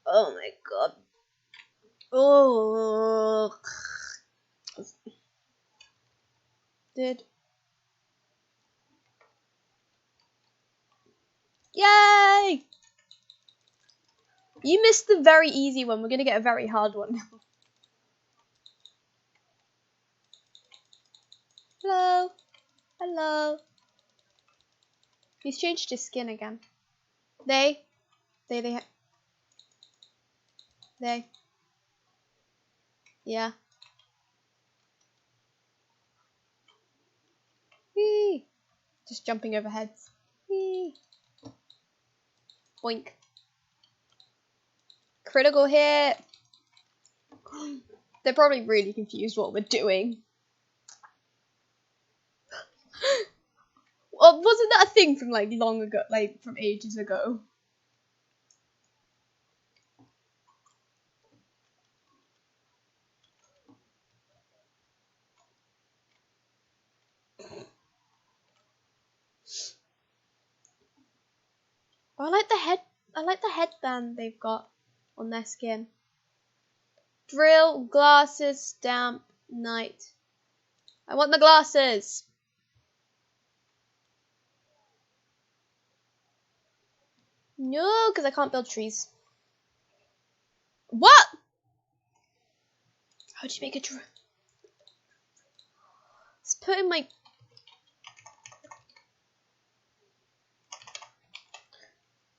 Speaker 1: Oh my god. Oh. Did. Yay! You missed the very easy one. We're gonna get a very hard one now. Hello. Hello. He's changed his skin again. They. Yeah. Whee! Just jumping over heads. Whee! Boink. Critical hit. They're probably really confused what we're doing. Well, wasn't that a thing from like long ago, like from ages ago? I like the head. I like the headband they've got on their skin. Drill, glasses, stamp, knight. I want the glasses. No, because I can't build trees. What? How do you make a drill? Let's put in my...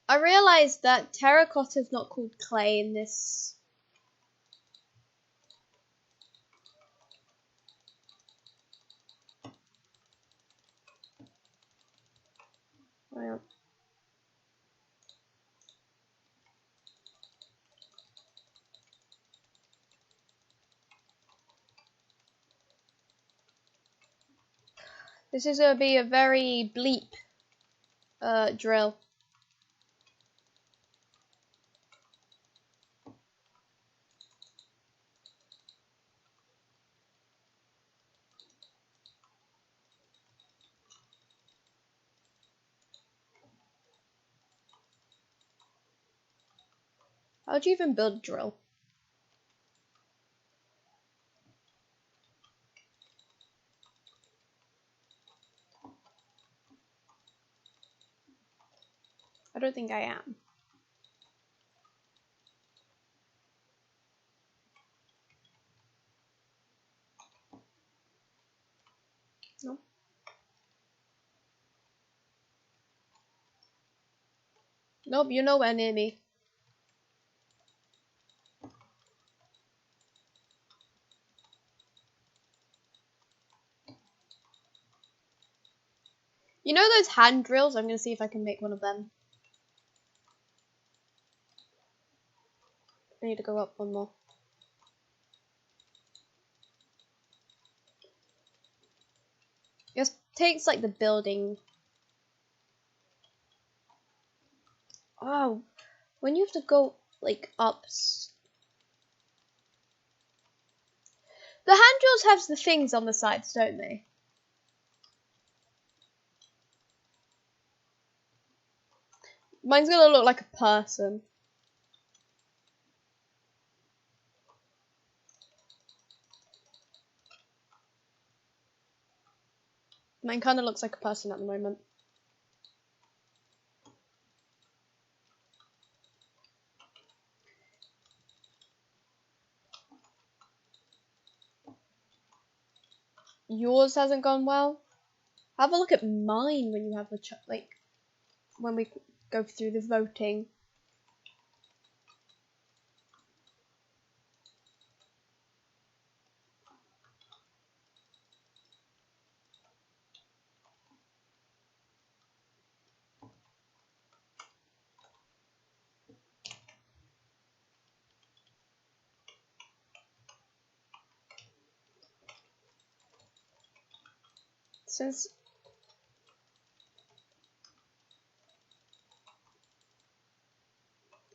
Speaker 1: I realised that terracotta is not called clay in this. Well, this is going to be a very bleep drill. How do you even build a drill? I don't think I am. No. Nope, you're nowhere near me. You know those hand drills? I'm gonna see if I can make one of them. I need to go up one more. It takes like the building. Oh, when you have to go like up. The hand drills have the things on the sides, don't they? Mine's gonna look like a person. Mine kind of looks like a person at the moment. Yours hasn't gone well. Have a look at mine when you have a like when we go through the voting. Since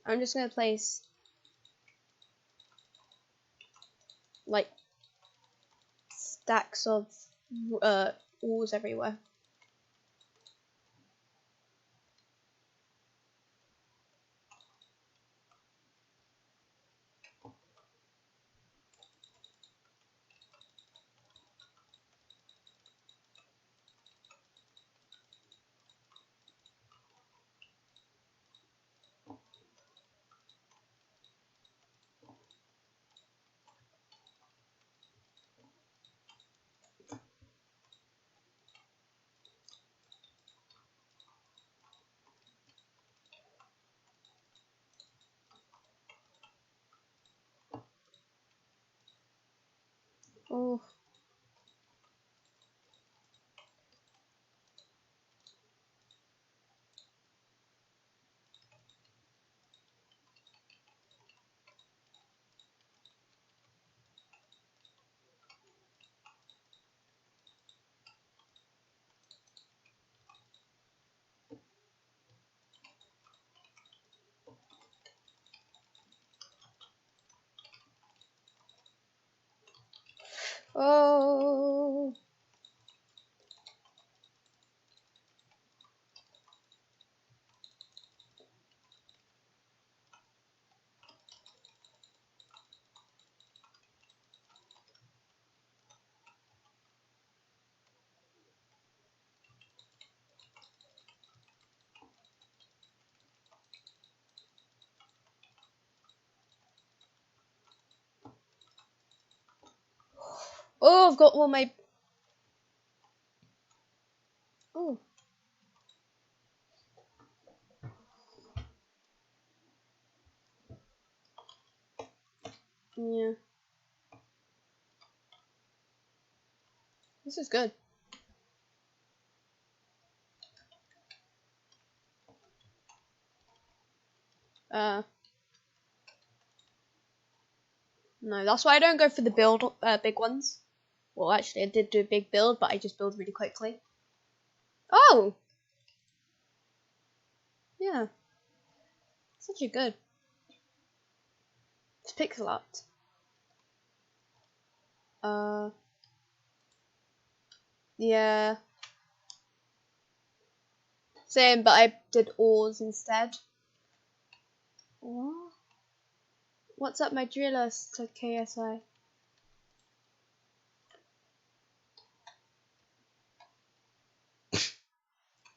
Speaker 1: I'm just gonna place like stacks of walls everywhere. Oh. Oh. Oh, I've got all my. Oh. Yeah. This is good. No, that's why I don't go for the build big ones. Well, actually, I did do a big build, but I just build really quickly. Oh! Yeah. Such a good. It's pixel art. Yeah. Same, but I did ores instead. What? What's up, my driller? To KSI.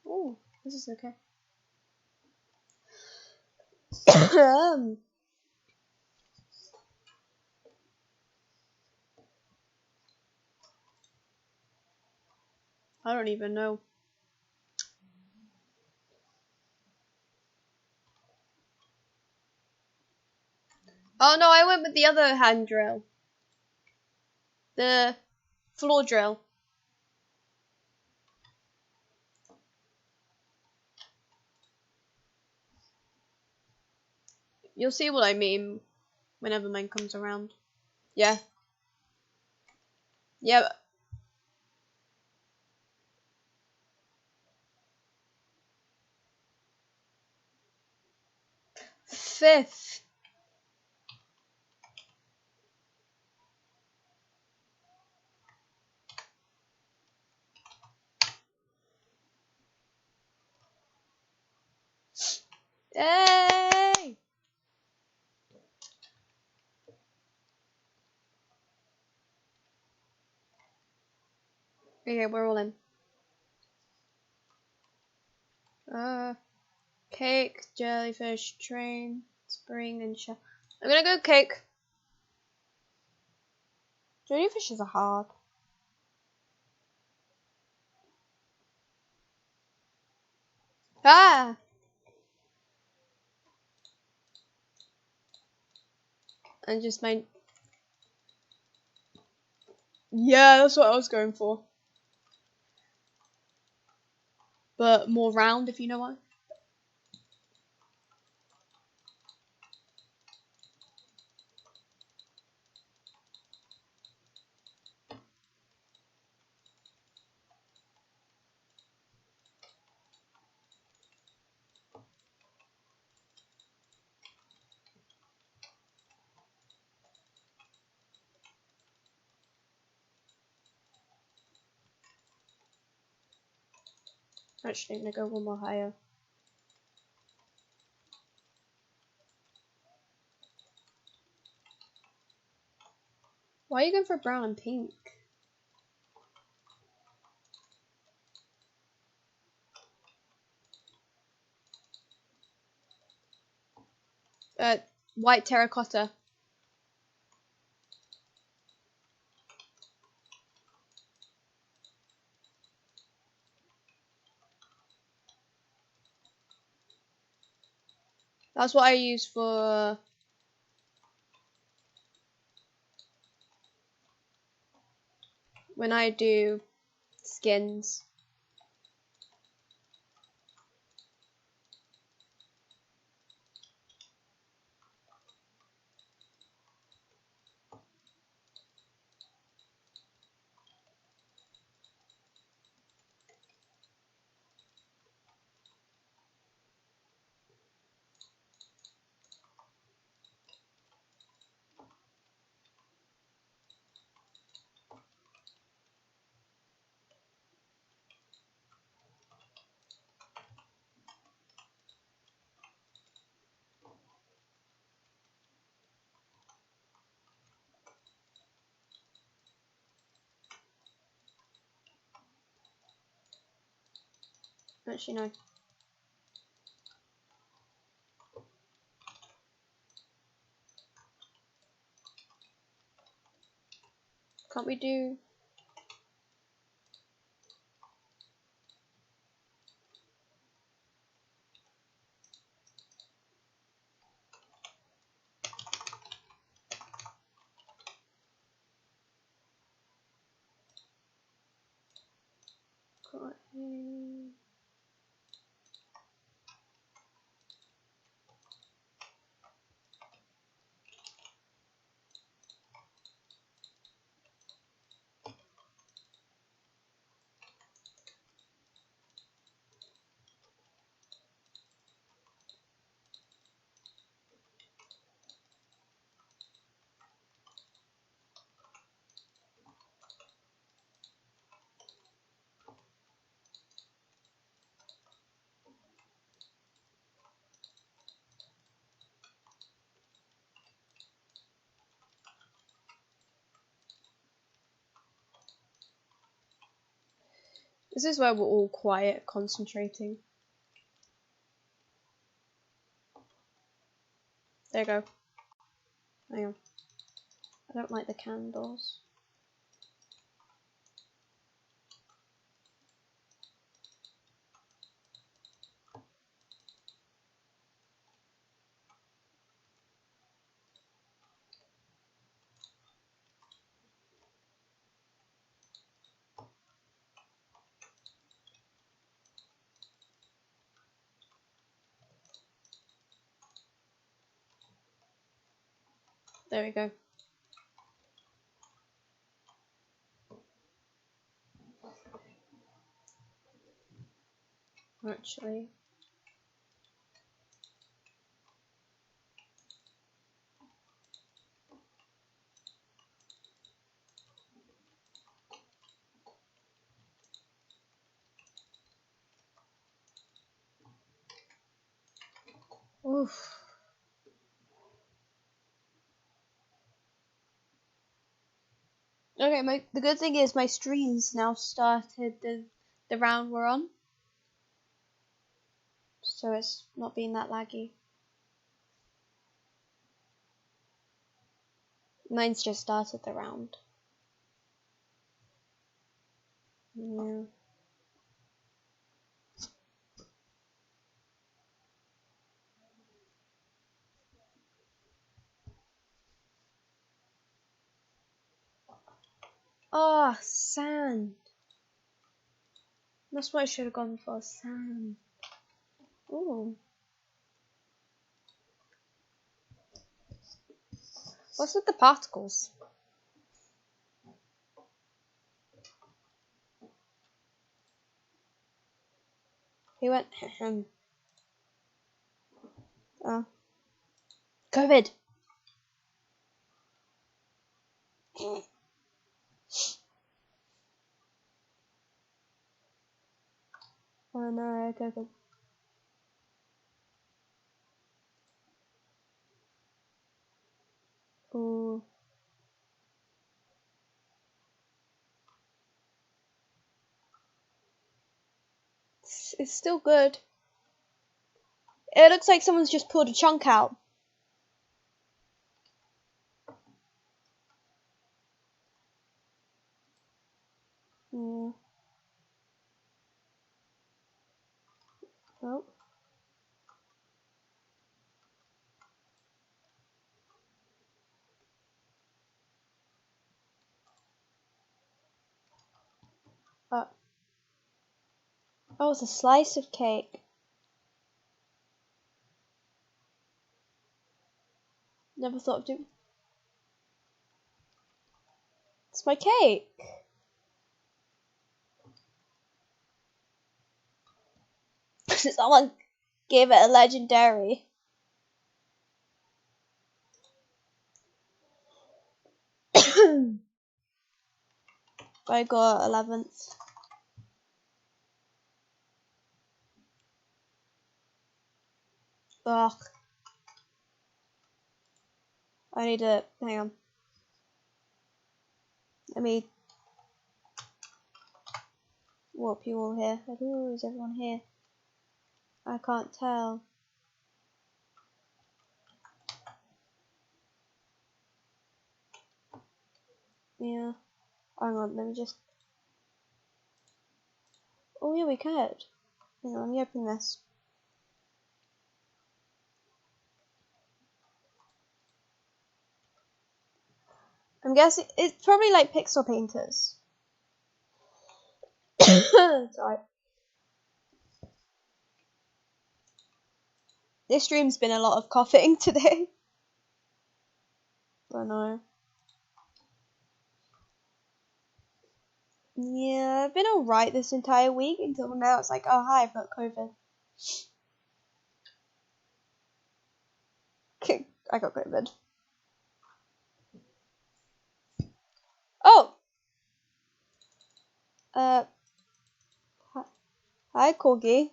Speaker 1: Oh, this is okay. I don't even know. Oh no, I went with the other hand drill. The floor drill. You'll see what I mean whenever mine comes around. Yeah. Yeah. Fifth. Yay! Okay, we're all in. Cake, jellyfish, train, spring, and shell. I'm gonna go cake. Jellyfishes are hard. Ah! And just my... Yeah, that's what I was going for. But more round, if you know what. Actually, I'm gonna go one more higher. Why are you going for brown and pink? White terracotta. That's what I use for when I do skins. Actually, no. Can't we do... This is where we're all quiet, concentrating. There you go. Hang on. I don't like the candles. There we go. Actually. Oof. Okay, the good thing is my streams now started the round we're on. So it's not being that laggy. Mine's just started the round. Yeah. Oh, sand. That's what I should have gone for, sand. Ooh. What's with the particles? He went, oh. COVID. Oh no, COVID. Ooh. It's still good. It looks like someone's just pulled a chunk out. Yeah. Oh. Oh, it's a slice of cake. Never thought of doing. It's my cake. Someone gave it a legendary. I got 11th. Ugh. I need to. Hang on. Let me warp you all here. Ooh, is everyone here? I can't tell. Yeah. Hang on, let me just. Oh, yeah, we could. Hang on, let me open this. I'm guessing it's probably like pixel painters. Sorry. This stream's been a lot of coughing today. I know. Yeah, I've been alright this entire week until now it's like, oh hi, I've got COVID. I got COVID. Oh! Hi, Corgi.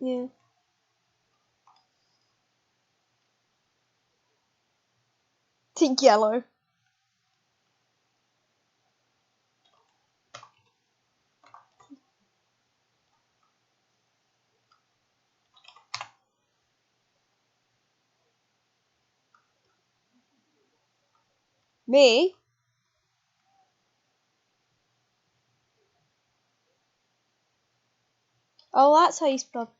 Speaker 1: Yeah. Think yellow. Me? Oh, that's how you spell.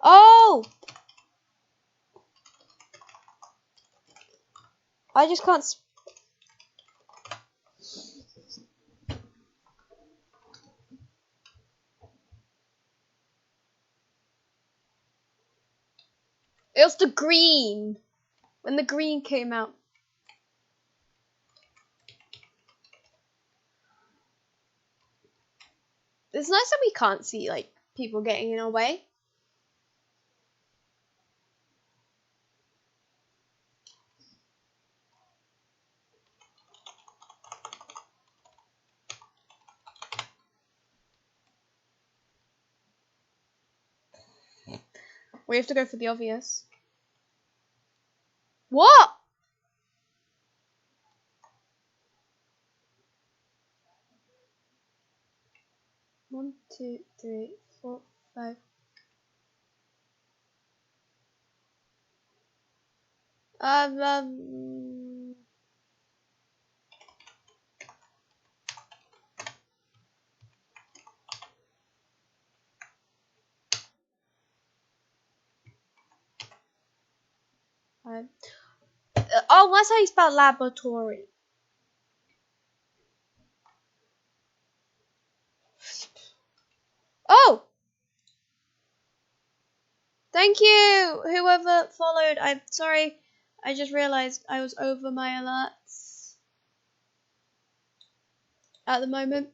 Speaker 1: Oh! I just can't. It was the green. When the green came out. It's nice that we can't see, like, people getting in our way. We have to go for the obvious. What? One, two, three, four, five. Um. Oh, that's how you spell laboratory. Oh! Thank you, whoever followed. I'm sorry. I just realised I was over my alerts at the moment.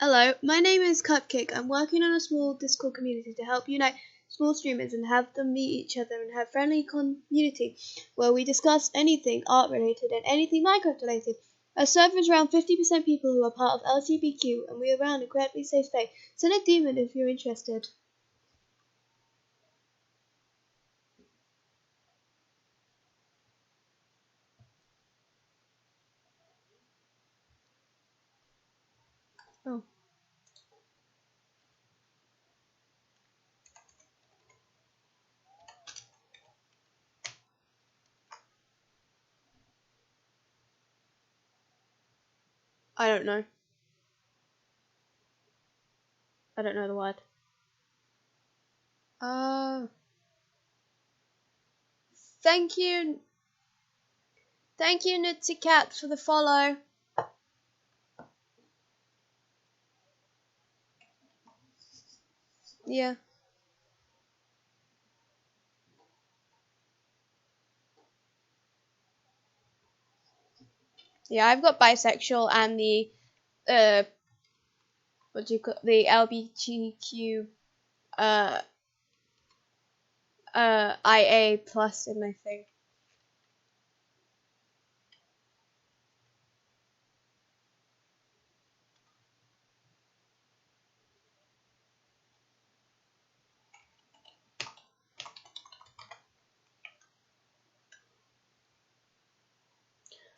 Speaker 1: Hello, my name is Cupcake. I'm working on a small Discord community to help unite small streamers and have them meet each other and have friendly community where we discuss anything art related and anything Minecraft related. Our server is around 50% people who are part of LGBTQ and we are around incredibly safe space. Send a demon if you're interested. Oh. I don't know. I don't know the word. Thank you. Thank you, Nitsy Cat, for the follow. Yeah. Yeah, I've got bisexual and the what do you call the LGBTQ IA plus in my thing.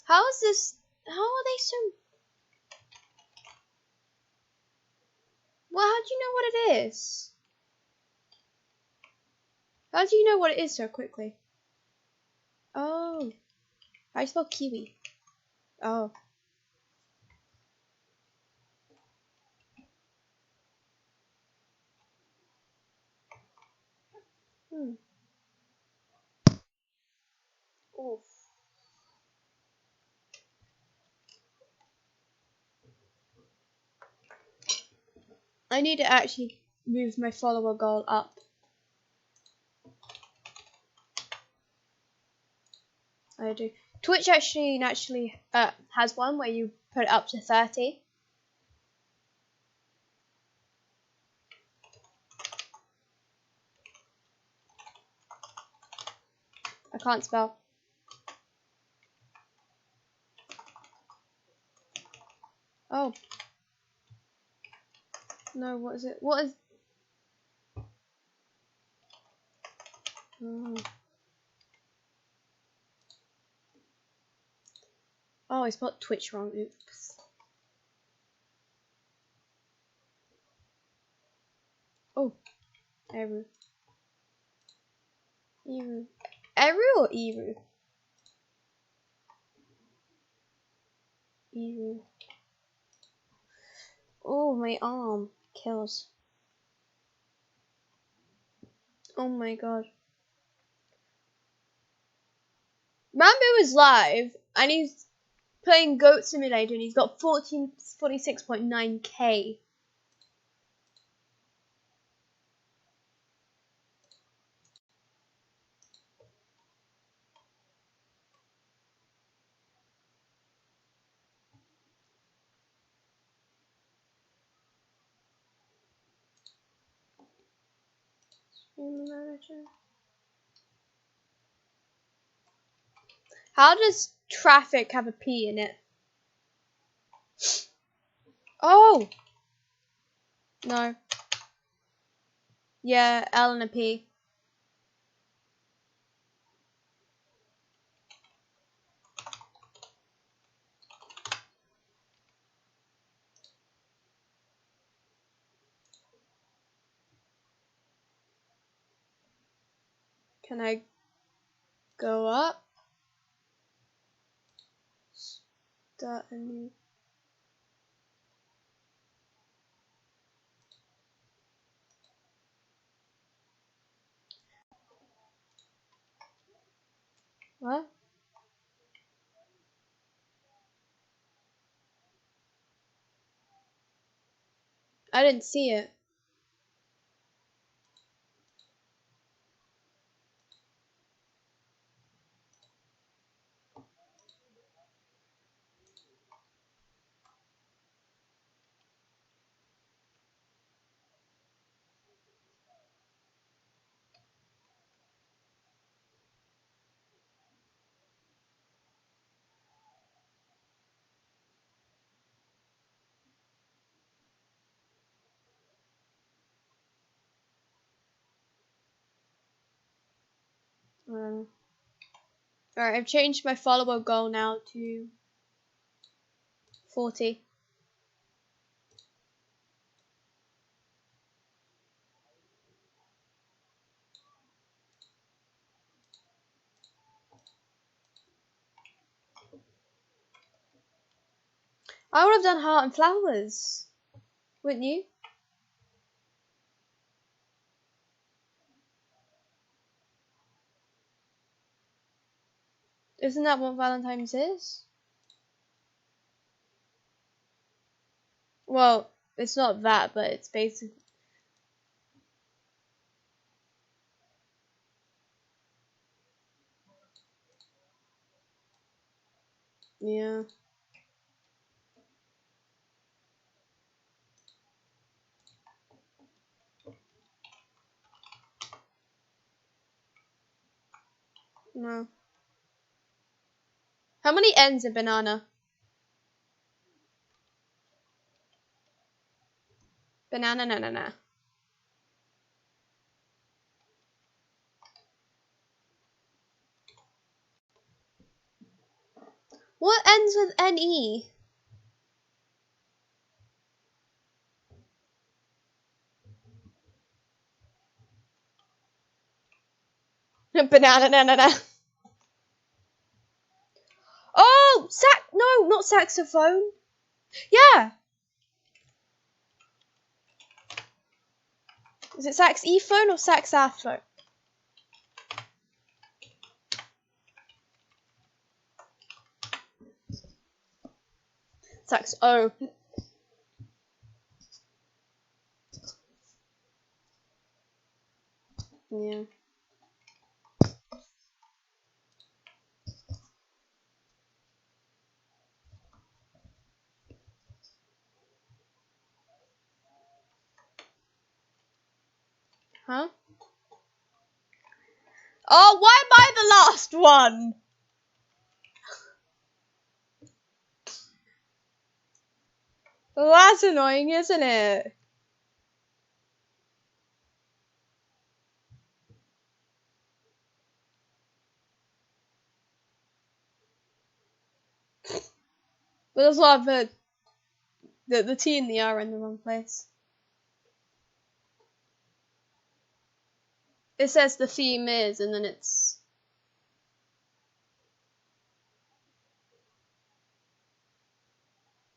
Speaker 1: How is this? How are they so? Well, how do you know what it is? How do you know what it is so quickly? Oh, I spell kiwi. Oh. Hmm. Oof. I need to actually move my follower goal up. I do. Twitch actually naturally has one where you put it up to 30. I can't spell. Oh. No, what is it? What is... Oh, I spelled Twitch wrong. Oops. Oh. Eru. Eru. Eru or Eru? Eru. Oh, my arm kills. Oh my god. Rambo is live, and he's playing Goat Simulator, and he's got 46.9k. How does traffic have a P in it? Oh! No. Yeah, L and a P. Can I go up? Start a new. What? I didn't see it. Alright, I've changed my follower goal now to 40. I would have done heart and flowers, wouldn't you? Isn't that what Valentine's is? Well, it's not that, but it's basically. Yeah. No. How many ends a banana? Banana, na na na. What ends with NE? Banana, na na na. Oh, no, not saxophone. Yeah. Is it saxophone or saxophone? Sax. Oh. Yeah. Huh? Oh, why am I the last one? Well, that's annoying, isn't it? But there's a lot of the T and the R are in the wrong place. It says the theme is, and then it's.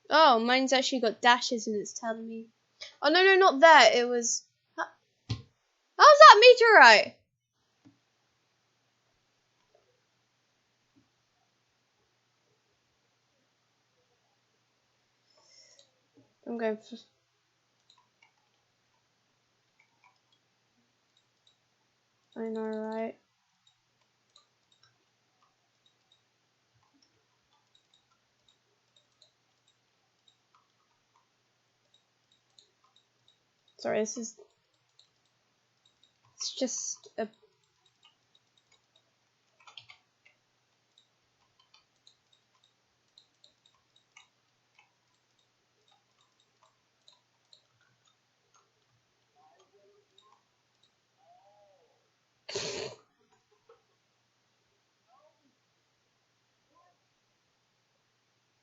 Speaker 1: Oh, mine's actually got dashes and it's telling me. Oh, no, not that. It was. How's that meteorite? I'm going for... I know, right? Sorry, this is... It's just a...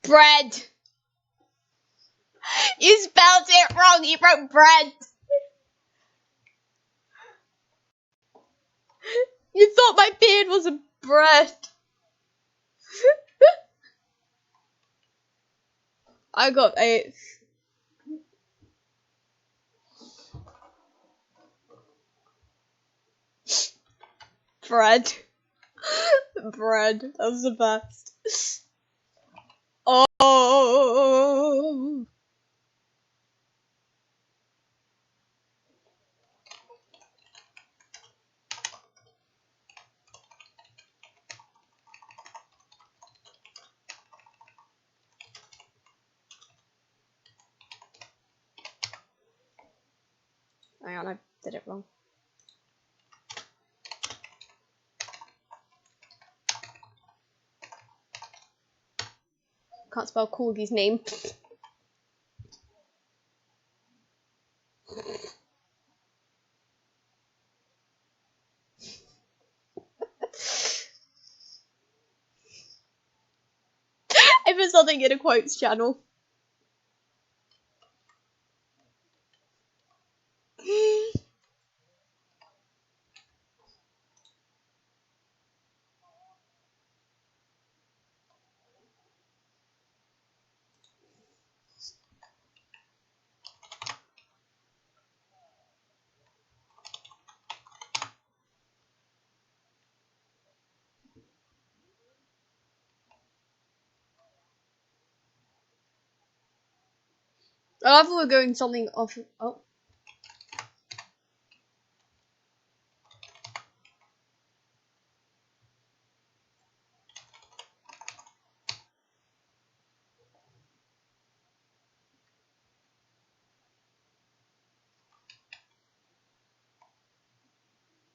Speaker 1: Bread! You spelled it wrong, you wrote bread! You thought my beard was a bread! I got 8. Bread. Bread. That was the best. Oh. Hang on, I did it wrong. Can't spell Corgi's name. If it's something in a quotes channel. I thought we were going something off. Oh.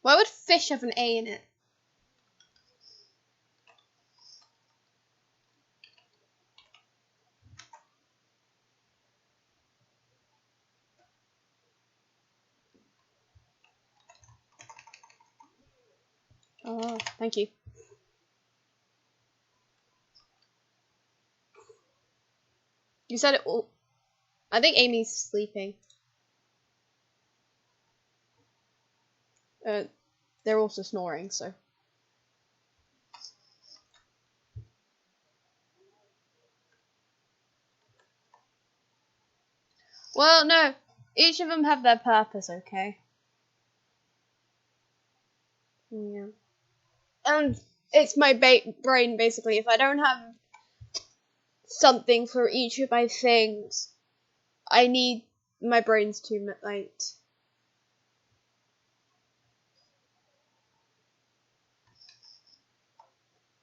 Speaker 1: Why would fish have an A in it? Oh, thank you. You said it all. I think Amy's sleeping. They're also snoring, so. Well, no. Each of them have their purpose, okay? Yeah. And it's my brain, basically. If I don't have something for each of my things, I need my brains to, like...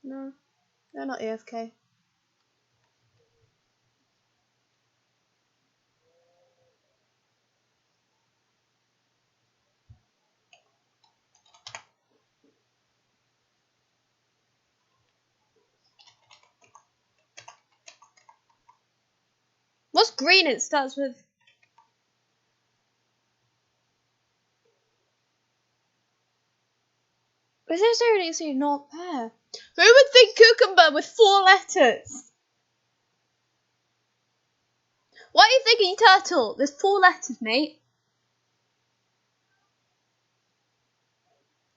Speaker 1: No, they're not AFK. What's green? It starts with... Is there seriously not there? Who would think cucumber with 4 letters? Why are you thinking turtle? There's 4 letters, mate.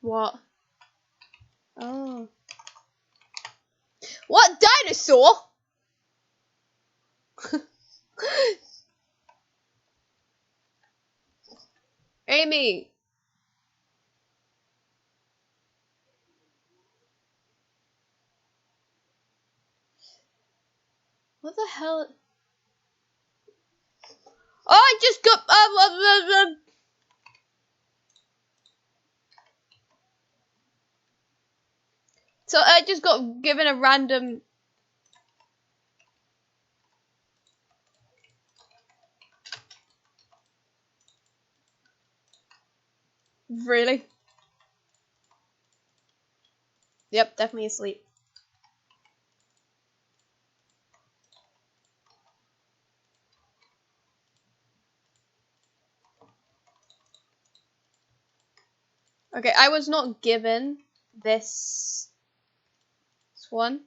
Speaker 1: What? Oh. What dinosaur? Amy. What the hell? just got. So I just got given a random. Really? Yep, definitely asleep. Okay, I was not given this one.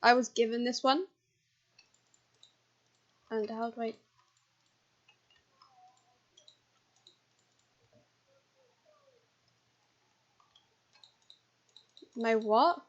Speaker 1: I was given this one. And how do I... My what?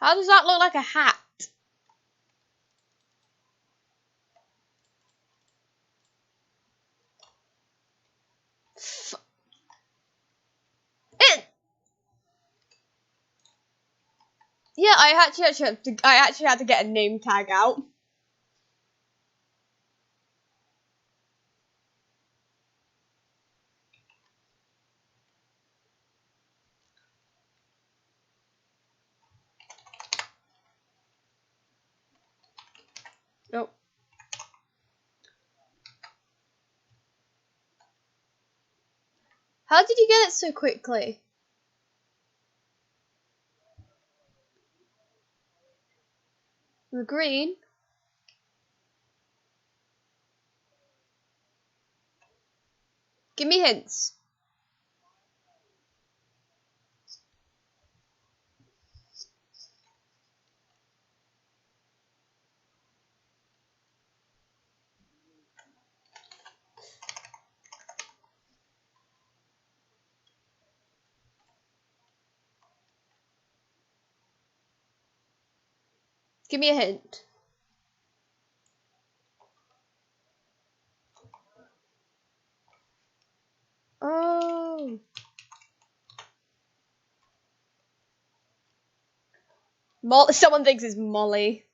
Speaker 1: How does that look like a hat? It... Yeah, I actually had to get a name tag out. Nope. How did you get it so quickly? The green? Give me hints. Give me a hint. Oh. Someone thinks it's Molly.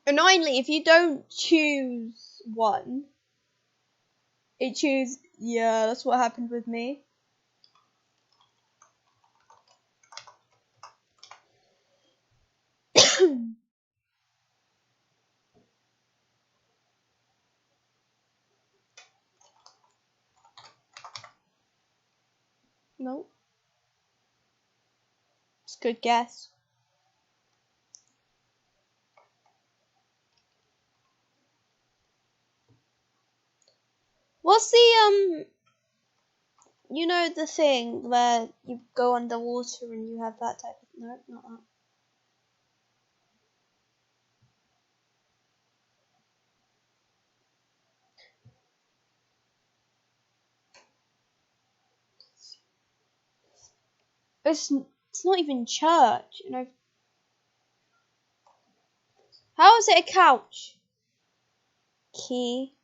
Speaker 1: Annoyingly, if you don't choose one, it choose... Yeah, that's what happened with me. No. It's a good guess. What's the, you know the thing where you go underwater and you have that type of... No, not that. It's not even church, you know. How is it a couch? Key.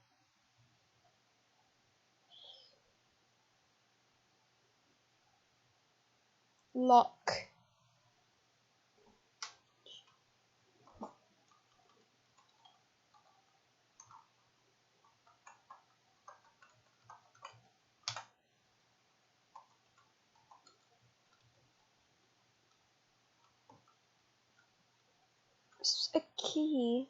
Speaker 1: Lock. It's a key.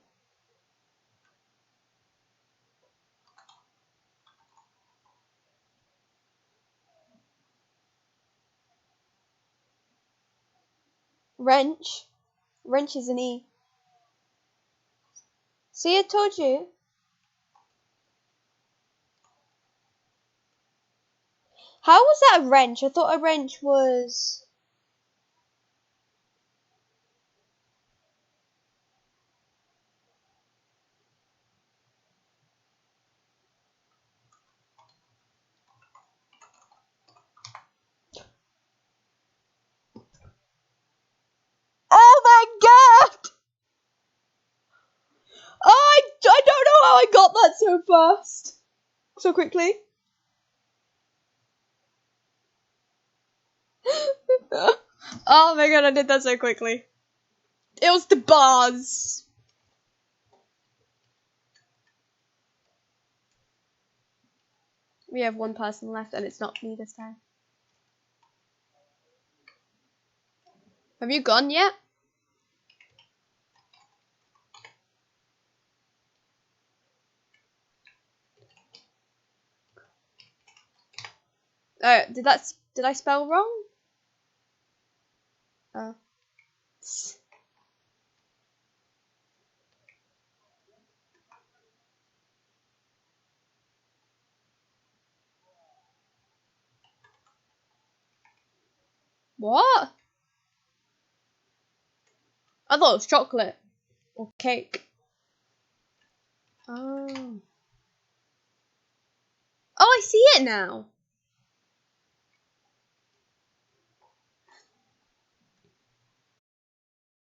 Speaker 1: Wrench. Wrench is an E. See, I told you. How was that a wrench? I thought a wrench was... Oh my god! Oh, I don't know how I got that so fast. So quickly. Oh my god, I did that so quickly. It was the bars. We have one person left and it's not me this time. Have you gone yet? Did I spell wrong? Oh. What? I thought it was chocolate or cake. Oh. Oh, I see it now.